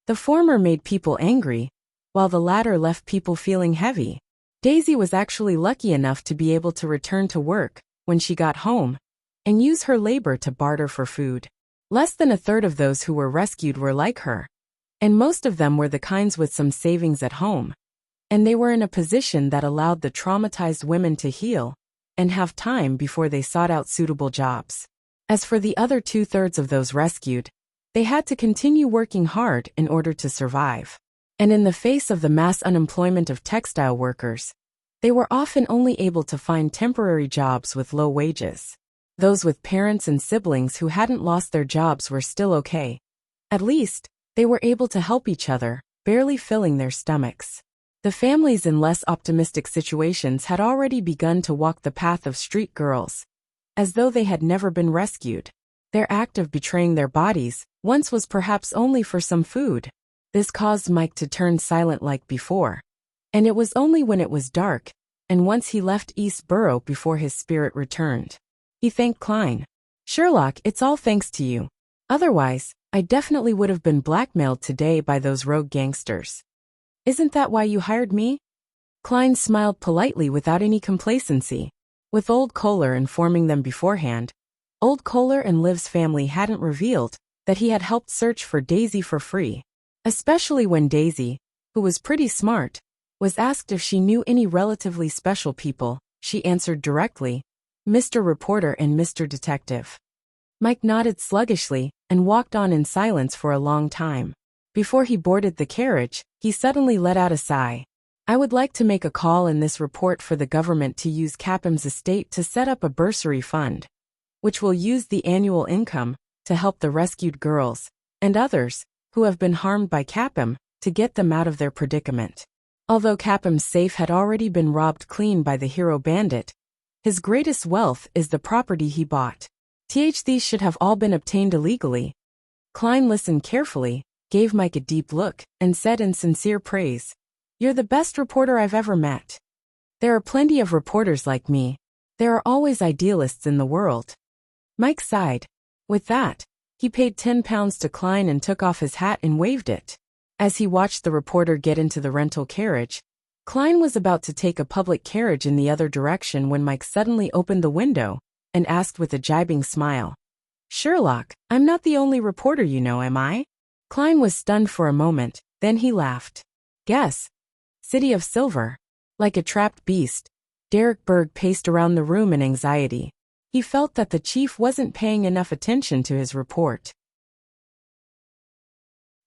The former made people angry, while the latter left people feeling heavy. Daisy was actually lucky enough to be able to return to work when she got home and use her labor to barter for food. Less than a third of those who were rescued were like her, and most of them were the kinds with some savings at home, and they were in a position that allowed the traumatized women to heal and have time before they sought out suitable jobs. As for the other two-thirds of those rescued, they had to continue working hard in order to survive. And in the face of the mass unemployment of textile workers, they were often only able to find temporary jobs with low wages. Those with parents and siblings who hadn't lost their jobs were still okay. At least, they were able to help each other, barely filling their stomachs. The families in less optimistic situations had already begun to walk the path of street girls, as though they had never been rescued. Their act of betraying their bodies once was perhaps only for some food. This caused Mike to turn silent like before. And it was only when it was dark, and once he left East Borough before his spirit returned. He thanked Klein. "Sherlock, it's all thanks to you. Otherwise, I definitely would have been blackmailed today by those rogue gangsters." "Isn't that why you hired me?" Klein smiled politely without any complacency. With Old Kohler informing them beforehand, Old Kohler and Liv's family hadn't revealed that he had helped search for Daisy for free. Especially when Daisy, who was pretty smart, was asked if she knew any relatively special people, she answered directly, "Mr. Reporter and Mr. Detective." Mike nodded sluggishly and walked on in silence for a long time. Before he boarded the carriage, he suddenly let out a sigh. "I would like to make a call in this report for the government to use Capham's estate to set up a bursary fund, which will use the annual income to help the rescued girls and others who have been harmed by Capham to get them out of their predicament. Although Capham's safe had already been robbed clean by the hero bandit, his greatest wealth is the property he bought. These should have all been obtained illegally." Klein listened carefully, gave Mike a deep look, and said in sincere praise, You're the best reporter I've ever met. There are plenty of reporters like me. There are always idealists in the world. Mike sighed. With that, he paid £10 to Klein and took off his hat and waved it. As he watched the reporter get into the rental carriage, Klein was about to take a public carriage in the other direction when Mike suddenly opened the window and asked with a gibing smile, "Sherlock, I'm not the only reporter you know, am I?" Klein was stunned for a moment, then he laughed. "Guess. City of Silver." Like a trapped beast, Derek Berg paced around the room in anxiety. He felt that the chief wasn't paying enough attention to his report.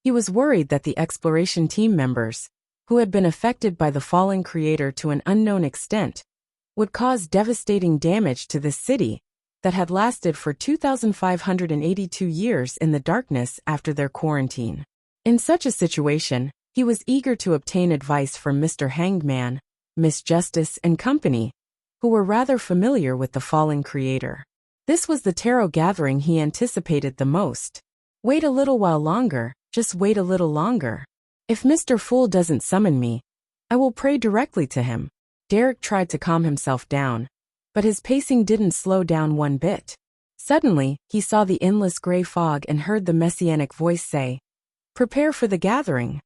He was worried that the exploration team members, who had been affected by the fallen creator to an unknown extent, would cause devastating damage to this city that had lasted for 2,582 years in the darkness after their quarantine. In such a situation, he was eager to obtain advice from Mr. Hangman, Miss Justice and company, who were rather familiar with the fallen creator. This was the tarot gathering he anticipated the most. Wait a little while longer, just wait a little longer. If Mr. Fool doesn't summon me, I will pray directly to him. Derek tried to calm himself down, but his pacing didn't slow down one bit. Suddenly, he saw the endless gray fog and heard the messianic voice say, "Prepare for the gathering."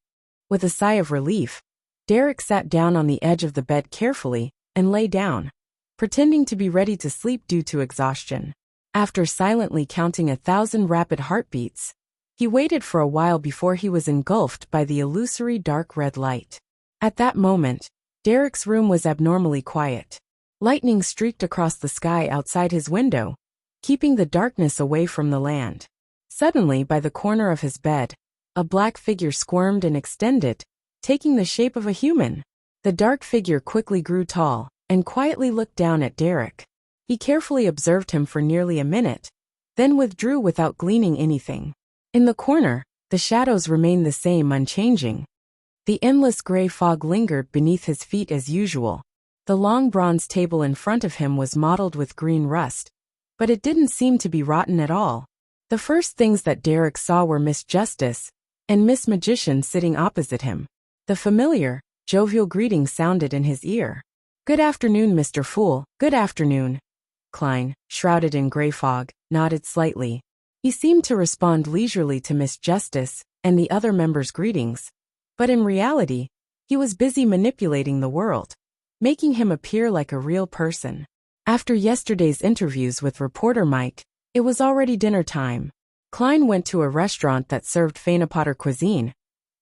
With a sigh of relief, Derek sat down on the edge of the bed carefully and lay down, pretending to be ready to sleep due to exhaustion. After silently counting 1,000 rapid heartbeats, he waited for a while before he was engulfed by the illusory dark red light. At that moment, Derek's room was abnormally quiet. Lightning streaked across the sky outside his window, keeping the darkness away from the land. Suddenly, by the corner of his bed, a black figure squirmed and extended, taking the shape of a human. The dark figure quickly grew tall and quietly looked down at Derek. He carefully observed him for nearly a minute, then withdrew without gleaning anything. In the corner, the shadows remained the same, unchanging. The endless gray fog lingered beneath his feet as usual. The long bronze table in front of him was mottled with green rust, but it didn't seem to be rotten at all. The first things that Derek saw were Miss Justice and Miss Magician sitting opposite him. The familiar, jovial greeting sounded in his ear. "Good afternoon, Mr. Fool." "Good afternoon." Klein, shrouded in gray fog, nodded slightly. He seemed to respond leisurely to Miss Justice and the other members' greetings, but in reality, he was busy manipulating the world, making him appear like a real person. After yesterday's interviews with reporter Mike, it was already dinner time. Klein went to a restaurant that served Fainapotter cuisine,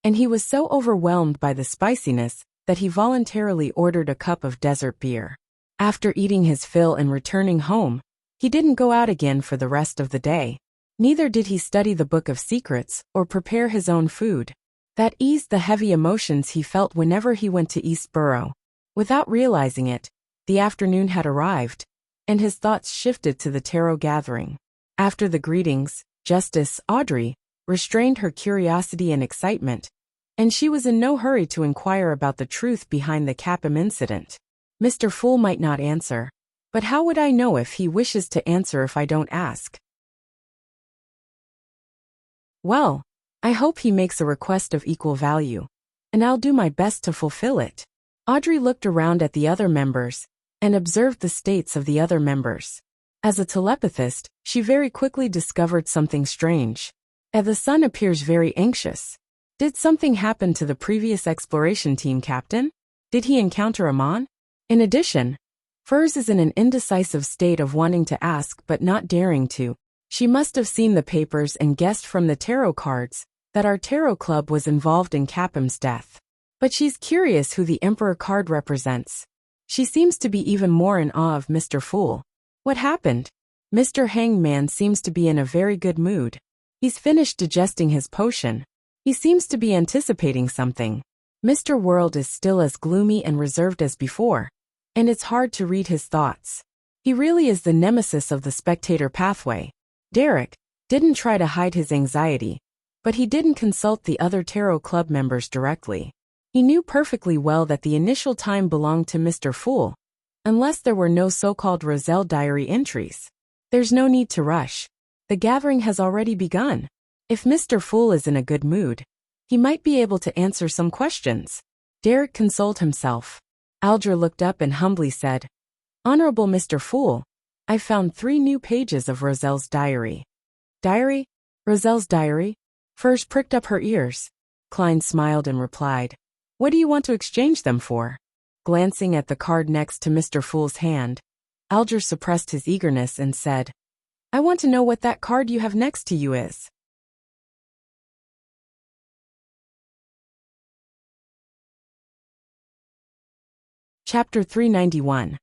and he was so overwhelmed by the spiciness that he voluntarily ordered a cup of desert beer. After eating his fill and returning home, he didn't go out again for the rest of the day. Neither did he study the Book of Secrets or prepare his own food. That eased the heavy emotions he felt whenever he went to Eastborough. Without realizing it, the afternoon had arrived, and his thoughts shifted to the tarot gathering. After the greetings, Justice Audrey restrained her curiosity and excitement, and she was in no hurry to inquire about the truth behind the Capim incident. "Mr. Fool might not answer, but how would I know if he wishes to answer if I don't ask? Well, I hope he makes a request of equal value, and I'll do my best to fulfill it." Audrey looked around at the other members and observed the states of the other members. As a telepathist, she very quickly discovered something strange. The son appears very anxious. Did something happen to the previous exploration team captain? Did he encounter Amon? In addition, Furs is in an indecisive state of wanting to ask but not daring to. She must have seen the papers and guessed from the tarot cards that our tarot club was involved in Capim's death. But she's curious who the Emperor card represents. She seems to be even more in awe of Mr. Fool. What happened? Mr. Hangman seems to be in a very good mood. He's finished digesting his potion. He seems to be anticipating something. Mr. World is still as gloomy and reserved as before, and it's hard to read his thoughts. He really is the nemesis of the spectator pathway. Derek didn't try to hide his anxiety, but he didn't consult the other tarot club members directly. He knew perfectly well that the initial time belonged to Mr. Fool, unless there were no so-called Roselle diary entries. There's no need to rush. The gathering has already begun. If Mr. Fool is in a good mood, he might be able to answer some questions. Derek consoled himself. Alger looked up and humbly said, "Honorable Mr. Fool, I found 3 new pages of Roselle's diary." "Diary? Roselle's diary?" Furs pricked up her ears. Klein smiled and replied, "What do you want to exchange them for?" Glancing at the card next to Mr. Fool's hand, Alger suppressed his eagerness and said, "I want to know what that card you have next to you is." Chapter 391.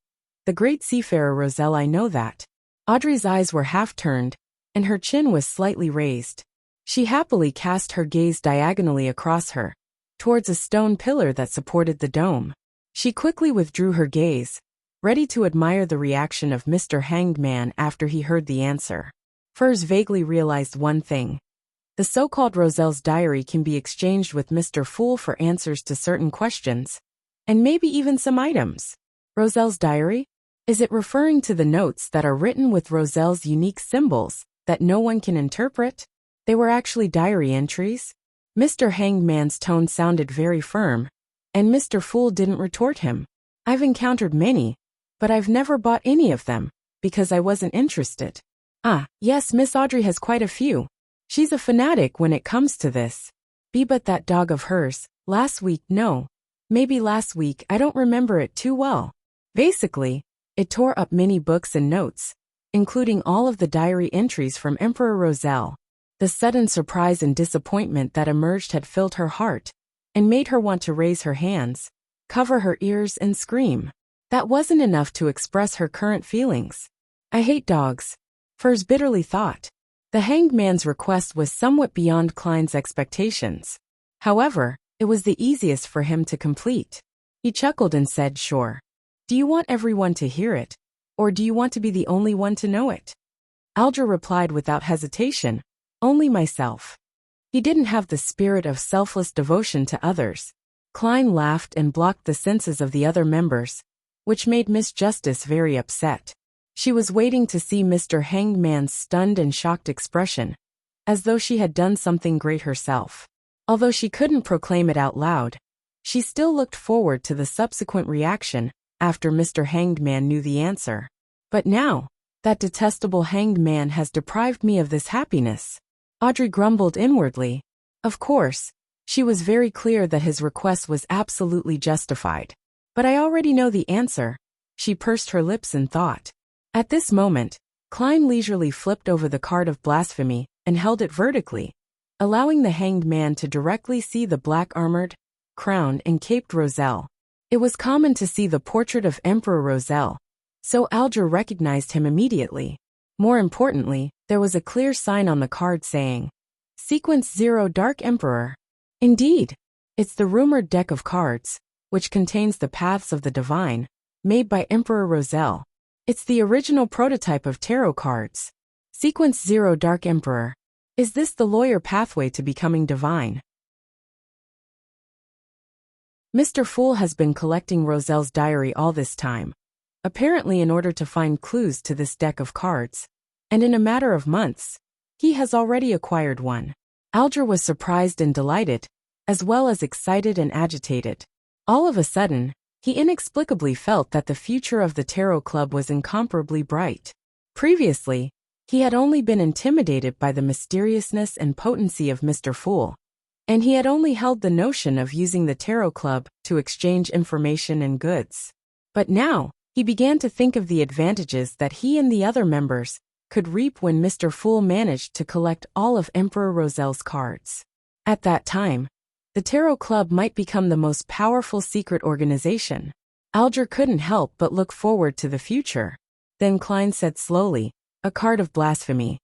The Great Seafarer Roselle. I know that. Audrey's eyes were half-turned, and her chin was slightly raised. She happily cast her gaze diagonally across her, towards a stone pillar that supported the dome. She quickly withdrew her gaze, ready to admire the reaction of Mr. Hanged Man after he heard the answer. Furs vaguely realized one thing. The so-called Roselle's diary can be exchanged with Mr. Fool for answers to certain questions, and maybe even some items. Roselle's diary? Is it referring to the notes that are written with Roselle's unique symbols that no one can interpret? They were actually diary entries? Mr. Hanged Man's tone sounded very firm, and Mr. Fool didn't retort him. "I've encountered many, but I've never bought any of them, because I wasn't interested." "Ah, yes, Miss Audrey has quite a few. She's a fanatic when it comes to this. But that dog of hers, last week, no. Maybe last week, I don't remember it too well. Basically, it tore up many books and notes, including all of the diary entries from Emperor Roselle." The sudden surprise and disappointment that emerged had filled her heart, and made her want to raise her hands, cover her ears and scream. That wasn't enough to express her current feelings. "I hate dogs," Furs bitterly thought. The Hanged Man's request was somewhat beyond Klein's expectations. However, it was the easiest for him to complete. He chuckled and said, "Sure. Do you want everyone to hear it, or do you want to be the only one to know it?" Alger replied without hesitation, "Only myself." He didn't have the spirit of selfless devotion to others. Klein laughed and blocked the senses of the other members, which made Miss Justice very upset. She was waiting to see Mr. Hanged Man's stunned and shocked expression, as though she had done something great herself. Although she couldn't proclaim it out loud, she still looked forward to the subsequent reaction after Mr. Hanged Man knew the answer. "But now, that detestable Hanged Man has deprived me of this happiness," Audrey grumbled inwardly. Of course, she was very clear that his request was absolutely justified. "But I already know the answer," she pursed her lips in thought. At this moment, Klein leisurely flipped over the card of blasphemy and held it vertically, allowing the Hanged Man to directly see the black-armored, crowned and caped Roselle. It was common to see the portrait of Emperor Roselle, so Alger recognized him immediately. More importantly, there was a clear sign on the card saying, "Sequence 0 Dark Emperor." Indeed, it's the rumored deck of cards, which contains the paths of the divine, made by Emperor Roselle. It's the original prototype of tarot cards. Sequence 0 Dark Emperor. Is this the lawyer pathway to becoming divine? Mr. Fool has been collecting Roselle's diary all this time, apparently in order to find clues to this deck of cards, and in a matter of months, he has already acquired one. Alger was surprised and delighted, as well as excited and agitated. All of a sudden, he inexplicably felt that the future of the Tarot Club was incomparably bright. Previously, he had only been intimidated by the mysteriousness and potency of Mr. Fool, and he had only held the notion of using the Tarot Club to exchange information and goods. But now, he began to think of the advantages that he and the other members could reap when Mr. Fool managed to collect all of Emperor Roselle's cards. At that time, the Tarot Club might become the most powerful secret organization. Alger couldn't help but look forward to the future. Then Klein said slowly, "A card of blasphemy."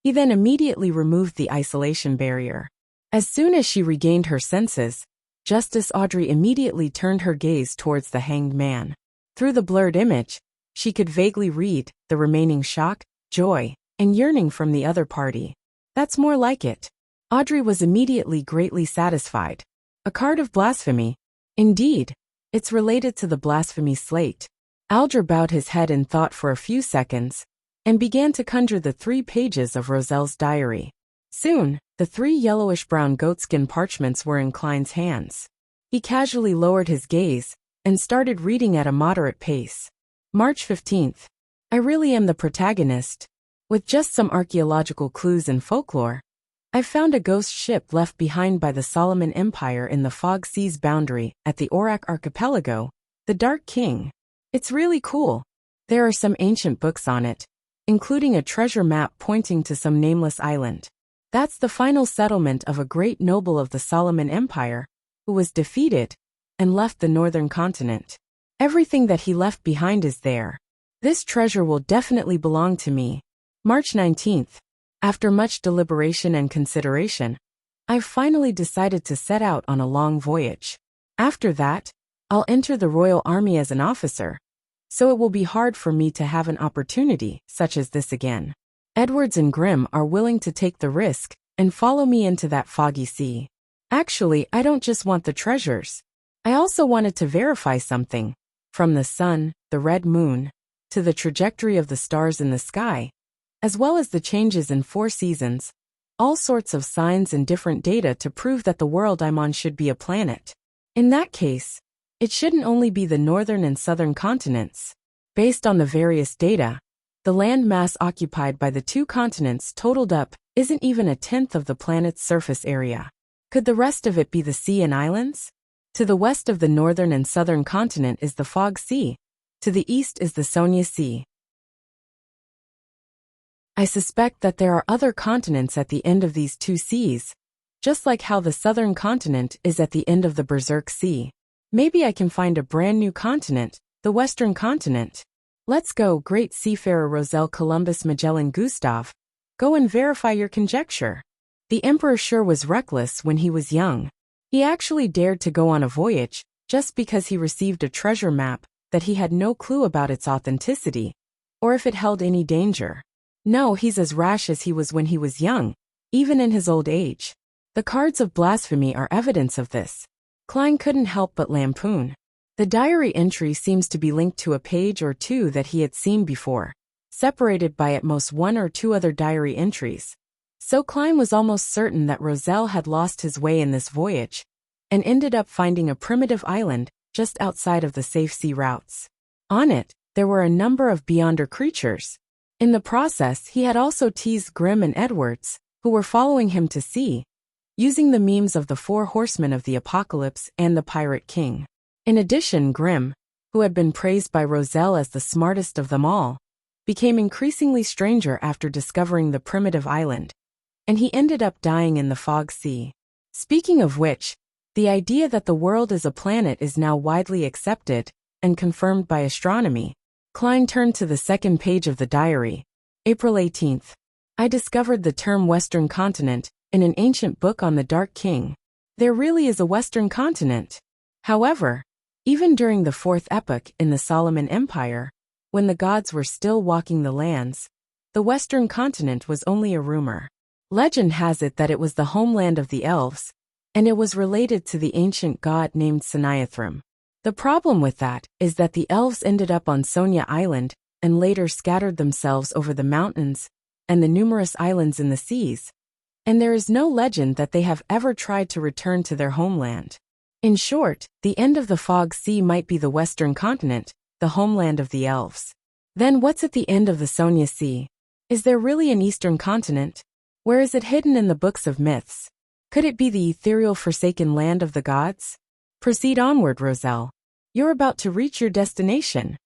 He then immediately removed the isolation barrier. As soon as she regained her senses, Justice Audrey immediately turned her gaze towards the Hanged Man. Through the blurred image, she could vaguely read the remaining shock, joy, and yearning from the other party. "That's more like it." Audrey was immediately greatly satisfied. A card of blasphemy. Indeed, it's related to the blasphemy slate. Alger bowed his head in thought for a few seconds, and began to conjure the 3 pages of Roselle's diary. Soon, the 3 yellowish-brown goatskin parchments were in Klein's hands. He casually lowered his gaze and started reading at a moderate pace. March 15th. I really am the protagonist. With just some archaeological clues and folklore, I've found a ghost ship left behind by the Solomon Empire in the Fog Sea's boundary at the Arak Archipelago, the Dark King. It's really cool. There are some ancient books on it, including a treasure map pointing to some nameless island. That's the final settlement of a great noble of the Solomon Empire, who was defeated and left the northern continent. Everything that he left behind is there. This treasure will definitely belong to me. March 19th. After much deliberation and consideration, I've finally decided to set out on a long voyage. After that, I'll enter the Royal Army as an officer, so it will be hard for me to have an opportunity such as this again. Edwards and Grimm are willing to take the risk and follow me into that foggy sea. Actually, I don't just want the treasures. I also wanted to verify something. From the sun, the red moon, to the trajectory of the stars in the sky, as well as the changes in 4 seasons, all sorts of signs and different data to prove that the world I'm on should be a planet. In that case, it shouldn't only be the northern and southern continents. Based on the various data, the land mass occupied by the 2 continents totaled up isn't even 1/10 of the planet's surface area. Could the rest of it be the sea and islands? To the west of the northern and southern continent is the Fog Sea. To the east is the Sonia Sea. I suspect that there are other continents at the end of these 2 seas, just like how the southern continent is at the end of the Berserk Sea. Maybe I can find a brand new continent, the western continent. Let's go, great seafarer Roselle Columbus Magellan Gustav. Go and verify your conjecture. The emperor sure was reckless when he was young. He actually dared to go on a voyage, just because he received a treasure map that he had no clue about its authenticity, or if it held any danger. No, he's as rash as he was when he was young, even in his old age. The cards of blasphemy are evidence of this. Klein couldn't help but lampoon. The diary entry seems to be linked to a page or 2 that he had seen before, separated by at most 1 or 2 other diary entries. So Klein was almost certain that Roselle had lost his way in this voyage, and ended up finding a primitive island just outside of the safe sea routes. On it, there were a number of beyonder creatures. In the process, he had also teased Grimm and Edwards, who were following him to sea, using the memes of the 4 horsemen of the apocalypse and the Pirate King. In addition, Grimm, who had been praised by Roselle as the smartest of them all, became increasingly stranger after discovering the primitive island, and he ended up dying in the Fog Sea. Speaking of which, the idea that the world is a planet is now widely accepted and confirmed by astronomy. Klein turned to the second page of the diary. April 18th. I discovered the term Western Continent in an ancient book on the Dark King. There really is a Western Continent. However, even during the 4th epoch in the Solomon Empire, when the gods were still walking the lands, the Western Continent was only a rumor. Legend has it that it was the homeland of the elves, and it was related to the ancient god named Saniathrim. The problem with that is that the elves ended up on Sonia Island and later scattered themselves over the mountains and the numerous islands in the seas, and there is no legend that they have ever tried to return to their homeland. In short, the end of the Fog Sea might be the Western Continent, the homeland of the elves. Then what's at the end of the Sonia Sea? Is there really an Eastern Continent? Where is it hidden in the books of myths? Could it be the ethereal forsaken land of the gods? Proceed onward, Roselle. You're about to reach your destination.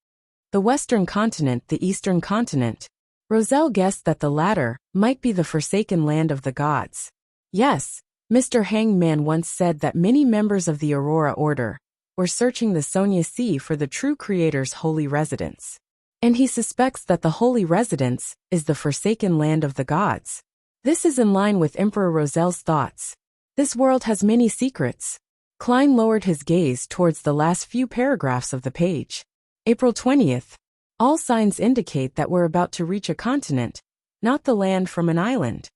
The Western Continent, the Eastern Continent. Roselle guessed that the latter might be the forsaken land of the gods. Yes, Mr. Hangman once said that many members of the Aurora Order were searching the Sonia Sea for the true creator's holy residence. And he suspects that the holy residence is the forsaken land of the gods. This is in line with Emperor Roselle's thoughts. This world has many secrets. Klein lowered his gaze towards the last few paragraphs of the page. April 20th. All signs indicate that we're about to reach a continent, not the land from an island.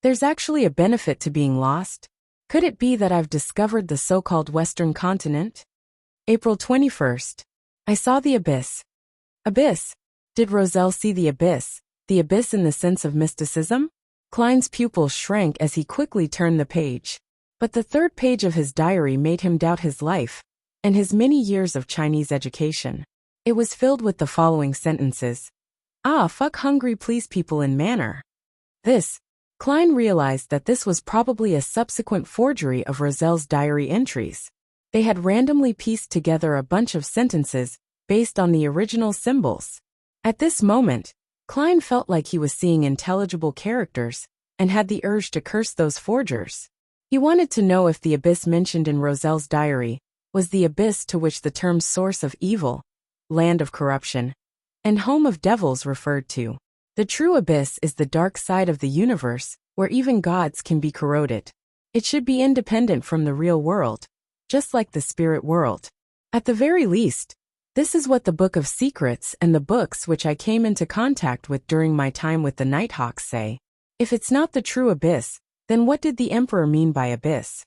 There's actually a benefit to being lost. Could it be that I've discovered the so-called Western Continent? April 21st. I saw the abyss. Abyss? Did Roselle see the abyss? The abyss in the sense of mysticism? Klein's pupils shrank as he quickly turned the page. But the third page of his diary made him doubt his life and his many years of Chinese education. It was filled with the following sentences. "Ah, fuck hungry please people in manner." Klein realized that this was probably a subsequent forgery of Rozelle's diary entries. They had randomly pieced together a bunch of sentences based on the original symbols. At this moment, Klein felt like he was seeing intelligible characters and had the urge to curse those forgers. He wanted to know if the abyss mentioned in Rozelle's diary was the abyss to which the terms source of evil, land of corruption, and home of devils referred to. The true abyss is the dark side of the universe, where even gods can be corroded. It should be independent from the real world, just like the spirit world. At the very least, this is what the Book of Secrets and the books which I came into contact with during my time with the Nighthawks say. If it's not the true abyss, then what did the Emperor mean by abyss?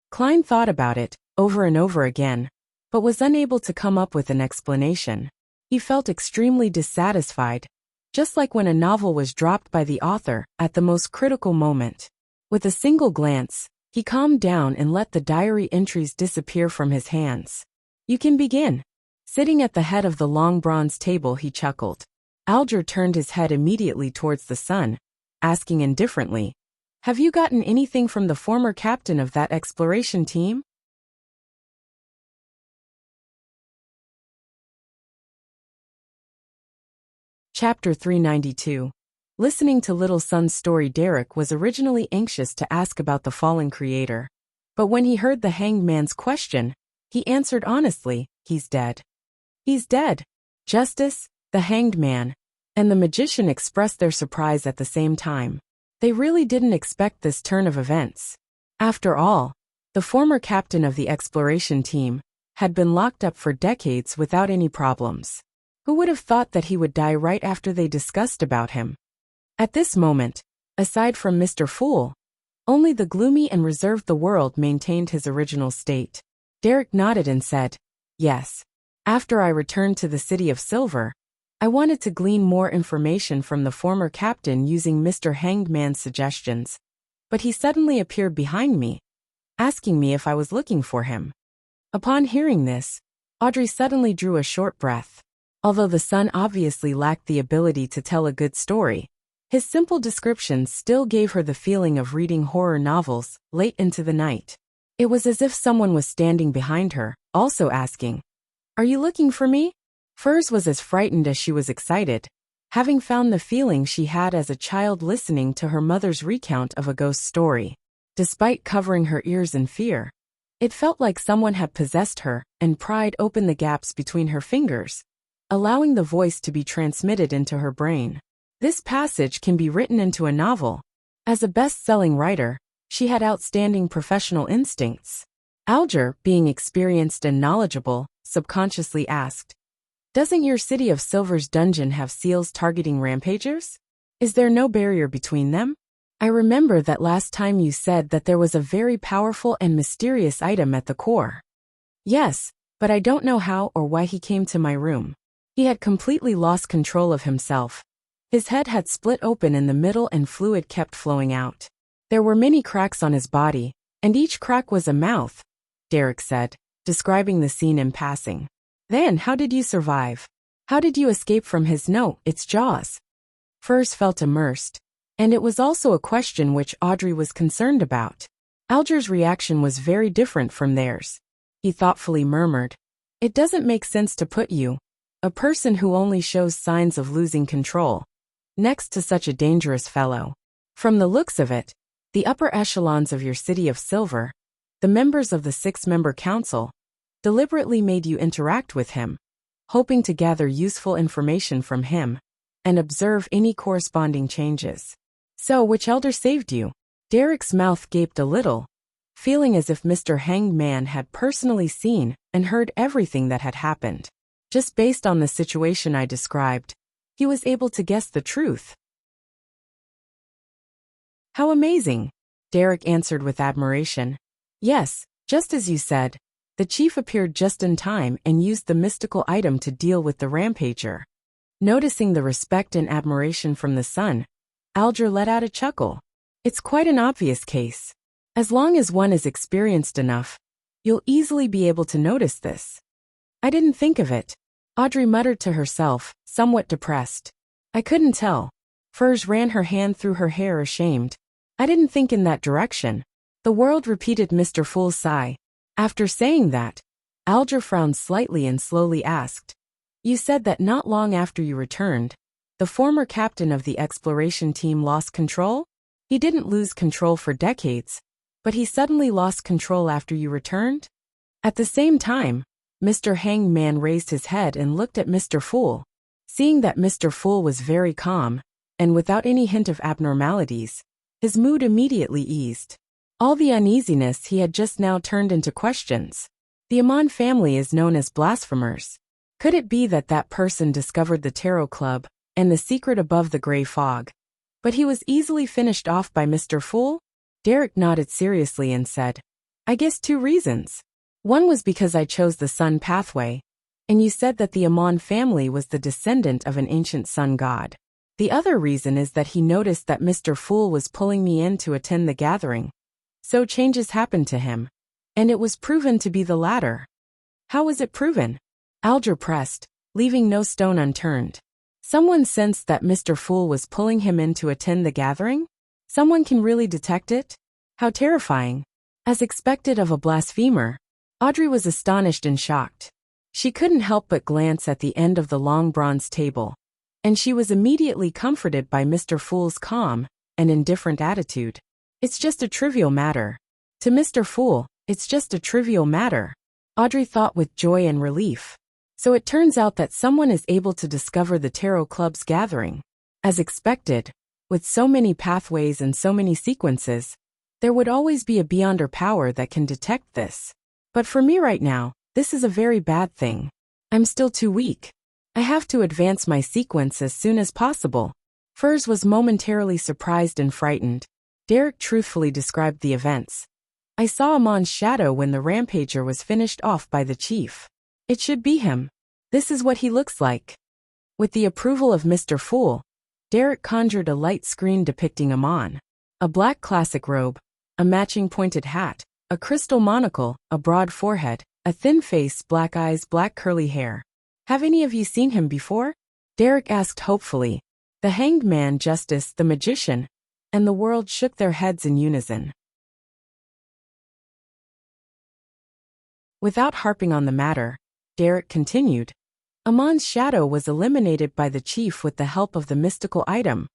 Klein thought about it, over and over again, but was unable to come up with an explanation. He felt extremely dissatisfied, just like when a novel was dropped by the author at the most critical moment. With a single glance, he calmed down and let the diary entries disappear from his hands. "You can begin." Sitting at the head of the long bronze table, he chuckled. Alger turned his head immediately towards the sun, asking indifferently, "Have you gotten anything from the former captain of that exploration team?" Chapter 392. Listening to Little Sun's story, Derek was originally anxious to ask about the fallen creator. But when he heard the hanged man's question, he answered honestly, "He's dead." "He's dead." Justice, the hanged man, and the magician expressed their surprise at the same time. They really didn't expect this turn of events. After all, the former captain of the exploration team had been locked up for decades without any problems. Who would have thought that he would die right after they discussed about him? At this moment, aside from Mr. Fool, only the gloomy and reserved the world maintained his original state. Derek nodded and said, "Yes. After I returned to the City of Silver, I wanted to glean more information from the former captain using Mr. Hanged Man's suggestions, but he suddenly appeared behind me, asking me if I was looking for him." Upon hearing this, Audrey suddenly drew a short breath. Although the son obviously lacked the ability to tell a good story, his simple descriptions still gave her the feeling of reading horror novels late into the night. It was as if someone was standing behind her, also asking, "Are you looking for me?" Furs was as frightened as she was excited, having found the feeling she had as a child listening to her mother's recount of a ghost story. Despite covering her ears in fear, it felt like someone had possessed her and pried open the gaps between her fingers, allowing the voice to be transmitted into her brain. This passage can be written into a novel. As a best-selling writer, she had outstanding professional instincts. Alger, being experienced and knowledgeable, subconsciously asked, "Doesn't your City of Silver's dungeon have seals targeting rampagers? Is there no barrier between them? I remember that last time you said that there was a very powerful and mysterious item at the core." "Yes, but I don't know how or why he came to my room." He had completely lost control of himself. His head had split open in the middle and fluid kept flowing out. There were many cracks on his body, and each crack was a mouth, Derek said, describing the scene in passing. "Then how did you survive? How did you escape from his its jaws?" Furs felt immersed, and it was also a question which Audrey was concerned about. Alger's reaction was very different from theirs. He thoughtfully murmured, "It doesn't make sense to put you, a person who only shows signs of losing control, next to such a dangerous fellow. From the looks of it, the upper echelons of your City of Silver, the members of the 6-member council, deliberately made you interact with him, hoping to gather useful information from him and observe any corresponding changes. So which elder saved you?" Derek's mouth gaped a little, feeling as if Mr. Hanged Man had personally seen and heard everything that had happened. Just based on the situation I described, he was able to guess the truth. "How amazing," Derek answered with admiration. "Yes, just as you said, the chief appeared just in time and used the mystical item to deal with the rampager." Noticing the respect and admiration from the son, Alger let out a chuckle. "It's quite an obvious case. As long as one is experienced enough, you'll easily be able to notice this. I didn't think of it. Audrey muttered to herself, somewhat depressed. I couldn't tell. Furs ran her hand through her hair ashamed. I didn't think in that direction. The world repeated Mr. Fool's sigh. After saying that, Alger frowned slightly and slowly asked, You said that not long after you returned, the former captain of the exploration team lost control? He didn't lose control for decades, but he suddenly lost control after you returned? At the same time, Mr. Hanged Man raised his head and looked at Mr. Fool. Seeing that Mr. Fool was very calm, and without any hint of abnormalities, his mood immediately eased. All the uneasiness he had just now turned into questions. The Amon family is known as blasphemers. Could it be that that person discovered the Tarot Club and the secret above the gray fog? But he was easily finished off by Mr. Fool? Derek nodded seriously and said, I guess 2 reasons. One was because I chose the sun pathway, and you said that the Amon family was the descendant of an ancient sun god. The other reason is that he noticed that Mr. Fool was pulling me in to attend the gathering. So changes happened to him. And it was proven to be the latter. How was it proven? Alger pressed, leaving no stone unturned. Someone sensed that Mr. Fool was pulling him in to attend the gathering? Someone can really detect it? How terrifying. As expected of a blasphemer, Audrey was astonished and shocked. She couldn't help but glance at the end of the long bronze table, and she was immediately comforted by Mr. Fool's calm and indifferent attitude. It's just a trivial matter. To Mr. Fool, it's just a trivial matter. Audrey thought with joy and relief. So it turns out that someone is able to discover the Tarot Club's gathering. As expected, with so many pathways and so many sequences, there would always be a beyonder power that can detect this. But for me right now, this is a very bad thing. I'm still too weak. I have to advance my sequence as soon as possible. Furs was momentarily surprised and frightened. Derek truthfully described the events. I saw Amon's shadow when the rampager was finished off by the chief. It should be him. This is what he looks like. With the approval of Mr. Fool, Derek conjured a light screen depicting Amon. A black classic robe, a matching pointed hat, a crystal monocle, a broad forehead, a thin face, black eyes, black curly hair. Have any of you seen him before? Derek asked hopefully. The Hanged Man, Justice, the Magician, and the world shook their heads in unison. Without harping on the matter, Derek continued. Amon's shadow was eliminated by the chief with the help of the mystical item,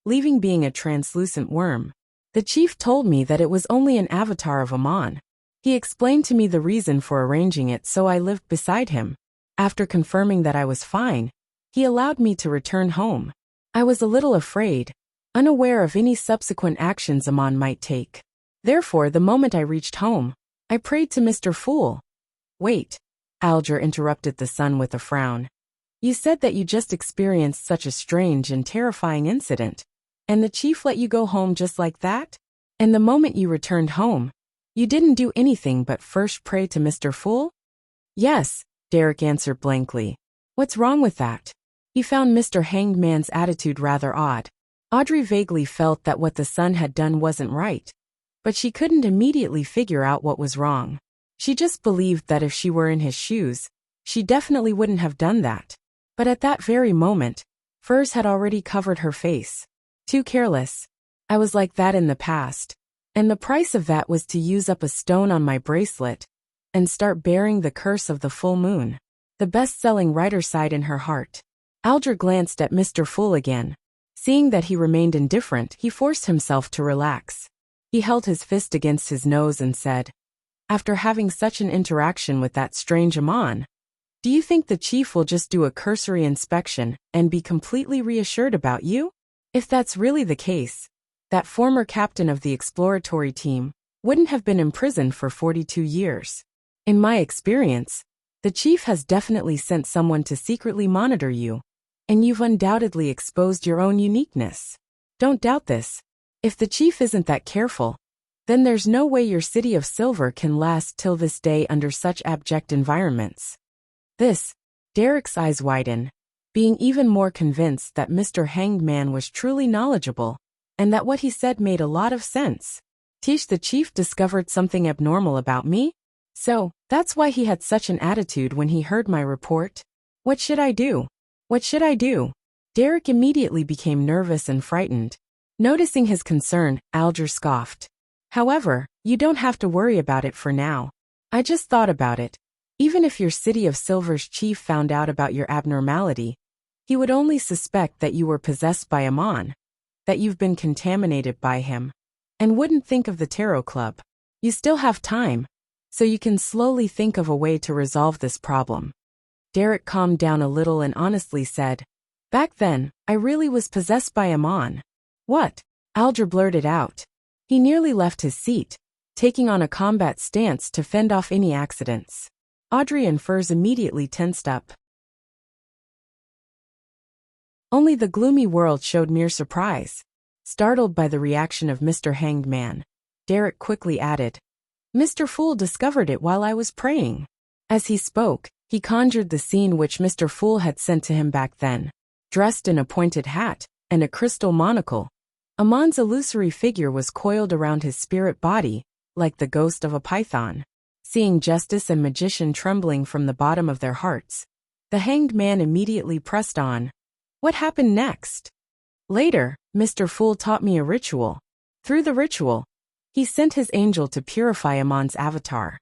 leaving being a translucent worm. The chief told me that it was only an avatar of Amon. He explained to me the reason for arranging it, so I lived beside him. After confirming that I was fine, he allowed me to return home. I was a little afraid, unaware of any subsequent actions Amon might take. Therefore, the moment I reached home, I prayed to Mr. Fool. Wait, Alger interrupted the son with a frown. You said that you just experienced such a strange and terrifying incident. And the chief let you go home just like that? And the moment you returned home, you didn't do anything but first pray to Mr. Fool? Yes, Derek answered blankly. What's wrong with that? He found Mr. Hanged Man's attitude rather odd. Audrey vaguely felt that what the son had done wasn't right, but she couldn't immediately figure out what was wrong. She just believed that if she were in his shoes, she definitely wouldn't have done that. But at that very moment, furs had already covered her face. Too careless. I was like that in the past. And the price of that was to use up a stone on my bracelet and start bearing the curse of the full moon. The best-selling writer sighed in her heart. Alger glanced at Mr. Fool again. Seeing that he remained indifferent, he forced himself to relax. He held his fist against his nose and said, After having such an interaction with that strange Amon, do you think the chief will just do a cursory inspection and be completely reassured about you? If that's really the case, that former captain of the exploratory team wouldn't have been imprisoned for 42 years. In my experience, the chief has definitely sent someone to secretly monitor you, and you've undoubtedly exposed your own uniqueness. Don't doubt this. If the chief isn't that careful, then there's no way your city of silver can last till this day under such abject environments. Derek's eyes widened, being even more convinced that Mr. Hanged Man was truly knowledgeable, and that what he said made a lot of sense. Tish, the chief discovered something abnormal about me? So, that's why he had such an attitude when he heard my report? What should I do? What should I do? Derek immediately became nervous and frightened. Noticing his concern, Alger scoffed. However, you don't have to worry about it for now. I just thought about it. Even if your City of Silver's chief found out about your abnormality, he would only suspect that you were possessed by Amon, that you've been contaminated by him, and wouldn't think of the Tarot Club. You still have time, so you can slowly think of a way to resolve this problem. Derek calmed down a little and honestly said, back then, I really was possessed by Amon. What? Alger blurted out. He nearly left his seat, taking on a combat stance to fend off any accidents. Audrey and Furs immediately tensed up. Only the gloomy world showed mere surprise. Startled by the reaction of Mr. Hanged Man, Derek quickly added, Mr. Fool discovered it while I was praying. As he spoke, he conjured the scene which Mr. Fool had sent to him back then. Dressed in a pointed hat and a crystal monocle, Amon's illusory figure was coiled around his spirit body, like the ghost of a python. Seeing Justice and Magician trembling from the bottom of their hearts, the Hanged Man immediately pressed on. What happened next? Later, Mr. Fool taught me a ritual. Through the ritual, he sent his angel to purify Amon's avatar.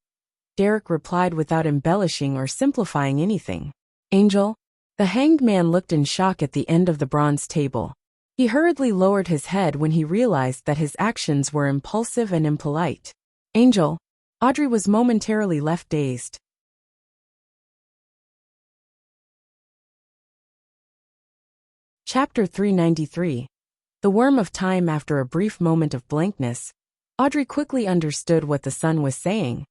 Derek replied without embellishing or simplifying anything. Angel? The Hanged Man looked in shock at the end of the bronze table. He hurriedly lowered his head when he realized that his actions were impulsive and impolite. Angel? Audrey was momentarily left dazed. Chapter 393. The Worm of Time. After a brief moment of blankness, Audrey quickly understood what the son was saying.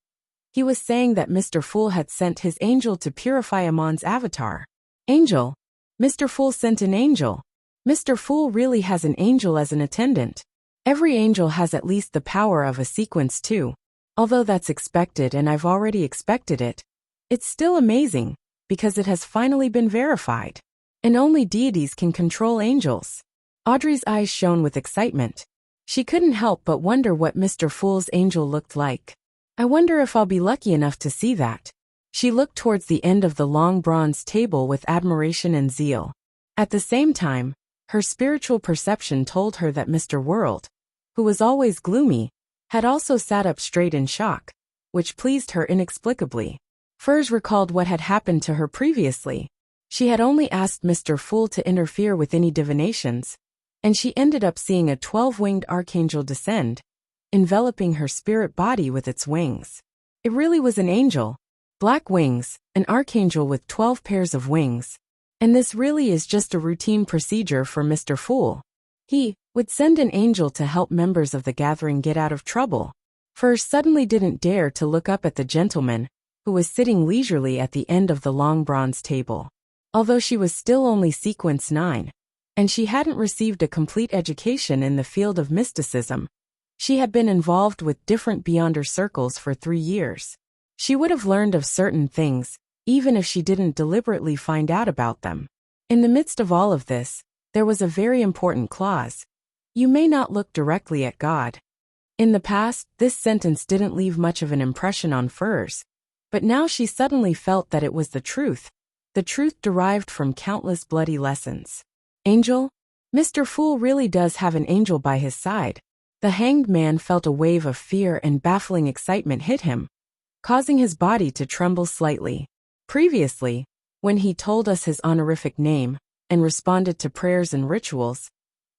He was saying that Mr. Fool had sent his angel to purify Amon's avatar. Angel? Mr. Fool sent an angel. Mr. Fool really has an angel as an attendant. Every angel has at least the power of a sequence too. Although that's expected and I've already expected it, it's still amazing, because it has finally been verified. And only deities can control angels. Audrey's eyes shone with excitement. She couldn't help but wonder what Mr. Fool's angel looked like. I wonder if I'll be lucky enough to see that. She looked towards the end of the long bronze table with admiration and zeal. At the same time, her spiritual perception told her that Mr. World, who was always gloomy, had also sat up straight in shock, which pleased her inexplicably. Furs recalled what had happened to her previously. She had only asked Mr. Fool to interfere with any divinations, and she ended up seeing a 12-winged archangel descend, enveloping her spirit body with its wings. It really was an angel. Black wings, an archangel with 12 pairs of wings. And this really is just a routine procedure for Mr. Fool. He would send an angel to help members of the gathering get out of trouble. Furs suddenly didn't dare to look up at the gentleman, who was sitting leisurely at the end of the long bronze table. Although she was still only sequence 9, and she hadn't received a complete education in the field of mysticism, she had been involved with different Beyonder circles for 3 years. She would have learned of certain things, even if she didn't deliberately find out about them. In the midst of all of this, there was a very important clause. You may not look directly at God. In the past, this sentence didn't leave much of an impression on Furs, but now she suddenly felt that it was the truth derived from countless bloody lessons. Angel? Mr. Fool really does have an angel by his side. The Hanged Man felt a wave of fear and baffling excitement hit him, causing his body to tremble slightly. Previously, when he told us his honorific name and responded to prayers and rituals,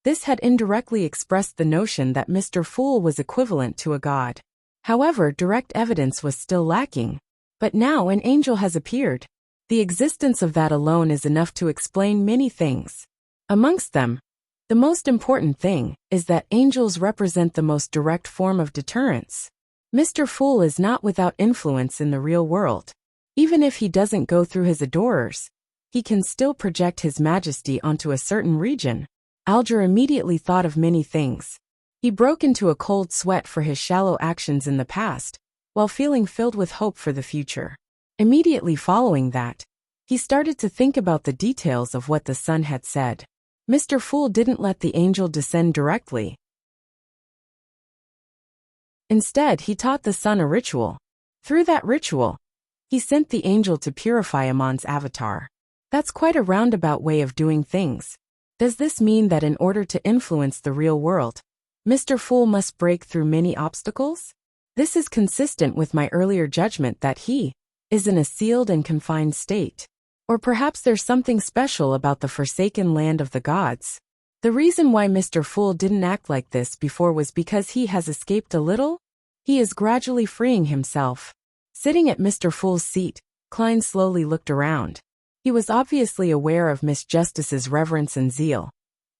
this had indirectly expressed the notion that Mr. Fool was equivalent to a god. However, direct evidence was still lacking. But now an angel has appeared. The existence of that alone is enough to explain many things. Amongst them, the most important thing is that angels represent the most direct form of deterrence. Mr. Fool is not without influence in the real world. Even if he doesn't go through his adorers, he can still project his majesty onto a certain region. Alger immediately thought of many things. He broke into a cold sweat for his shallow actions in the past, while feeling filled with hope for the future. Immediately following that, he started to think about the details of what the son had said. Mr. Fool didn't let the angel descend directly. Instead, he taught the sun a ritual. Through that ritual, he sent the angel to purify Amon's avatar. That's quite a roundabout way of doing things. Does this mean that in order to influence the real world, Mr. Fool must break through many obstacles? This is consistent with my earlier judgment that he is in a sealed and confined state. Or perhaps there's something special about the forsaken land of the gods. The reason why Mr. Fool didn't act like this before was because he has escaped a little. He is gradually freeing himself. Sitting at Mr. Fool's seat, Klein slowly looked around. He was obviously aware of Miss Justice's reverence and zeal,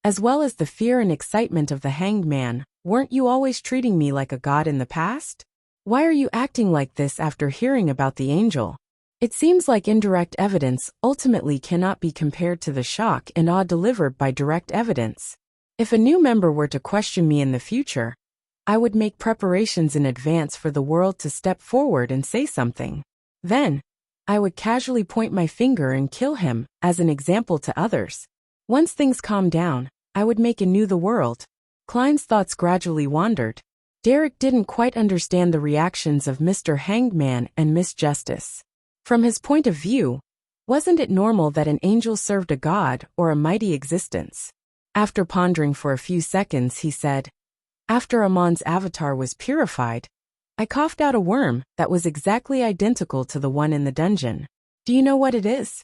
as well as the fear and excitement of the hanged man. Weren't you always treating me like a god in the past? Why are you acting like this after hearing about the angel? It seems like indirect evidence ultimately cannot be compared to the shock and awe delivered by direct evidence. If a new member were to question me in the future, I would make preparations in advance for the world to step forward and say something. Then, I would casually point my finger and kill him, as an example to others. Once things calm down, I would make anew the world. Klein's thoughts gradually wandered. Derek didn't quite understand the reactions of Mr. Hangman and Miss Justice. From his point of view, wasn't it normal that an angel served a god or a mighty existence? After pondering for a few seconds, he said, "After Amon's avatar was purified, I coughed out a worm that was exactly identical to the one in the dungeon. Do you know what it is?"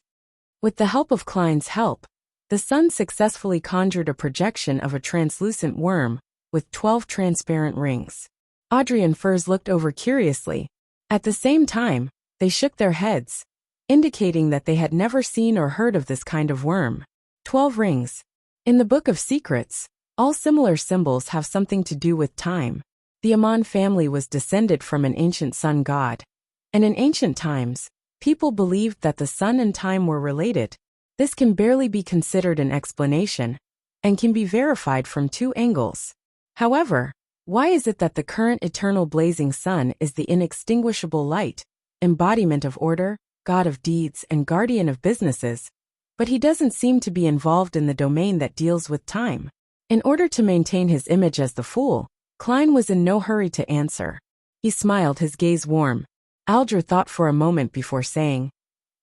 With the help of Klein's help, the sun successfully conjured a projection of a translucent worm with 12 transparent rings. Audrey and Furs looked over curiously. At the same time, they shook their heads, indicating that they had never seen or heard of this kind of worm. 12 rings. In the Book of Secrets, all similar symbols have something to do with time. The Amon family was descended from an ancient sun god, and in ancient times, people believed that the sun and time were related. This can barely be considered an explanation, and can be verified from two angles. However, why is it that the current eternal blazing sun is the inextinguishable light, embodiment of order, god of deeds, and guardian of businesses, but he doesn't seem to be involved in the domain that deals with time? In order to maintain his image as the fool, Klein was in no hurry to answer. He smiled, his gaze warm. Alger thought for a moment before saying,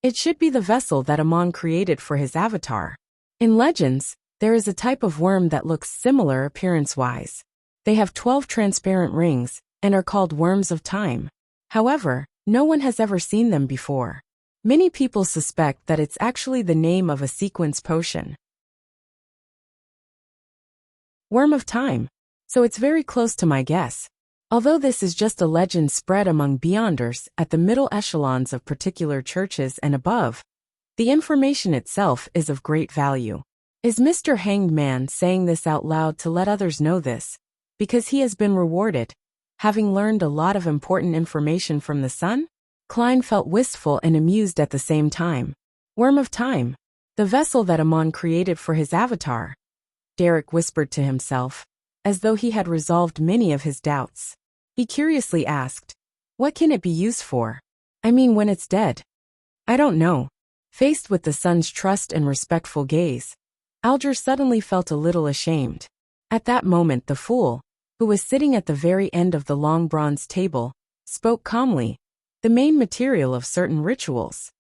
"It should be the vessel that Amon created for his avatar. In legends, there is a type of worm that looks similar appearance-wise. They have 12 transparent rings, and are called worms of time. However, no one has ever seen them before. Many people suspect that it's actually the name of a sequence potion. Worm of time. So it's very close to my guess. Although this is just a legend spread among beyonders at the middle echelons of particular churches and above, the information itself is of great value. Is Mr. Hanged Man saying this out loud to let others know this, because he has been rewarded, having learned a lot of important information from the sun?" Klein felt wistful and amused at the same time. Worm of time. The vessel that Amon created for his avatar. Derek whispered to himself, as though he had resolved many of his doubts. He curiously asked, "What can it be used for? I mean, when it's dead?" "I don't know." Faced with the sun's trust and respectful gaze, Alger suddenly felt a little ashamed. At that moment the fool, who was sitting at the very end of the long bronze table, spoke calmly. The main material of certain rituals.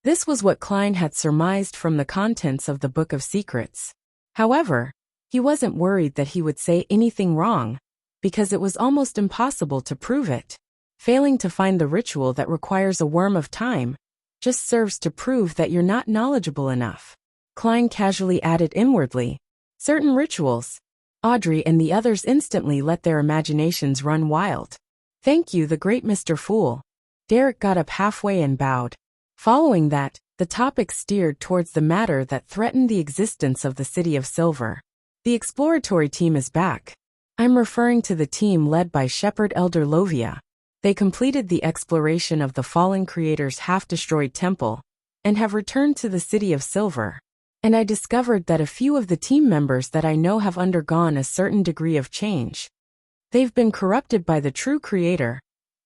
This was what Klein had surmised from the contents of the Book of Secrets. However, he wasn't worried that he would say anything wrong, because it was almost impossible to prove it. Failing to find the ritual that requires a worm of time just serves to prove that you're not knowledgeable enough. Klein casually added inwardly, "Certain rituals." Audrey and the others instantly let their imaginations run wild. "Thank you, the great Mr. Fool." Derek got up halfway and bowed. Following that, the topic steered towards the matter that threatened the existence of the City of Silver. "The exploratory team is back. I'm referring to the team led by Shepherd Elder Lovia. They completed the exploration of the fallen creator's half-destroyed temple, and have returned to the City of Silver. And I discovered that a few of the team members that I know have undergone a certain degree of change. They've been corrupted by the true creator."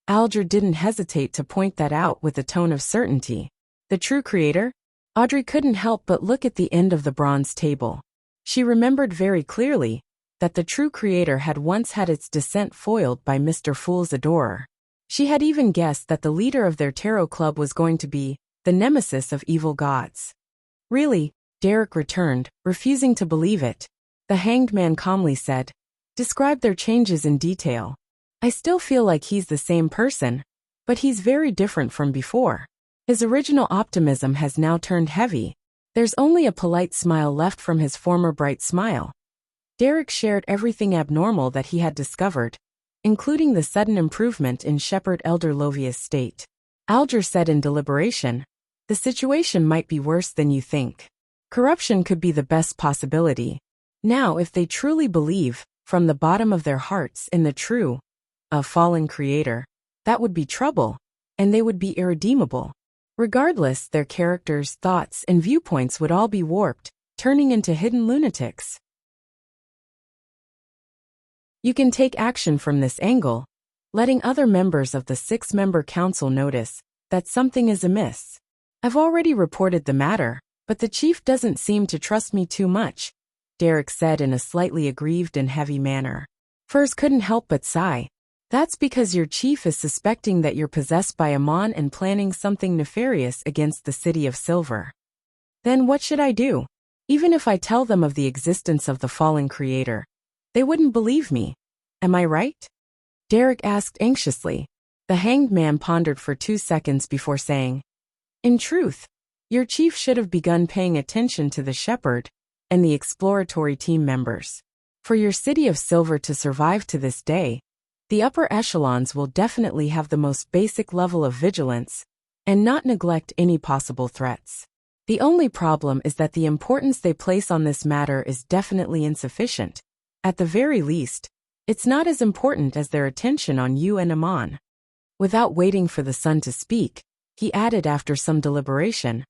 Alger didn't hesitate to point that out with a tone of certainty. The true creator? Audrey couldn't help but look at the end of the bronze table. She remembered very clearly, that the true creator had once had its descent foiled by Mr. Fool's adorer. She had even guessed that the leader of their tarot club was going to be the nemesis of evil gods. Really? Derek returned, refusing to believe it. The Hanged Man calmly said, "Describe their changes in detail." "I still feel like he's the same person, but he's very different from before. His original optimism has now turned heavy. There's only a polite smile left from his former bright smile." Derek shared everything abnormal that he had discovered, including the sudden improvement in Shepherd Elder Lovia's state. Alger said in deliberation, "The situation might be worse than you think. Corruption could be the best possibility. Now, if they truly believe, from the bottom of their hearts, in the true, fallen creator, that would be trouble, and they would be irredeemable. Regardless, their characters, thoughts, and viewpoints would all be warped, turning into hidden lunatics. You can take action from this angle, letting other members of the 6-member council notice that something is amiss. I've already reported the matter, but the chief doesn't seem to trust me too much," Derek said in a slightly aggrieved and heavy manner. Furs couldn't help but sigh. "That's because your chief is suspecting that you're possessed by Amon and planning something nefarious against the City of Silver. Then what should I do? Even if I tell them of the existence of the fallen creator, they wouldn't believe me. Am I right?" Derek asked anxiously. The Hanged Man pondered for 2 seconds before saying, "In truth, your chief should have begun paying attention to the shepherd and the exploratory team members. For your City of Silver to survive to this day, the upper echelons will definitely have the most basic level of vigilance and not neglect any possible threats. The only problem is that the importance they place on this matter is definitely insufficient. At the very least, it's not as important as their attention on you and Amon." Without waiting for the son to speak, he added after some deliberation,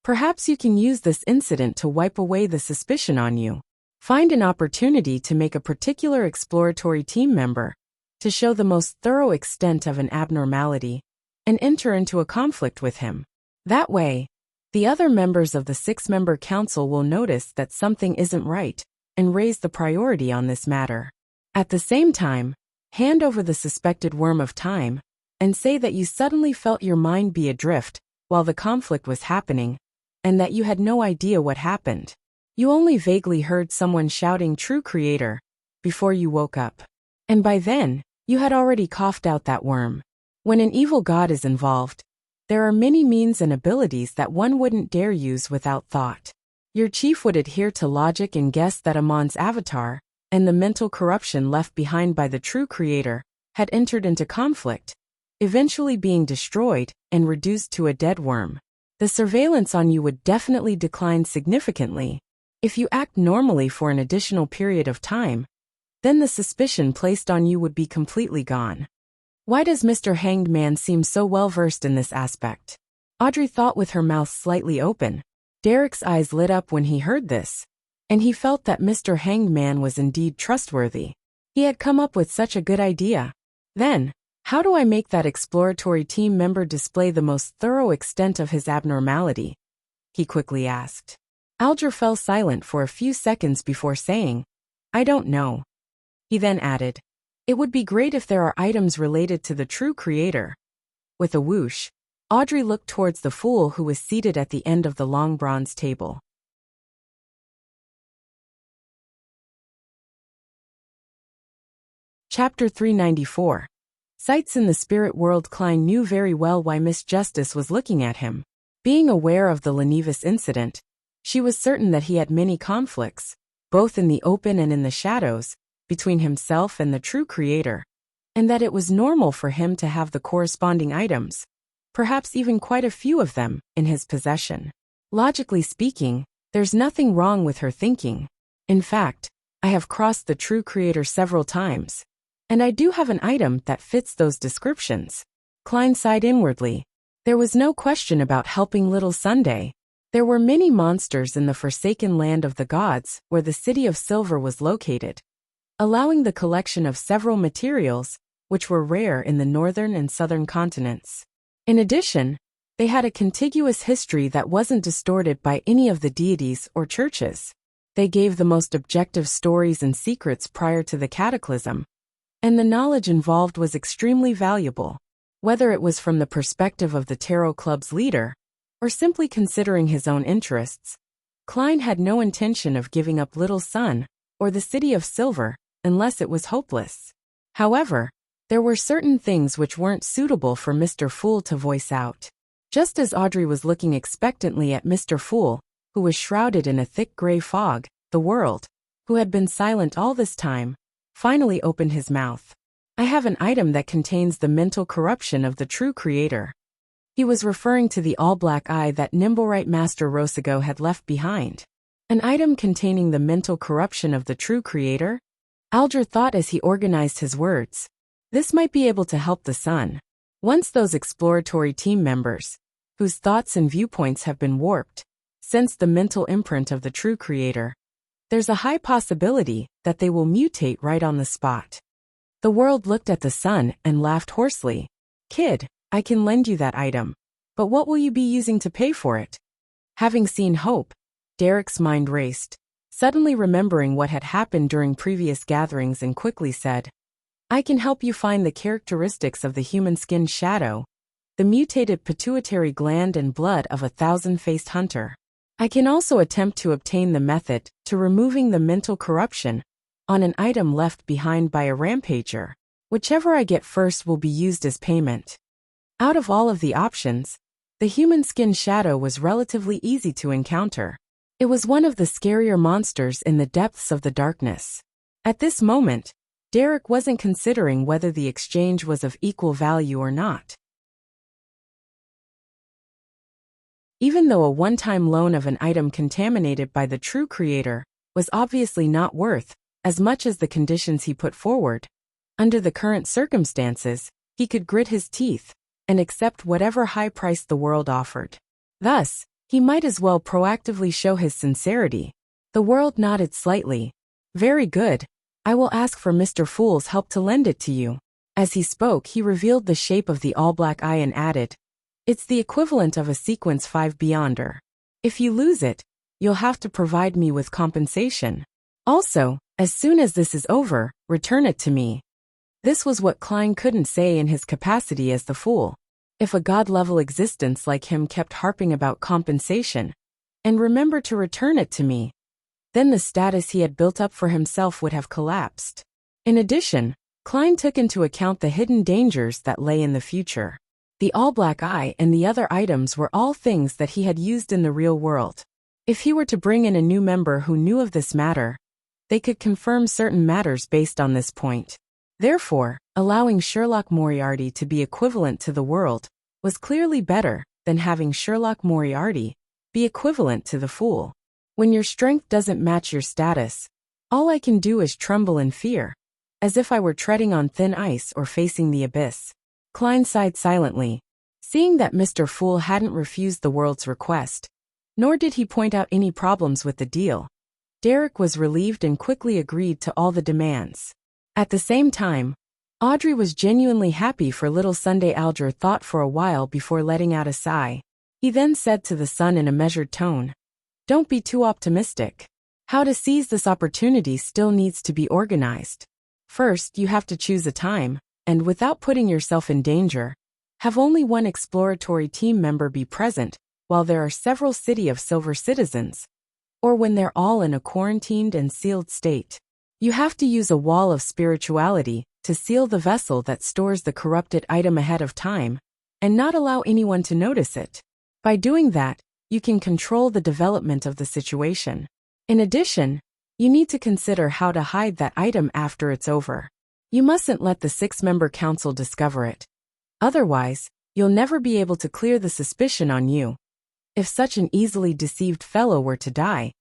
"Perhaps you can use this incident to wipe away the suspicion on you. Find an opportunity to make a particular exploratory team member, to show the most thorough extent of an abnormality, and enter into a conflict with him. That way, the other members of the 6-member council will notice that something isn't right, and raise the priority on this matter. At the same time, hand over the suspected worm of time, and say that you suddenly felt your mind be adrift while the conflict was happening, and that you had no idea what happened. You only vaguely heard someone shouting 'True Creator' before you woke up. And by then, you had already coughed out that worm. When an evil god is involved, there are many means and abilities that one wouldn't dare use without thought. Your chief would adhere to logic and guess that Amon's avatar, and the mental corruption left behind by the true creator, had entered into conflict, eventually being destroyed and reduced to a dead worm. The surveillance on you would definitely decline significantly. If you act normally for an additional period of time, then the suspicion placed on you would be completely gone." Why does Mr. Hanged Man seem so well versed in this aspect? Audrey thought with her mouth slightly open. Derek's eyes lit up when he heard this, and he felt that Mr. Hanged Man was indeed trustworthy. He had come up with such a good idea. Then, how do I make that exploratory team member display the most thorough extent of his abnormality? He quickly asked. Alger fell silent for a few seconds before saying, "I don't know." He then added, "It would be great if there are items related to the true creator." With a whoosh, Audrey looked towards the fool who was seated at the end of the long bronze table. Chapter 394. Sights in the spirit world. Klein knew very well why Miss Justice was looking at him. Being aware of the Lenivus incident, she was certain that he had many conflicts, both in the open and in the shadows, between himself and the true creator, and that it was normal for him to have the corresponding items, perhaps even quite a few of them, in his possession. Logically speaking, there's nothing wrong with her thinking. In fact, I have crossed the true creator several times, and I do have an item that fits those descriptions. Klein sighed inwardly. There was no question about helping little Sunday. There were many monsters in the forsaken land of the gods where the City of Silver was located, allowing the collection of several materials, which were rare in the northern and southern continents. In addition, they had a contiguous history that wasn't distorted by any of the deities or churches. They gave the most objective stories and secrets prior to the cataclysm, and the knowledge involved was extremely valuable. Whether it was from the perspective of the Tarot Club's leader, or simply considering his own interests, Klein had no intention of giving up Little Sun, or the City of Silver, unless it was hopeless. However, there were certain things which weren't suitable for Mr. Fool to voice out. Just as Audrey was looking expectantly at Mr. Fool, who was shrouded in a thick gray fog, the world, who had been silent all this time, finally opened his mouth. I have an item that contains the mental corruption of the true creator. He was referring to the all-black eye that Nimblewright Master Rosago had left behind. An item containing the mental corruption of the true creator? Alger thought as he organized his words. This might be able to help the Sun. Once those exploratory team members, whose thoughts and viewpoints have been warped, sense the mental imprint of the true creator, there's a high possibility that they will mutate right on the spot. The world looked at the Sun and laughed hoarsely. Kid, I can lend you that item. But what will you be using to pay for it? Having seen hope, Derek's mind raced, suddenly remembering what had happened during previous gatherings, and quickly said, I can help you find the characteristics of the human skin shadow, the mutated pituitary gland and blood of a thousand-faced hunter. I can also attempt to obtain the method to removing the mental corruption on an item left behind by a rampager. Whichever I get first will be used as payment. Out of all of the options, the human skin shadow was relatively easy to encounter. It was one of the scarier monsters in the depths of the darkness. At this moment, Derek wasn't considering whether the exchange was of equal value or not. Even though a one-time loan of an item contaminated by the true creator was obviously not worth as much as the conditions he put forward, under the current circumstances, he could grit his teeth and accept whatever high price the world offered. Thus, he might as well proactively show his sincerity. The world nodded slightly. Very good. I will ask for Mr. Fool's help to lend it to you. As he spoke, he revealed the shape of the all-black eye and added, it's the equivalent of a sequence 5 Beyonder. If you lose it, you'll have to provide me with compensation. Also, as soon as this is over, return it to me. This was what Klein couldn't say in his capacity as the Fool. If a god-level existence like him kept harping about compensation, and remember to return it to me, then the status he had built up for himself would have collapsed. In addition, Klein took into account the hidden dangers that lay in the future. The all-black eye and the other items were all things that he had used in the real world. If he were to bring in a new member who knew of this matter, they could confirm certain matters based on this point. Therefore, allowing Sherlock Moriarty to be equivalent to the world was clearly better than having Sherlock Moriarty be equivalent to the Fool. When your strength doesn't match your status, all I can do is tremble in fear, as if I were treading on thin ice or facing the abyss. Klein sighed silently, seeing that Mr. Fool hadn't refused the world's request, nor did he point out any problems with the deal. Derek was relieved and quickly agreed to all the demands. At the same time, Audrey was genuinely happy for little Sunday. Alger thought for a while before letting out a sigh. He then said to the Sun in a measured tone, don't be too optimistic. How to seize this opportunity still needs to be organized. First, you have to choose a time, and without putting yourself in danger, have only one exploratory team member be present while there are several City of Silver citizens, or when they're all in a quarantined and sealed state. You have to use a wall of spirituality to seal the vessel that stores the corrupted item ahead of time, and not allow anyone to notice it. By doing that, you can control the development of the situation. In addition, you need to consider how to hide that item after it's over. You mustn't let the 6-member council discover it. Otherwise, you'll never be able to clear the suspicion on you. If such an easily deceived fellow were to die,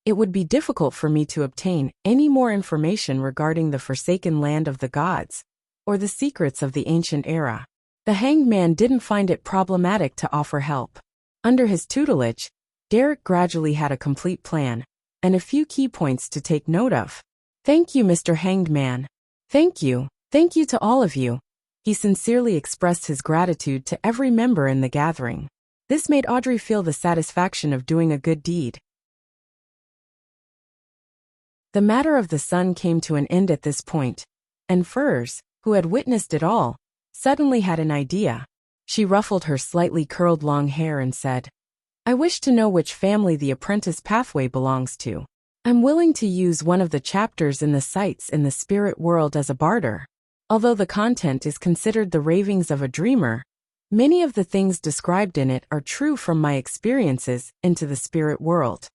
it would be difficult for me to obtain any more information regarding the forsaken land of the gods, or the secrets of the ancient era. The Hanged Man didn't find it problematic to offer help. Under his tutelage, Derek gradually had a complete plan, and a few key points to take note of. Thank you, Mr. Hanged Man. Thank you to all of you. He sincerely expressed his gratitude to every member in the gathering. This made Audrey feel the satisfaction of doing a good deed. The matter of the sun came to an end at this point, and Furs, who had witnessed it all, suddenly had an idea. She ruffled her slightly curled long hair and said, "I wish to know which family the apprentice pathway belongs to. I'm willing to use one of the chapters in the sites in the spirit world as a barter. Although the content is considered the ravings of a dreamer, many of the things described in it are true from my experiences into the spirit world."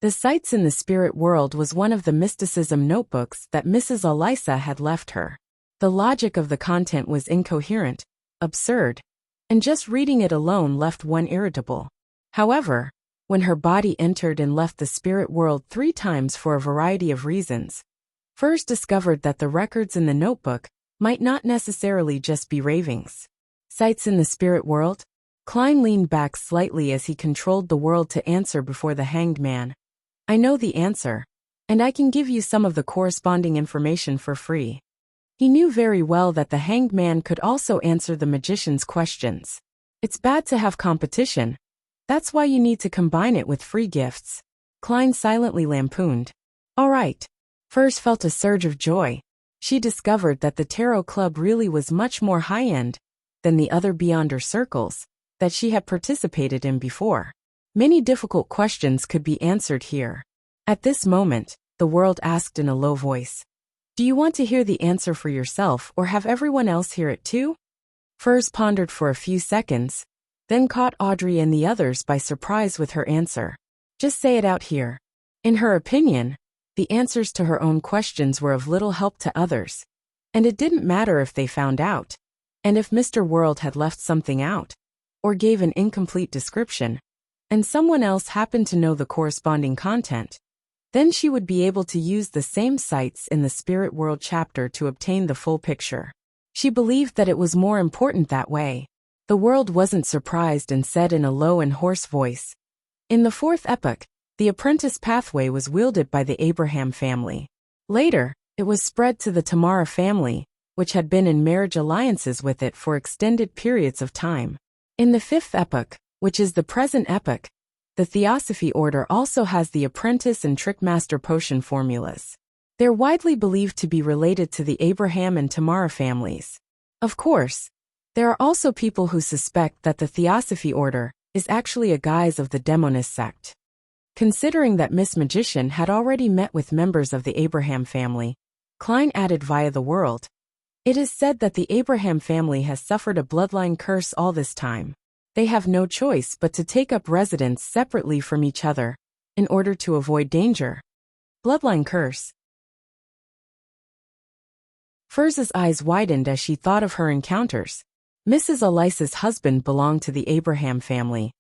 The Sights in the Spirit World was one of the mysticism notebooks that Mrs. Elisa had left her. The logic of the content was incoherent, absurd, and just reading it alone left one irritable. However, when her body entered and left the spirit world 3 times for a variety of reasons, Furs discovered that the records in the notebook might not necessarily just be ravings. Sights in the spirit world? Klein leaned back slightly as he controlled the world to answer before the hanged man. "I know the answer, and I can give you some of the corresponding information for free." He knew very well that the hanged man could also answer the magician's questions. It's bad to have competition. That's why you need to combine it with free gifts. Klein silently lampooned. All right. Furs felt a surge of joy. She discovered that the Tarot Club really was much more high-end than the other Beyonder circles that she had participated in before. Many difficult questions could be answered here. At this moment, the world asked in a low voice, "Do you want to hear the answer for yourself or have everyone else hear it too?" Furs pondered for a few seconds, then caught Audrey and the others by surprise with her answer. "Just say it out here." In her opinion, the answers to her own questions were of little help to others, and it didn't matter if they found out, and if Mr. World had left something out, or gave an incomplete description, and someone else happened to know the corresponding content, then she would be able to use the same sights in the Spirit World chapter to obtain the full picture. She believed that it was more important that way. The world wasn't surprised and said in a low and hoarse voice, "In the 4th epoch, the apprentice pathway was wielded by the Abraham family. Later, it was spread to the Tamara family, which had been in marriage alliances with it for extended periods of time. In the 5th epoch, which is the present epoch, the Theosophy order also has the apprentice and trickmaster potion formulas. They're widely believed to be related to the Abraham and Tamara families. Of course, there are also people who suspect that the Theosophy order is actually a guise of the Demonist sect." Considering that Miss Magician had already met with members of the Abraham family, Klein added via the world, "It is said that the Abraham family has suffered a bloodline curse all this time. They have no choice but to take up residence separately from each other, in order to avoid danger." Bloodline curse. Furs's eyes widened as she thought of her encounters. Mrs. Elisa's husband belonged to the Abraham family,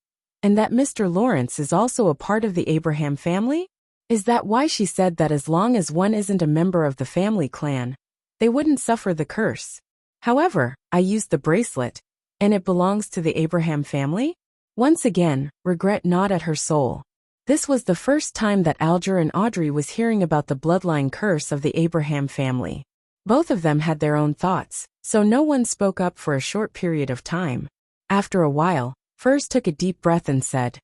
and that Mr. Lawrence is also a part of the Abraham family? Is that why she said that as long as one isn't a member of the family clan, they wouldn't suffer the curse? However, I used the bracelet, and it belongs to the Abraham family? Once again, regret gnawed at her soul. This was the first time that Alger and Audrey was hearing about the bloodline curse of the Abraham family. Both of them had their own thoughts, so no one spoke up for a short period of time. After a while, Furs took a deep breath and said,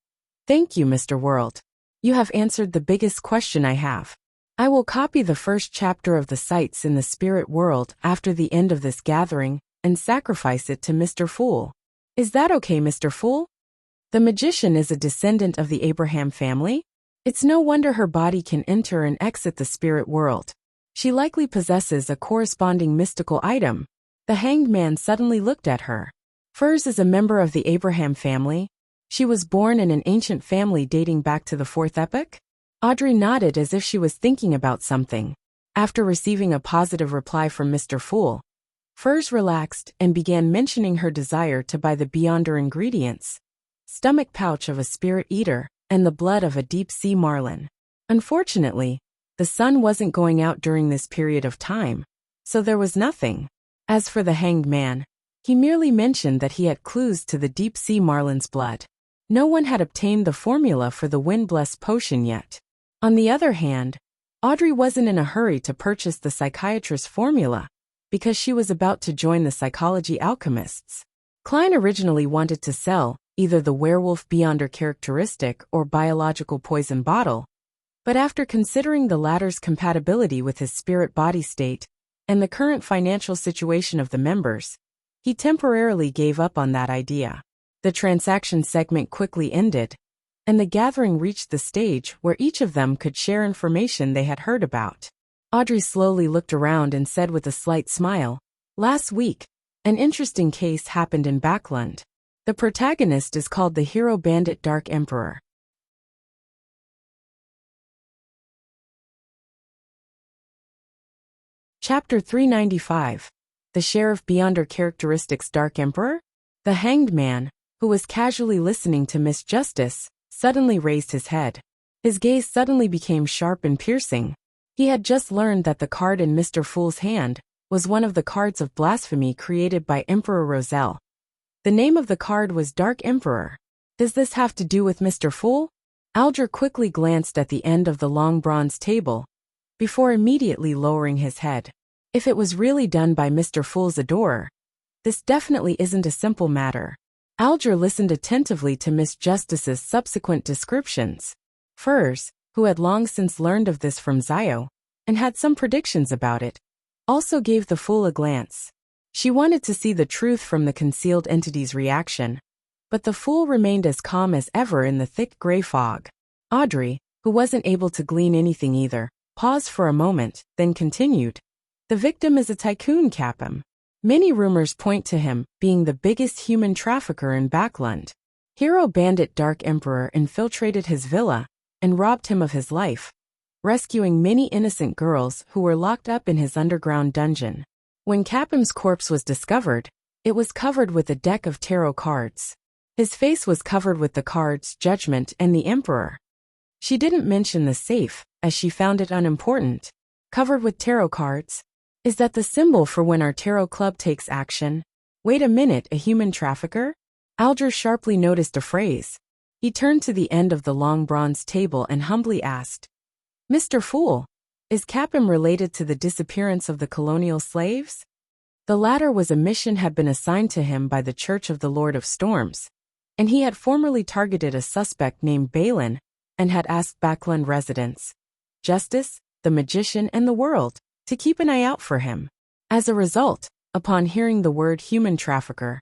"Thank you, Mr. World. You have answered the biggest question I have. I will copy the first chapter of the Sights in the Spirit World after the end of this gathering and sacrifice it to Mr. Fool. Is that okay, Mr. Fool?" The magician is a descendant of the Abraham family? It's no wonder her body can enter and exit the spirit world. She likely possesses a corresponding mystical item. The hanged man suddenly looked at her. Furs is a member of the Abraham family. She was born in an ancient family dating back to the 4th epoch? Audrey nodded as if she was thinking about something. After receiving a positive reply from Mr. Fool, Furs relaxed and began mentioning her desire to buy the Beyonder ingredients, stomach pouch of a spirit eater, and the blood of a deep-sea marlin. Unfortunately, the sun wasn't going out during this period of time, so there was nothing. As for the hanged man, he merely mentioned that he had clues to the deep-sea marlin's blood. No one had obtained the formula for the wind-blessed potion yet. On the other hand, Audrey wasn't in a hurry to purchase the psychiatrist's formula, because she was about to join the psychology alchemists. Klein originally wanted to sell either the werewolf Beyonder characteristic or biological poison bottle, But after considering the latter's compatibility with his spirit-body state and the current financial situation of the members, he temporarily gave up on that idea. The transaction segment quickly ended, and the gathering reached the stage where each of them could share information they had heard about. Audrey slowly looked around and said with a slight smile, "Last week, an interesting case happened in Backland. The protagonist is called the hero bandit Dark Emperor." Chapter 395. The Sheriff Beyonder Characteristics Dark Emperor? The hanged man, who was casually listening to Miss Justice, suddenly raised his head. His gaze suddenly became sharp and piercing. He had just learned that the card in Mr. Fool's hand was one of the cards of blasphemy created by Emperor Roselle. The name of the card was Dark Emperor. Does this have to do with Mr. Fool? Alger quickly glanced at the end of the long bronze table, before immediately lowering his head. If it was really done by Mr. Fool's adorer, this definitely isn't a simple matter. Alger listened attentively to Miss Justice's subsequent descriptions. Furs, who had long since learned of this from Zio, and had some predictions about it, also gave the Fool a glance. She wanted to see the truth from the concealed entity's reaction, but the Fool remained as calm as ever in the thick gray fog. Audrey, who wasn't able to glean anything either, paused for a moment, then continued. The victim is a tycoon, Captain. Many rumors point to him being the biggest human trafficker in Backland. Hero bandit Dark Emperor infiltrated his villa and robbed him of his life, rescuing many innocent girls who were locked up in his underground dungeon. When Capum's corpse was discovered, it was covered with a deck of tarot cards. His face was covered with the cards Judgment and the Emperor. She didn't mention the safe, as she found it unimportant. Covered with tarot cards? Is that the symbol for when our tarot club takes action? Wait a minute, a human trafficker? Alger sharply noticed a phrase. He turned to the end of the long bronze table and humbly asked, "Mr. Fool, is Capum related to the disappearance of the colonial slaves?" The latter was a mission had been assigned to him by the Church of the Lord of Storms, and he had formerly targeted a suspect named Balin and had asked Backland residents, Justice, the Magician, and the World to keep an eye out for him. As a result, upon hearing the word human trafficker,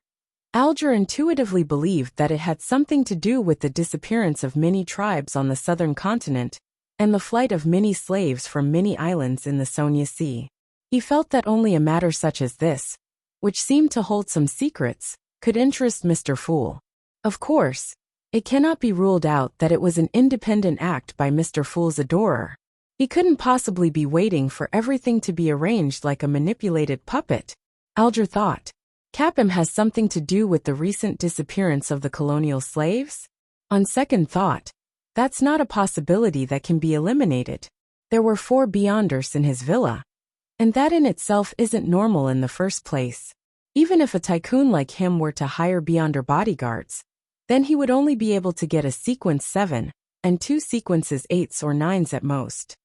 Alger intuitively believed that it had something to do with the disappearance of many tribes on the southern continent and the flight of many slaves from many islands in the Sonia Sea. He felt that only a matter such as this, which seemed to hold some secrets, could interest Mr. Fool. Of course, it cannot be ruled out that it was an independent act by Mr. Fool's adorer. He couldn't possibly be waiting for everything to be arranged like a manipulated puppet. Alger thought. Capum has something to do with the recent disappearance of the colonial slaves? On second thought, that's not a possibility that can be eliminated. There were 4 Beyonders in his villa, and that in itself isn't normal in the first place. Even if a tycoon like him were to hire Beyonder bodyguards, then he would only be able to get a sequence 7, and 2 sequences 8s or 9s at most.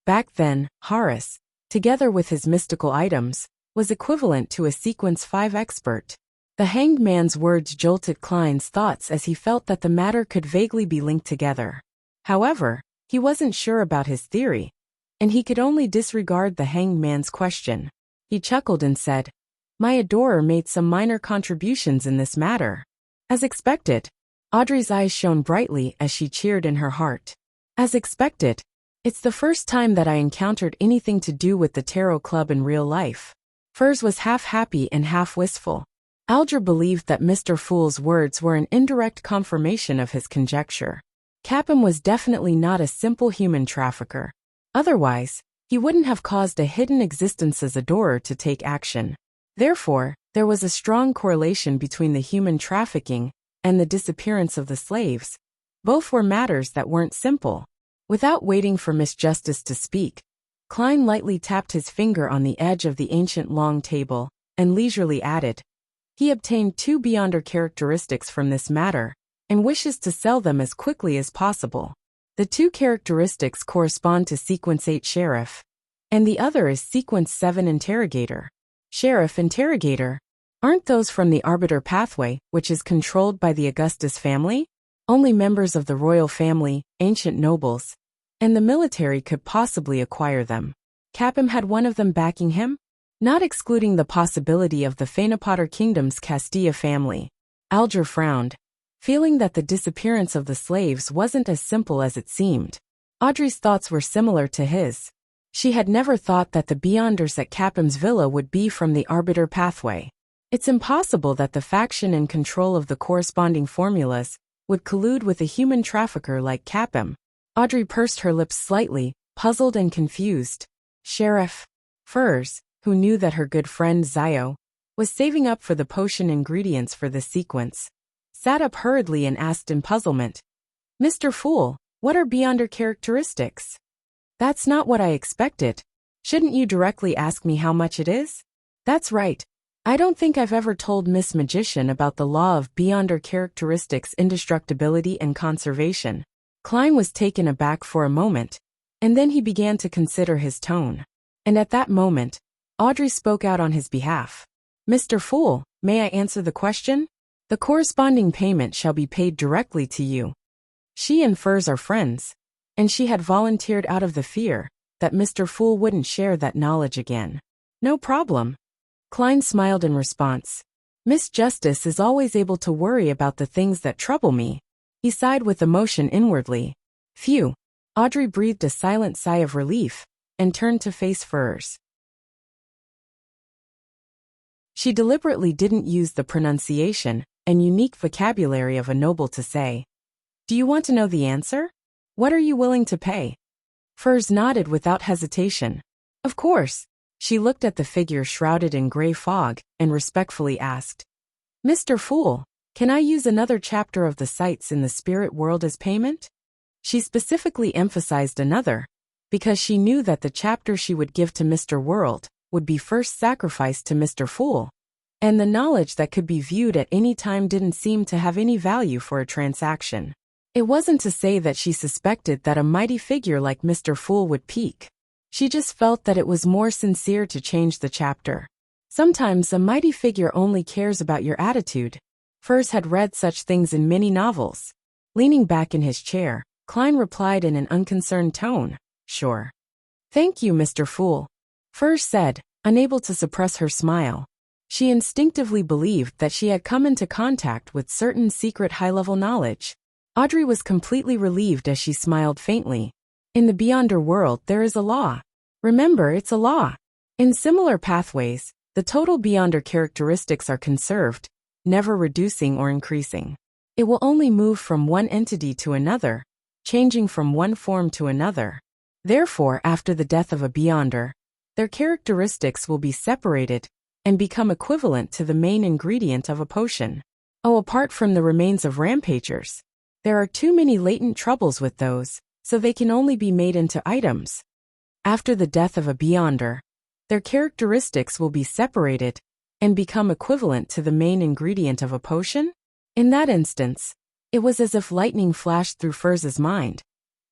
Back then, Horus, together with his mystical items, was equivalent to a sequence 5 expert. The hanged man's words jolted Klein's thoughts as he felt that the matter could vaguely be linked together. However, he wasn't sure about his theory, and he could only disregard the hanged man's question. He chuckled and said, "My adorer made some minor contributions in this matter." As expected, Audrey's eyes shone brightly as she cheered in her heart. As expected, it's the first time that I encountered anything to do with the Tarot Club in real life. Furs was half happy and half wistful. Alger believed that Mr. Fool's words were an indirect confirmation of his conjecture. Capum was definitely not a simple human trafficker. Otherwise, he wouldn't have caused a hidden existence's adorer to take action. Therefore, there was a strong correlation between the human trafficking and the disappearance of the slaves. Both were matters that weren't simple. Without waiting for Miss Justice to speak, Klein lightly tapped his finger on the edge of the ancient long table and leisurely added, "He obtained 2 Beyonder characteristics from this matter and wishes to sell them as quickly as possible. The 2 characteristics correspond to Sequence 8 Sheriff, and the other is Sequence 7 Interrogator. Sheriff Interrogator, aren't those from the Arbiter pathway, which is controlled by the Augustus family?" Only members of the royal family, ancient nobles, and the military could possibly acquire them. Capim had one of them backing him? Not excluding the possibility of the Fainapotter Kingdom's Castilla family. Alger frowned, feeling that the disappearance of the slaves wasn't as simple as it seemed. Audrey's thoughts were similar to his. She had never thought that the Beyonders at Capim's villa would be from the Arbiter pathway. It's impossible that the faction in control of the corresponding formulas would collude with a human trafficker like Capim. Audrey pursed her lips slightly, puzzled and confused. Sheriff Furs, who knew that her good friend Zio was saving up for the potion ingredients for this sequence, sat up hurriedly and asked in puzzlement, "Mr. Fool, what are Beyonder characteristics?" "That's not what I expected. Shouldn't you directly ask me how much it is?" "That's right. I don't think I've ever told Miss Magician about the law of Beyonder characteristics, indestructibility and conservation." Klein was taken aback for a moment, and then he began to consider his tone. And at that moment, Audrey spoke out on his behalf. "Mr. Fool, may I answer the question? The corresponding payment shall be paid directly to you." She and Furs are friends, and she had volunteered out of the fear that Mr. Fool wouldn't share that knowledge again. "No problem." Klein smiled in response. "Miss Justice is always able to worry about the things that trouble me." He sighed with emotion inwardly. Phew. Audrey breathed a silent sigh of relief and turned to face Furs. She deliberately didn't use the pronunciation and unique vocabulary of a noble to say, "Do you want to know the answer? What are you willing to pay?" Furs nodded without hesitation. "Of course." She looked at the figure shrouded in gray fog and respectfully asked, "Mr. Fool, can I use another chapter of the sights in the spirit world as payment?" She specifically emphasized another, because she knew that the chapter she would give to Mr. World would be first sacrificed to Mr. Fool, and the knowledge that could be viewed at any time didn't seem to have any value for a transaction. It wasn't to say that she suspected that a mighty figure like Mr. Fool would peak. She just felt that it was more sincere to change the chapter. Sometimes a mighty figure only cares about your attitude. Furs had read such things in many novels. Leaning back in his chair, Klein replied in an unconcerned tone, "Sure." "Thank you, Mr. Fool," Furs said, unable to suppress her smile. She instinctively believed that she had come into contact with certain secret high-level knowledge. Audrey was completely relieved as she smiled faintly. In the Beyonder world there is a law. Remember, it's a law. In similar pathways, the total Beyonder characteristics are conserved, never reducing or increasing. It will only move from one entity to another, changing from one form to another. Therefore, after the death of a Beyonder, their characteristics will be separated and become equivalent to the main ingredient of a potion. Oh, apart from the remains of rampagers, there are too many latent troubles with those, so they can only be made into items. After the death of a Beyonder, their characteristics will be separated and become equivalent to the main ingredient of a potion? In that instance, it was as if lightning flashed through Furs's mind,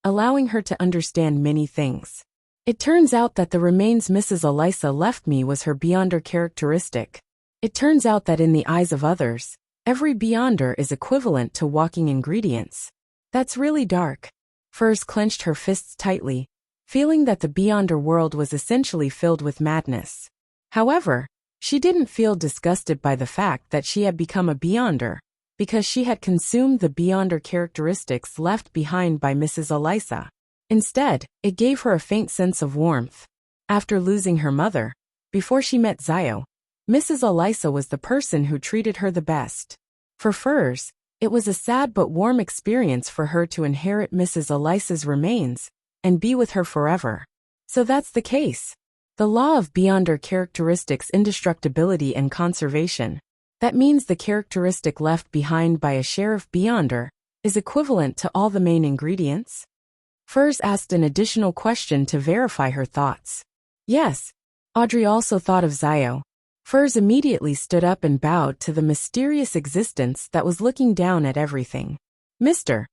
allowing her to understand many things. It turns out that the remains Mrs. Elisa left me was her Beyonder characteristic. It turns out that in the eyes of others, every Beyonder is equivalent to walking ingredients. That's really dark. Furs clenched her fists tightly, feeling that the Beyonder world was essentially filled with madness. However, she didn't feel disgusted by the fact that she had become a Beyonder, because she had consumed the Beyonder characteristics left behind by Mrs. Elisa. Instead, it gave her a faint sense of warmth. After losing her mother, before she met Zio, Mrs. Elisa was the person who treated her the best. For Furs, it was a sad but warm experience for her to inherit Mrs. Elisa's remains and be with her forever. So that's the case. The law of Beyonder characteristics, indestructibility and conservation. That means the characteristic left behind by a sheriff Beyonder is equivalent to all the main ingredients? Furs asked an additional question to verify her thoughts. Yes. Audrey also thought of Zio. Furs immediately stood up and bowed to the mysterious existence that was looking down at everything. "Mr.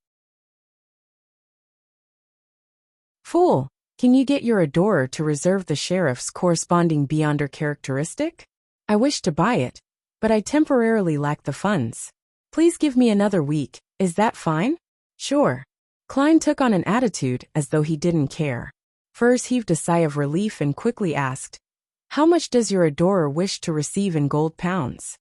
Fool, can you get your adorer to reserve the sheriff's corresponding Beyonder characteristic? I wish to buy it, but I temporarily lack the funds. Please give me another week, Is that fine? Sure. Klein took on an attitude as though he didn't care. Furs heaved a sigh of relief and quickly asked, "How much does your adorer wish to receive in gold pounds?"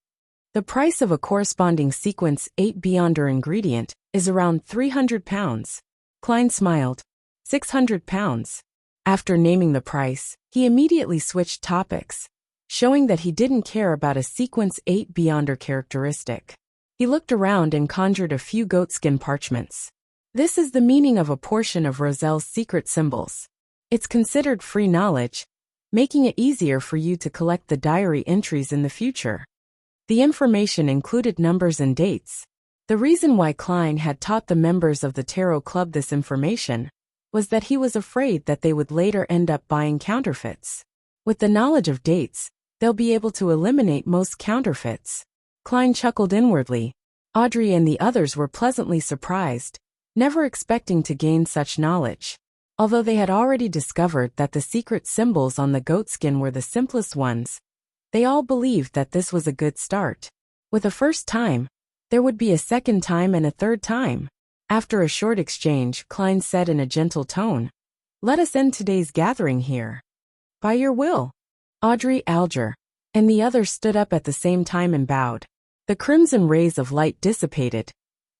"The price of a corresponding sequence 8 Beyonder ingredient is around 300 pounds. Klein smiled. 600 pounds. After naming the price, he immediately switched topics, showing that he didn't care about a sequence 8 Beyonder characteristic. He looked around and conjured a few goatskin parchments. This is the meaning of a portion of Roselle's secret symbols. It's considered free knowledge, making it easier for you to collect the diary entries in the future. The information included numbers and dates. The reason why Klein had taught the members of the Tarot Club this information was that he was afraid that they would later end up buying counterfeits. With the knowledge of dates, they'll be able to eliminate most counterfeits. Klein chuckled inwardly. Audrey and the others were pleasantly surprised, never expecting to gain such knowledge. Although they had already discovered that the secret symbols on the goatskin were the simplest ones, they all believed that this was a good start. With a first time, there would be a second time and a third time. After a short exchange, Klein said in a gentle tone, "Let us end today's gathering here." "By your will." Audrey, Alger, and the others stood up at the same time and bowed. The crimson rays of light dissipated,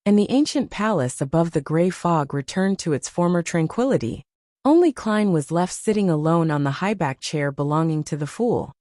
and the ancient palace above the gray fog returned to its former tranquility. Only Klein was left sitting alone on the high-back chair belonging to the fool.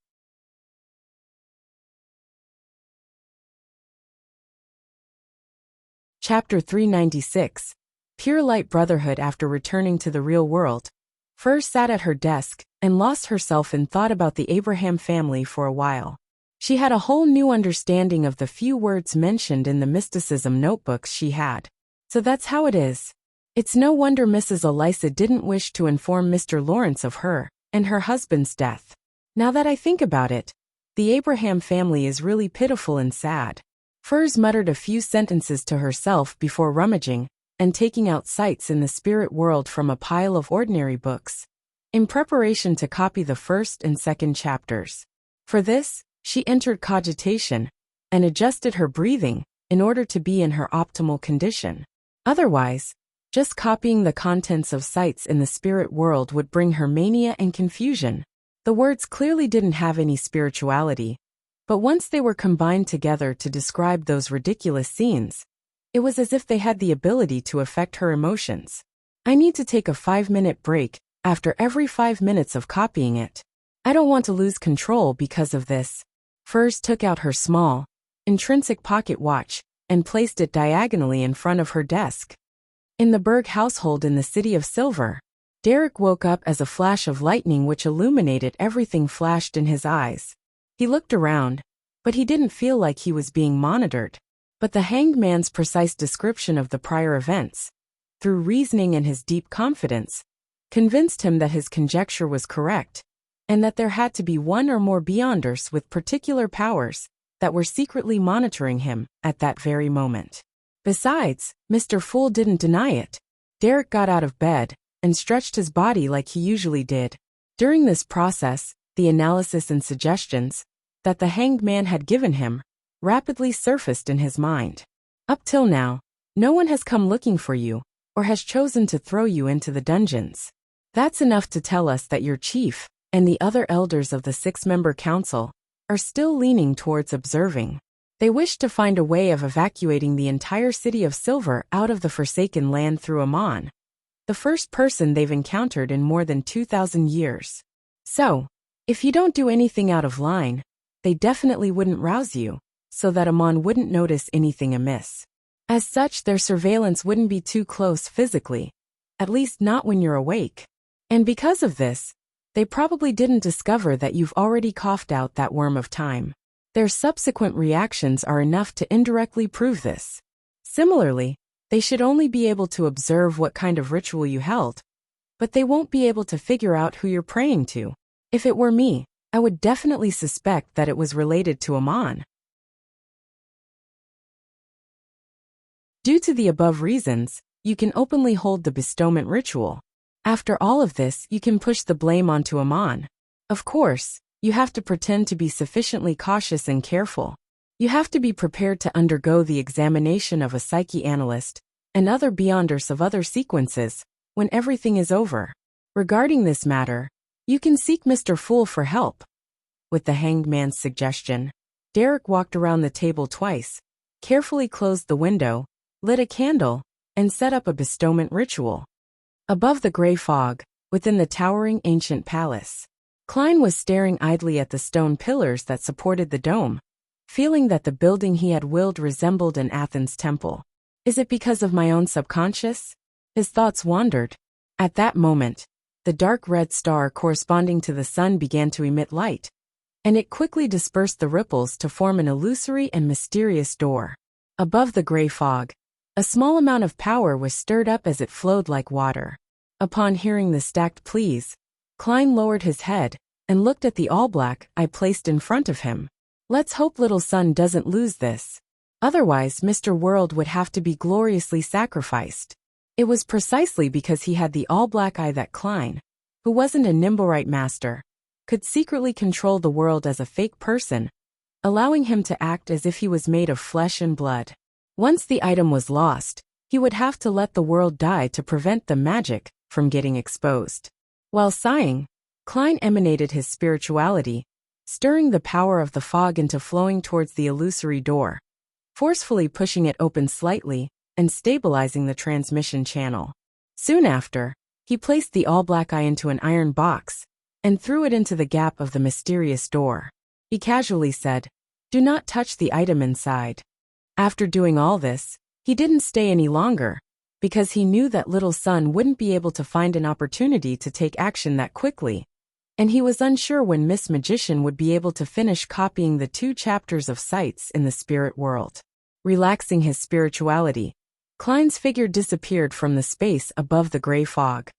Chapter 396. Pure Light Brotherhood. After returning to the real world, Furs sat at her desk and lost herself in thought about the Abraham family for a while. She had a whole new understanding of the few words mentioned in the mysticism notebooks she had. So that's how it is. It's no wonder Mrs. Elisa didn't wish to inform Mr. Lawrence of her and her husband's death. Now that I think about it, the Abraham family is really pitiful and sad. Furs muttered a few sentences to herself before rummaging and taking out sights in the spirit world from a pile of ordinary books, in preparation to copy the first and second chapters. For this, she entered cogitation and adjusted her breathing in order to be in her optimal condition. Otherwise, just copying the contents of sites in the spirit world would bring her mania and confusion. The words clearly didn't have any spirituality, but once they were combined together to describe those ridiculous scenes, it was as if they had the ability to affect her emotions. I need to take a 5-minute break after every 5 minutes of copying it. I don't want to lose control because of this. Furs took out her small, intrinsic pocket watch and placed it diagonally in front of her desk. In the Berg household in the City of Silver, Derek woke up as a flash of lightning which illuminated everything flashed in his eyes. He looked around, but he didn't feel like he was being monitored. But the hanged man's precise description of the prior events, through reasoning and his deep confidence, convinced him that his conjecture was correct, and that there had to be one or more Beyonders with particular powers that were secretly monitoring him at that very moment. Besides, Mr. Fool didn't deny it. Derek got out of bed and stretched his body like he usually did. During this process, the analysis and suggestions that the hanged man had given him rapidly surfaced in his mind. Up till now, no one has come looking for you, or has chosen to throw you into the dungeons. That's enough to tell us that your chief, and the other elders of the 6-member council, are still leaning towards observing. They wish to find a way of evacuating the entire City of Silver out of the Forsaken Land through Amon, the first person they've encountered in more than 2,000 years. So, if you don't do anything out of line, they definitely wouldn't rouse you, so that Amon wouldn't notice anything amiss. As such, their surveillance wouldn't be too close physically, at least not when you're awake. And because of this, they probably didn't discover that you've already coughed out that worm of time. Their subsequent reactions are enough to indirectly prove this. Similarly, they should only be able to observe what kind of ritual you held, but they won't be able to figure out who you're praying to. If it were me, I would definitely suspect that it was related to Amon. Due to the above reasons, you can openly hold the bestowment ritual. After all of this, you can push the blame onto Amon. Of course, you have to pretend to be sufficiently cautious and careful. You have to be prepared to undergo the examination of a psyche analyst and other beyonders of other sequences when everything is over. Regarding this matter, you can seek Mr. Fool for help. With the hanged man's suggestion, Derek walked around the table twice, carefully closed the window, lit a candle, and set up a bestowment ritual. Above the gray fog, within the towering ancient palace, Klein was staring idly at the stone pillars that supported the dome, feeling that the building he had willed resembled an Athens temple. Is it because of my own subconscious? His thoughts wandered. At that moment, the dark red star corresponding to the sun began to emit light, and it quickly dispersed the ripples to form an illusory and mysterious door. Above the gray fog, a small amount of power was stirred up as it flowed like water. Upon hearing the stacked pleas, Klein lowered his head and looked at the all-black eye placed in front of him. Let's hope little son doesn't lose this. Otherwise, Mr. World would have to be gloriously sacrificed. It was precisely because he had the all-black eye that Klein, who wasn't a Nimblewright master, could secretly control the world as a fake person, allowing him to act as if he was made of flesh and blood. Once the item was lost, he would have to let the world die to prevent the magic from getting exposed. While sighing, Klein emanated his spirituality, stirring the power of the fog into flowing towards the illusory door, forcefully pushing it open slightly and stabilizing the transmission channel. Soon after, he placed the all-black eye into an iron box and threw it into the gap of the mysterious door. He casually said, "Do not touch the item inside." After doing all this, he didn't stay any longer, because he knew that little son wouldn't be able to find an opportunity to take action that quickly, and he was unsure when Miss Magician would be able to finish copying the 2 chapters of Sights in the Spirit World. Relaxing his spirituality, Klein's figure disappeared from the space above the gray fog.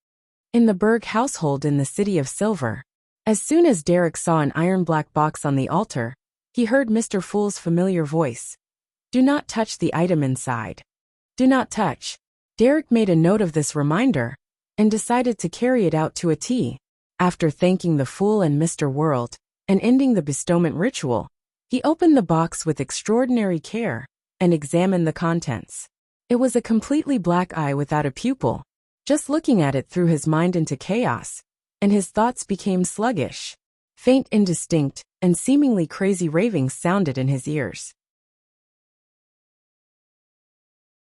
In the Berg household in the City of Silver, as soon as Derek saw an iron-black box on the altar, he heard Mr. Fool's familiar voice. "Do not touch the item inside. Do not touch." Derek made a note of this reminder and decided to carry it out to a T. After thanking the Fool and Mr. World and ending the bestowment ritual, he opened the box with extraordinary care and examined the contents. It was a completely black eye without a pupil. Just looking at it threw his mind into chaos, and his thoughts became sluggish. Faint, indistinct, and seemingly crazy ravings sounded in his ears.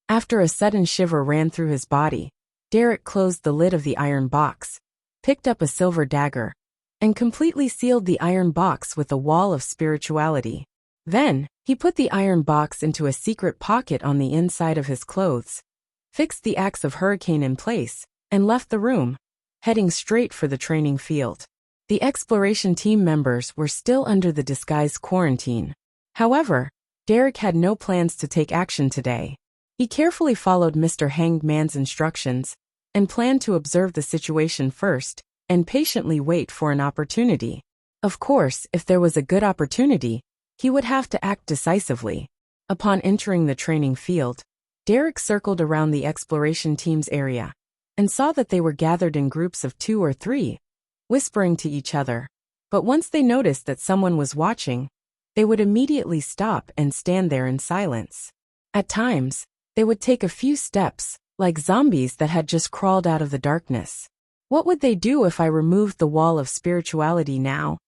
After a sudden shiver ran through his body, Derek closed the lid of the iron box, picked up a silver dagger, and completely sealed the iron box with a wall of spirituality. Then, he put the iron box into a secret pocket on the inside of his clothes, fixed the axe of Hurricane in place, and left the room, heading straight for the training field. The exploration team members were still under the disguised quarantine. However, Derek had no plans to take action today. He carefully followed Mr. Hanged Man's instructions and planned to observe the situation first and patiently wait for an opportunity. Of course, if there was a good opportunity, he would have to act decisively. Upon entering the training field, Derek circled around the exploration team's area and saw that they were gathered in groups of 2 or 3, whispering to each other. But once they noticed that someone was watching, they would immediately stop and stand there in silence. At times, they would take a few steps, like zombies that had just crawled out of the darkness. What would they do if I removed the wall of spirituality now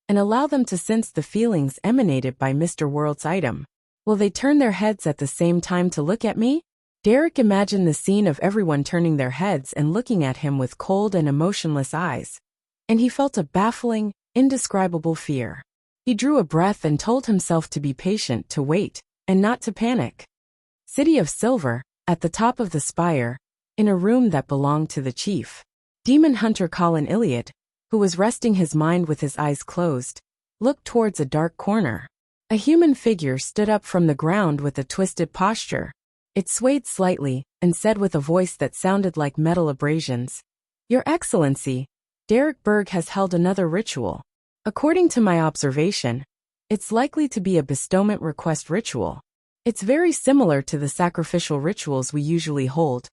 and allow them to sense the feelings emanated by Mr. World's item? Will they turn their heads at the same time to look at me? Derek imagined the scene of everyone turning their heads and looking at him with cold and emotionless eyes, and he felt a baffling, indescribable fear. He drew a breath and told himself to be patient, to wait, and not to panic. City of Silver, at the top of the spire, in a room that belonged to the chief. Demon hunter Colin Iliad, who was resting his mind with his eyes closed, looked towards a dark corner. A human figure stood up from the ground with a twisted posture. It swayed slightly and said with a voice that sounded like metal abrasions, "Your Excellency, Derek Berg has held another ritual. According to my observation, it's likely to be a bestowment request ritual. It's very similar to the sacrificial rituals we usually hold,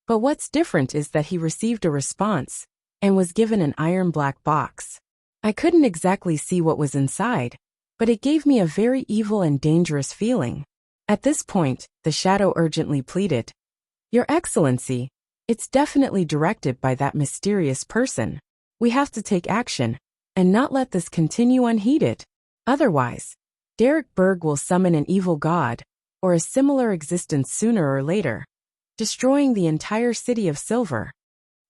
but what's different is that he received a response and was given an iron black box. I couldn't exactly see what was inside, but it gave me a very evil and dangerous feeling. At this point, the shadow urgently pleaded, "Your Excellency, it's definitely directed by that mysterious person. We have to take action, and not let this continue unheeded. Otherwise, Derek Berg will summon an evil god, or a similar existence sooner or later, destroying the entire city of Silver."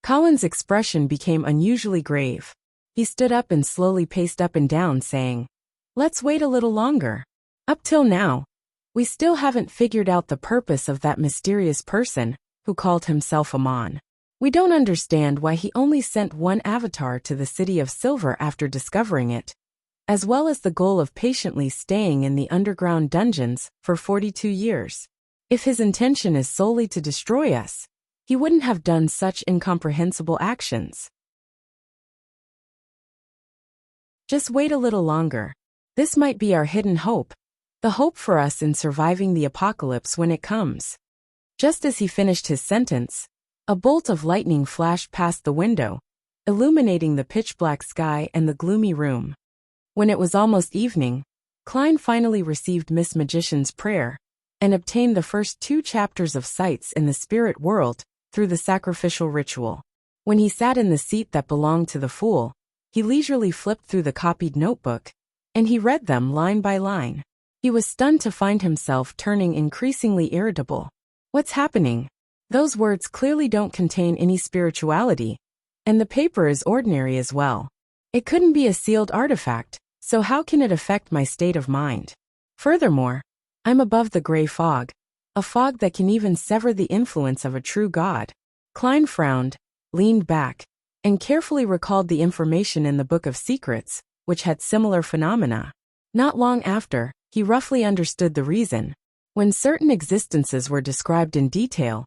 Colin's expression became unusually grave. He stood up and slowly paced up and down, saying, "Let's wait a little longer. Up till now, we still haven't figured out the purpose of that mysterious person who called himself Amon. We don't understand why he only sent one avatar to the City of Silver after discovering it, as well as the goal of patiently staying in the underground dungeons for 42 years. If his intention is solely to destroy us, he wouldn't have done such incomprehensible actions. Just wait a little longer. This might be our hidden hope, the hope for us in surviving the apocalypse when it comes." Just as he finished his sentence, a bolt of lightning flashed past the window, illuminating the pitch-black sky and the gloomy room. When it was almost evening, Klein finally received Miss Magician's prayer and obtained the first 2 chapters of Sights in the Spirit World through the sacrificial ritual. When he sat in the seat that belonged to the fool, he leisurely flipped through the copied notebook, and he read them line by line. He was stunned to find himself turning increasingly irritable. What's happening? Those words clearly don't contain any spirituality, and the paper is ordinary as well. It couldn't be a sealed artifact, so how can it affect my state of mind? Furthermore, I'm above the gray fog, a fog that can even sever the influence of a true god. Klein frowned, leaned back, and carefully recalled the information in the Book of Secrets, which had similar phenomena. Not long after, he roughly understood the reason. When certain existences were described in detail,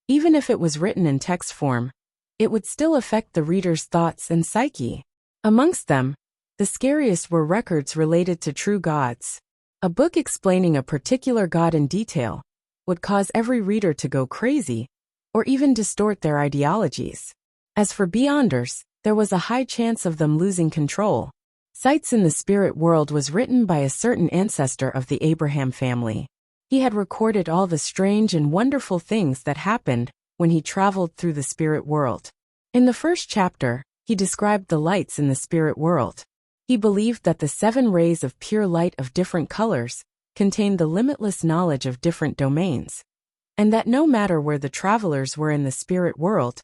even if it was written in text form, it would still affect the reader's thoughts and psyche. Amongst them, the scariest were records related to true gods. A book explaining a particular god in detail would cause every reader to go crazy, or even distort their ideologies. As for Beyonders, there was a high chance of them losing control. Sights in the Spirit World was written by a certain ancestor of the Abraham family. He had recorded all the strange and wonderful things that happened when he traveled through the spirit world. In the first chapter, he described the lights in the spirit world. He believed that the 7 rays of pure light of different colors contained the limitless knowledge of different domains, and that no matter where the travelers were in the spirit world,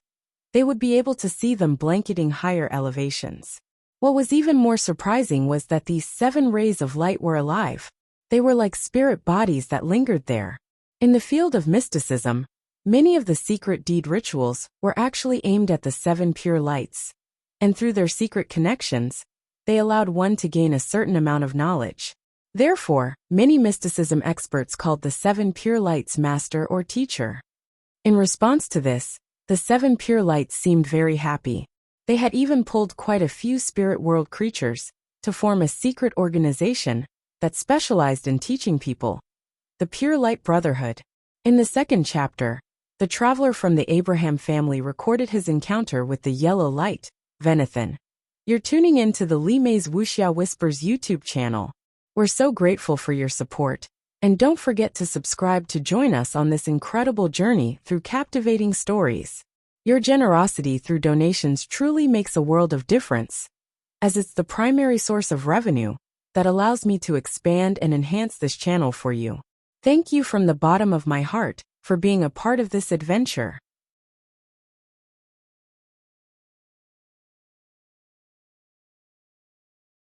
they would be able to see them blanketing higher elevations. What was even more surprising was that these 7 rays of light were alive. They were like spirit bodies that lingered there. In the field of mysticism, many of the secret deed rituals were actually aimed at the 7 pure lights, and through their secret connections, they allowed one to gain a certain amount of knowledge. Therefore, many mysticism experts called the 7 pure lights master or teacher. In response to this, the 7 pure lights seemed very happy. They had even pulled quite a few spirit world creatures to form a secret organization that specialized in teaching people the Pure Light Brotherhood. In the second chapter, the traveler from the Abraham family recorded his encounter with the yellow light, Venathan. You're tuning in to the Li Mei's Wuxia Whispers YouTube channel. We're so grateful for your support, and don't forget to subscribe to join us on this incredible journey through captivating stories. Your generosity through donations truly makes a world of difference, as it's the primary source of revenue that allows me to expand and enhance this channel for you. Thank you from the bottom of my heart for being a part of this adventure.